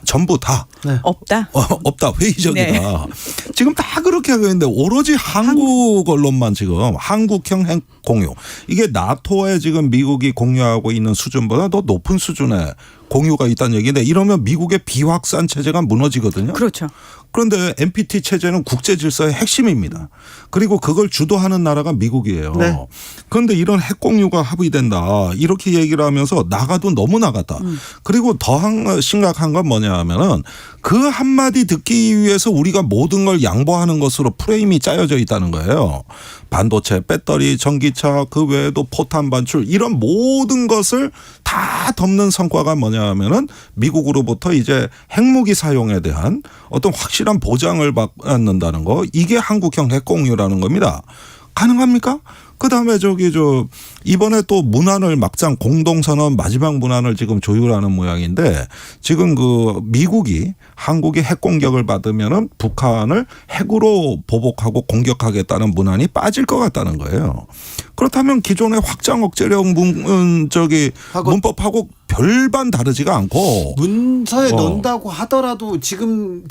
전부 다 네. 없다. 없다. 회의적이다. 네. 지금 다 그렇게 하고 있는데 오로지 한국 언론만 지금 한국형 핵 공유. 이게 나토에 지금 미국이 공유하고 있는 수준보다 더 높은 수준의 공유가 있다는 얘기인데 이러면 미국의 비확산 체제가 무너지거든요. 그렇죠. 그런데 NPT 체제는 국제 질서의 핵심입니다. 그리고 그걸 주도하는 나라가 미국이에요. 네. 그런데 이런 핵 공유가 합의된다. 이렇게 얘기를 하면서 나가도 너무 나갔다. 그리고 더 심각한 건 뭐냐 하면은 그 한마디 듣기 위해서 우리가 모든 걸 양보하는 것으로 프레임이 짜여져 있다는 거예요. 반도체, 배터리, 전기차, 그 외에도 포탄 반출 이런 모든 것을 다 덮는 성과가 뭐냐 하면은 미국으로부터 이제 핵무기 사용에 대한 어떤 확실한 보장을 받는다는 거. 이게 한국형 핵공유라는 겁니다. 가능합니까? 그다음에 이번에 또 문안을 막상 공동선언 마지막 문안을 지금 조율하는 모양인데 지금 미국이 한국이 핵 공격을 받으면은 북한을 핵으로 보복하고 공격하겠다는 문안이 빠질 것 같다는 거예요. 그렇다면 기존의 확장 억제력 문법하고 별반 다르지가 않고 문서에 넣는다고 하더라도 지금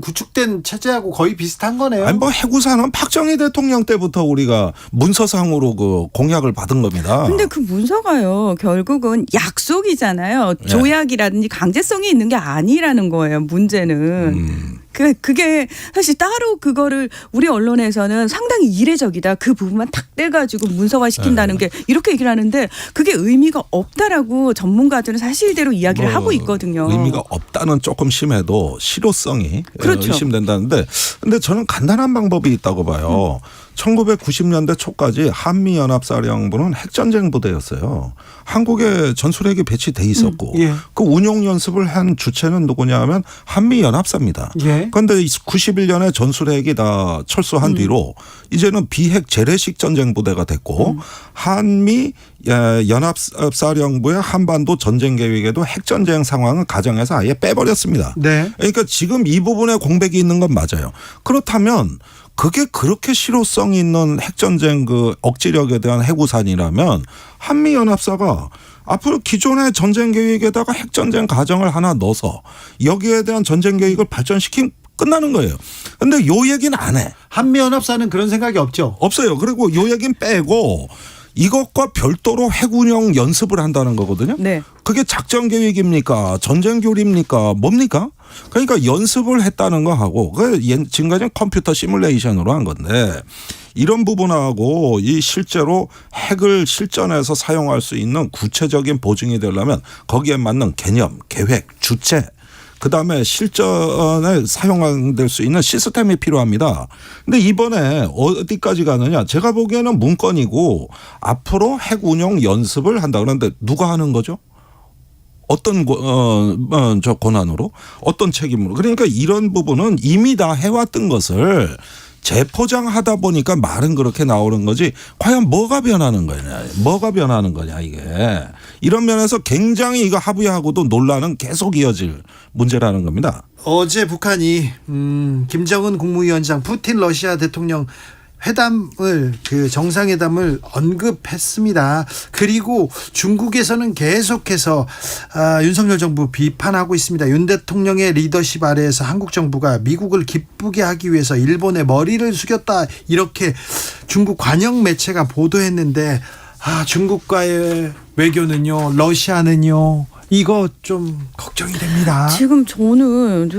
구축된 체제하고 거의 비슷한 거네요. 아니 해구사는 박정희 대통령 때부터 우리가 문서상으로 공약을 받은 겁니다. 근데 그 문서가요 결국은 약속이잖아요. 조약이라든지 강제성이 있는 게 아니라는 거예요. 문제는. 그게 사실 따로 그거를 우리 언론에서는 상당히 이례적이다. 그 부분만 탁 떼가지고 문서화 시킨다는 게 이렇게 얘기를 하는데 그게 의미가 없다라고 전문가들은 사실대로 이야기를 하고 있거든요. 의미가 없다는 조금 심해도 실효성이 그렇죠. 의심된다는데 근데 저는 간단한 방법이 있다고 봐요. 1990년대 초까지 한미연합사령부는 핵전쟁 부대였어요. 한국에 전술핵이 배치돼 있었고 그 운용 연습을 한 주체는 누구냐 하면 한미연합사입니다. 그런데 91년에 전술핵이 다 철수한 뒤로 이제는 비핵 재래식 전쟁 부대가 됐고 한미 연합사령부의 한반도 전쟁 계획에도 핵전쟁 상황을 가정해서 아예 빼버렸습니다. 그러니까 지금 이 부분에 공백이 있는 건 맞아요. 그렇다면 그게 그렇게 실효성 있는 핵전쟁 억지력에 대한 해구산이라면 한미연합사가 앞으로 기존의 전쟁 계획에다가 핵전쟁 가정을 하나 넣어서 여기에 대한 전쟁 계획을 발전시키면 끝나는 거예요. 근데 요 얘기는 안 해. 한미연합사는 그런 생각이 없죠. 없어요. 그리고 요 얘기는 빼고 이것과 별도로 핵운용 연습을 한다는 거거든요. 그게 작전 계획입니까? 전쟁 교리입니까? 뭡니까? 그러니까 연습을 했다는 거 하고 지금까지는 컴퓨터 시뮬레이션으로 한 건데 이런 부분하고 이 실제로 핵을 실전에서 사용할 수 있는 구체적인 보증이 되려면 거기에 맞는 개념, 계획, 주체 그다음에 실전에 사용될 수 있는 시스템이 필요합니다. 근데 이번에 어디까지 가느냐? 제가 보기에는 문건이고 앞으로 핵 운용 연습을 한다. 그런데 누가 하는 거죠? 어떤 권한으로? 어떤 책임으로? 그러니까 이런 부분은 이미 다 해왔던 것을 재포장하다 보니까 말은 그렇게 나오는 거지 과연 뭐가 변하는 거냐 뭐가 변하는 거냐 이게 이런 면에서 굉장히 이거 하부야하고도 논란은 계속 이어질 문제라는 겁니다. 어제 북한이 김정은 국무위원장 푸틴 러시아 대통령 회담을 정상회담을 언급했습니다. 그리고 중국에서는 계속해서 윤석열 정부 비판하고 있습니다. 윤 대통령의 리더십 아래에서 한국 정부가 미국을 기쁘게 하기 위해서 일본의 머리를 숙였다 이렇게 중국 관영 매체가 보도했는데 중국과의 외교는요, 러시아는요. 이거 좀 걱정이 됩니다. 지금 저는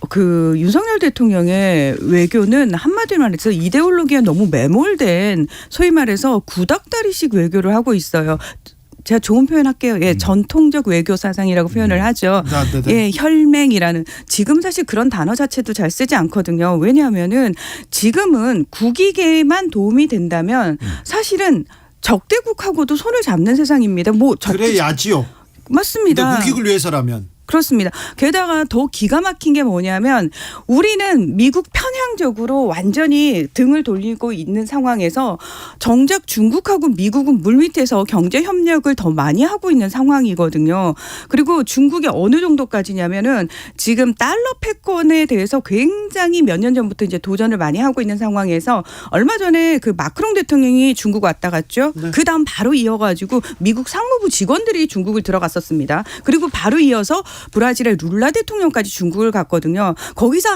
그 윤석열 대통령의 외교는 한마디로 말해서 이데올로기에 너무 매몰된 소위 말해서 구닥다리식 외교를 하고 있어요. 제가 좋은 표현 할게요. 전통적 외교 사상이라고 표현을 하죠. 혈맹이라는 지금 사실 그런 단어 자체도 잘 쓰지 않거든요. 왜냐하면은 지금은 국익에만 도움이 된다면 사실은 적대국하고도 손을 잡는 세상입니다. 그래야지요. 맞습니다. 국익을 위해서라면. 그렇습니다. 게다가 더 기가 막힌 게 뭐냐면 우리는 미국 편향적으로 완전히 등을 돌리고 있는 상황에서 정작 중국하고 미국은 물밑에서 경제 협력을 더 많이 하고 있는 상황이거든요. 그리고 중국이 어느 정도까지냐면은 지금 달러 패권에 대해서 굉장히 몇 년 전부터 이제 도전을 많이 하고 있는 상황에서 얼마 전에 그 마크롱 대통령이 중국 왔다 갔죠. 그 다음 바로 이어가지고 미국 상무부 직원들이 중국을 들어갔었습니다. 그리고 바로 이어서 브라질의 룰라 대통령까지 중국을 갔거든요. 거기서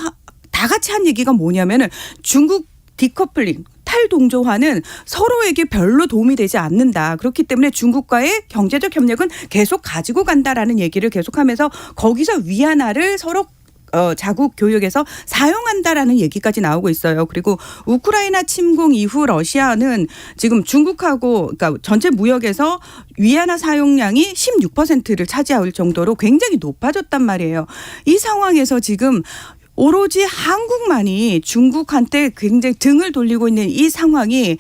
다 같이 한 얘기가 뭐냐면은 중국 디커플링 탈동조화는 서로에게 별로 도움이 되지 않는다. 그렇기 때문에 중국과의 경제적 협력은 계속 가지고 간다라는 얘기를 계속하면서 거기서 위안화를 서로 자국 교역에서 사용한다라는 얘기까지 나오고 있어요. 그리고 우크라이나 침공 이후 러시아는 지금 중국하고 그러니까 전체 무역에서 위안화 사용량이 16%를 차지할 정도로 굉장히 높아졌단 말이에요. 이 상황에서 지금 오로지 한국만이 중국한테 굉장히 등을 돌리고 있는 이 상황이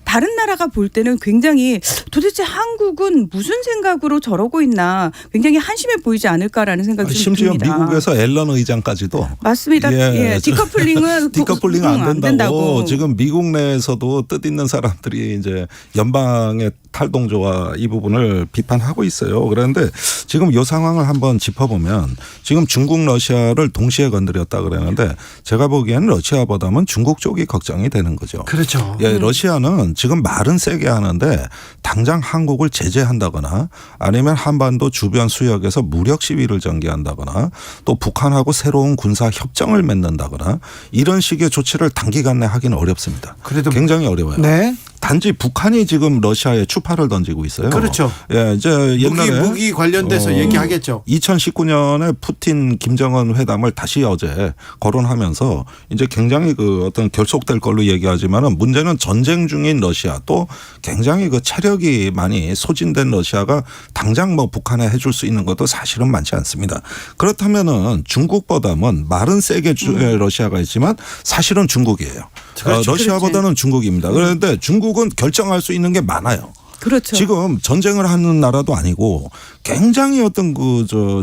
다른 나라가 볼 때는 굉장히 도대체 한국은 무슨 생각으로 저러고 있나 굉장히 한심해 보이지 않을까라는 생각이 좀 심지어 듭니다. 미국에서 앨런 의장까지도 맞습니다. 예, 디커플링은 디커플링은 안 된다고. 지금 미국 내에서도 뜻있는 사람들이 이제 연방의 탈동조와 이 부분을 비판하고 있어요. 그런데 지금 이 상황을 한번 짚어보면 지금 중국, 러시아를 동시에 건드렸다 그러는데 제가 보기에는 러시아보다는 중국 쪽이 걱정이 되는 거죠. 그렇죠. 예, 러시아는 지금 말은 세게 하는데 당장 한국을 제재한다거나 아니면 한반도 주변 수역에서 무력 시위를 전개한다거나 또 북한하고 새로운 군사 협정을 맺는다거나 이런 식의 조치를 단기간 내 하기는 어렵습니다. 그래도 굉장히 어려워요. 네. 단지 북한이 지금 러시아에 추파를 던지고 있어요. 그렇죠. 예, 이제 옛날에 무기 관련돼서 얘기하겠죠. 2019년에 푸틴 김정은 회담을 다시 어제 거론하면서 이제 굉장히 그 어떤 결속될 걸로 얘기하지만은 문제는 전쟁 중인 러시아 또 굉장히 그 체력이 많이 소진된 러시아가 당장 뭐 북한에 해줄 수 있는 것도 사실은 많지 않습니다. 그렇다면은 중국보다는 말은 세게 러시아가 있지만 사실은 중국이에요. 그렇죠. 러시아보다는 중국입니다. 그런데 중국은 결정할 수 있는 게 많아요. 그렇죠. 지금 전쟁을 하는 나라도 아니고 굉장히 어떤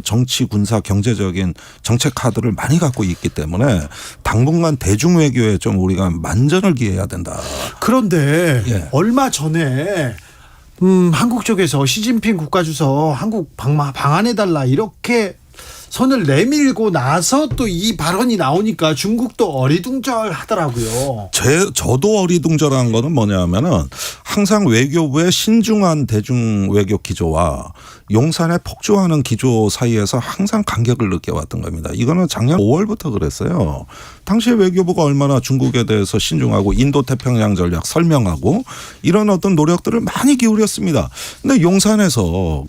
정치, 군사, 경제적인 정책 카드를 많이 갖고 있기 때문에 당분간 대중 외교에 좀 우리가 만전을 기해야 된다. 그런데 예. 얼마 전에 한국 쪽에서 시진핑 국가주석 한국 방한해달라 이렇게 손을 내밀고 나서 또 이 발언이 나오니까 중국도 어리둥절하더라고요. 저도 어리둥절한 거는 뭐냐면은 항상 외교부의 신중한 대중 외교 기조와 용산에 폭주하는 기조 사이에서 항상 간격을 느껴왔던 겁니다. 이거는 작년 5월부터 그랬어요. 당시 외교부가 얼마나 중국에 대해서 신중하고 인도태평양 전략 설명하고 이런 어떤 노력들을 많이 기울였습니다. 근데 용산에서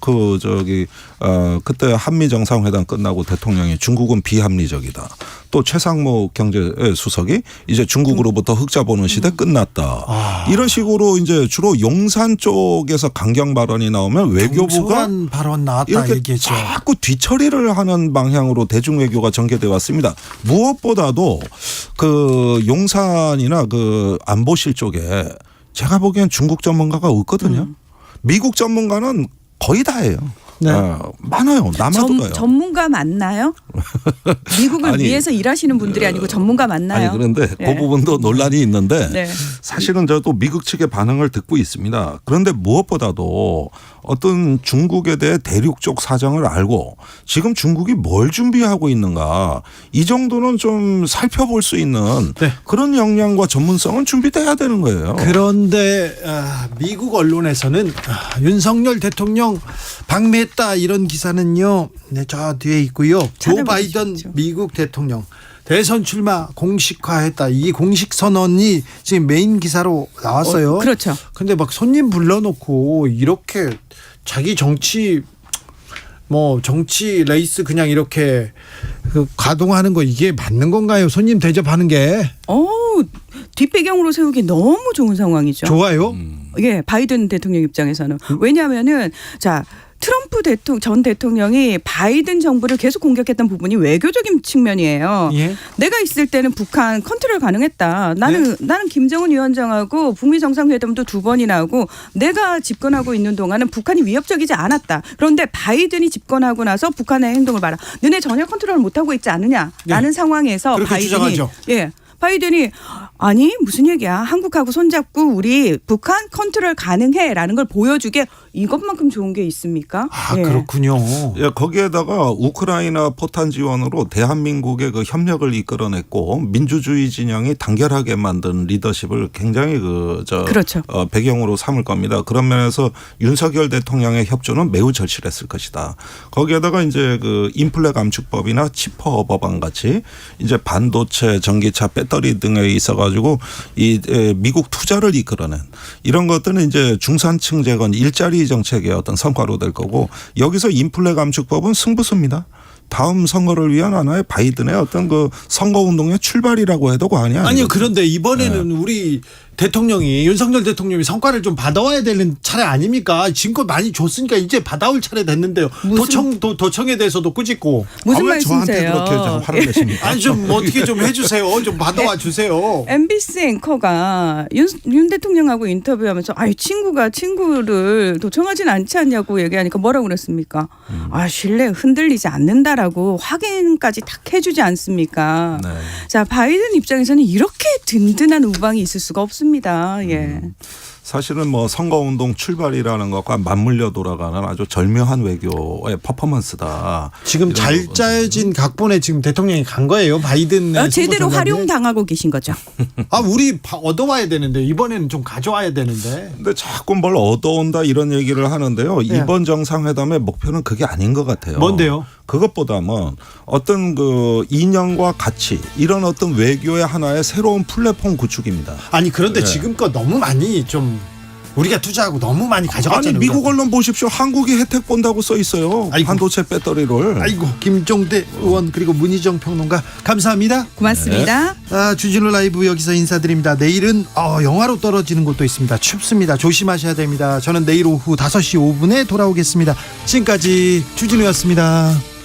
그때 한미 정상회담 끝나고 대통령이 중국은 비합리적이다. 또 최상무 경제수석이 이제 중국으로부터 흑자 보는 시대 끝났다. 이런 식으로 이제 주로 용산 쪽에서 강경 발언이 나오면 외교부가 발언 나왔다 이렇게 얘기했죠. 자꾸 뒤처리를 하는 방향으로 대중 외교가 전개돼 왔습니다. 무엇보다도 그 용산이나 그 안보실 쪽에 제가 보기엔 중국 전문가가 없거든요. 미국 전문가는 거의 다예요. 네. 많아요. 남아도요. 전문가 맞나요? 미국을 위해서 일하시는 분들이 아니고 전문가 맞나요? 아니 그런데 네. 그 부분도 논란이 있는데 네. 사실은 저도 미국 측의 반응을 듣고 있습니다. 그런데 무엇보다도 어떤 중국에 대해 대륙 쪽 사정을 알고 지금 중국이 뭘 준비하고 있는가 이 정도는 좀 살펴볼 수 있는 그런 역량과 전문성은 준비돼야 되는 거예요. 그런데 미국 언론에서는 윤석열 대통령 방미했다 이런 기사는요. 네, 저 뒤에 있고요. 조 바이든 미국 대통령 대선 출마 공식화했다. 이 공식 선언이 지금 메인 기사로 나왔어요. 그렇죠. 근데 막 손님 불러놓고 이렇게 자기 정치 레이스 그냥 이렇게 가동하는 거 이게 맞는 건가요? 손님 대접하는 게. 뒷배경으로 세우기 너무 좋은 상황이죠. 좋아요? 예, 바이든 대통령 입장에서는. 왜냐하면은 트럼프 전 대통령이 바이든 정부를 계속 공격했던 부분이 외교적인 측면이에요. 예? 내가 있을 때는 북한 컨트롤 가능했다. 나는 김정은 위원장하고 북미 정상회담도 2번이나 하고 내가 집권하고 있는 동안은 북한이 위협적이지 않았다. 그런데 바이든이 집권하고 나서 북한의 행동을 봐라. 너네 전혀 컨트롤을 못하고 있지 않느냐라는 상황에서 바이든이 아니 무슨 얘기야. 한국하고 손잡고 우리 북한 컨트롤 가능해라는 걸 보여주게 이것만큼 좋은 게 있습니까? 그렇군요. 예, 거기에다가 우크라이나 포탄 지원으로 대한민국의 그 협력을 이끌어냈고 민주주의 진영이 단결하게 만든 리더십을 굉장히 그렇죠. 배경으로 삼을 겁니다. 그런 면에서 윤석열 대통령의 협조는 매우 절실했을 것이다. 거기에다가 이제 그 인플레 감축법이나 치퍼 법안 같이 이제 반도체, 전기차, 배터리 등에 있어가지고 이 미국 투자를 이끌어낸 이런 것들은 이제 중산층 재건 일자리 정책의 어떤 성과로 될 거고 여기서 인플레 감축법은 승부수입니다. 다음 선거를 위한 하나의 바이든의 어떤 그 선거 운동의 출발이라고 해도 과언이 아니에요. 아니요. 그런데 이번에는 우리 윤석열 대통령이 성과를 좀 받아와야 되는 차례 아닙니까? 지금껏 많이 줬으니까 이제 받아올 차례 됐는데요. 도청에 대해서도 꾸짖고. 무슨 저한테 말씀이세요? 그렇게 화를 내십니까? 아니 좀 어떻게 좀 해주세요. 좀 받아와 주세요. MBC 앵커가 윤 대통령하고 인터뷰하면서 친구가 친구를 도청하진 않지 않냐고 얘기하니까 뭐라고 그랬습니까? 신뢰 흔들리지 않는다라고 확인까지 탁 해주지 않습니까? 네. 자, 바이든 입장에서는 이렇게 든든한 우방이 있을 수가 없습니다. 예. 사실은 뭐 선거운동 출발이라는 것과 맞물려 돌아가는 아주 절묘한 외교의 퍼포먼스다. 지금 잘 짜여진 각본에 지금 대통령이 간 거예요. 바이든 제대로 활용당하고 계신 거죠. 우리 얻어와야 되는데 이번에는 좀 가져와야 되는데. 근데 자꾸 뭘 얻어온다 이런 얘기를 하는데요. 네. 이번 정상회담의 목표는 그게 아닌 것 같아요. 뭔데요? 그것보다는 어떤 그 이념과 가치 이런 어떤 외교의 하나의 새로운 플랫폼 구축입니다. 아니 그런데 지금껏 너무 많이 좀 우리가 투자하고 너무 많이 가져갔잖아요. 아니 미국 언론 보십시오. 한국이 혜택 본다고 써 있어요. 반도체 배터리를. 아이고 김종대 의원 그리고 문희정 평론가 감사합니다. 고맙습니다. 주진우 라이브 여기서 인사드립니다. 내일은 영하로 떨어지는 곳도 있습니다. 춥습니다. 조심하셔야 됩니다. 저는 내일 오후 5시 5분에 돌아오겠습니다. 지금까지 주진우였습니다.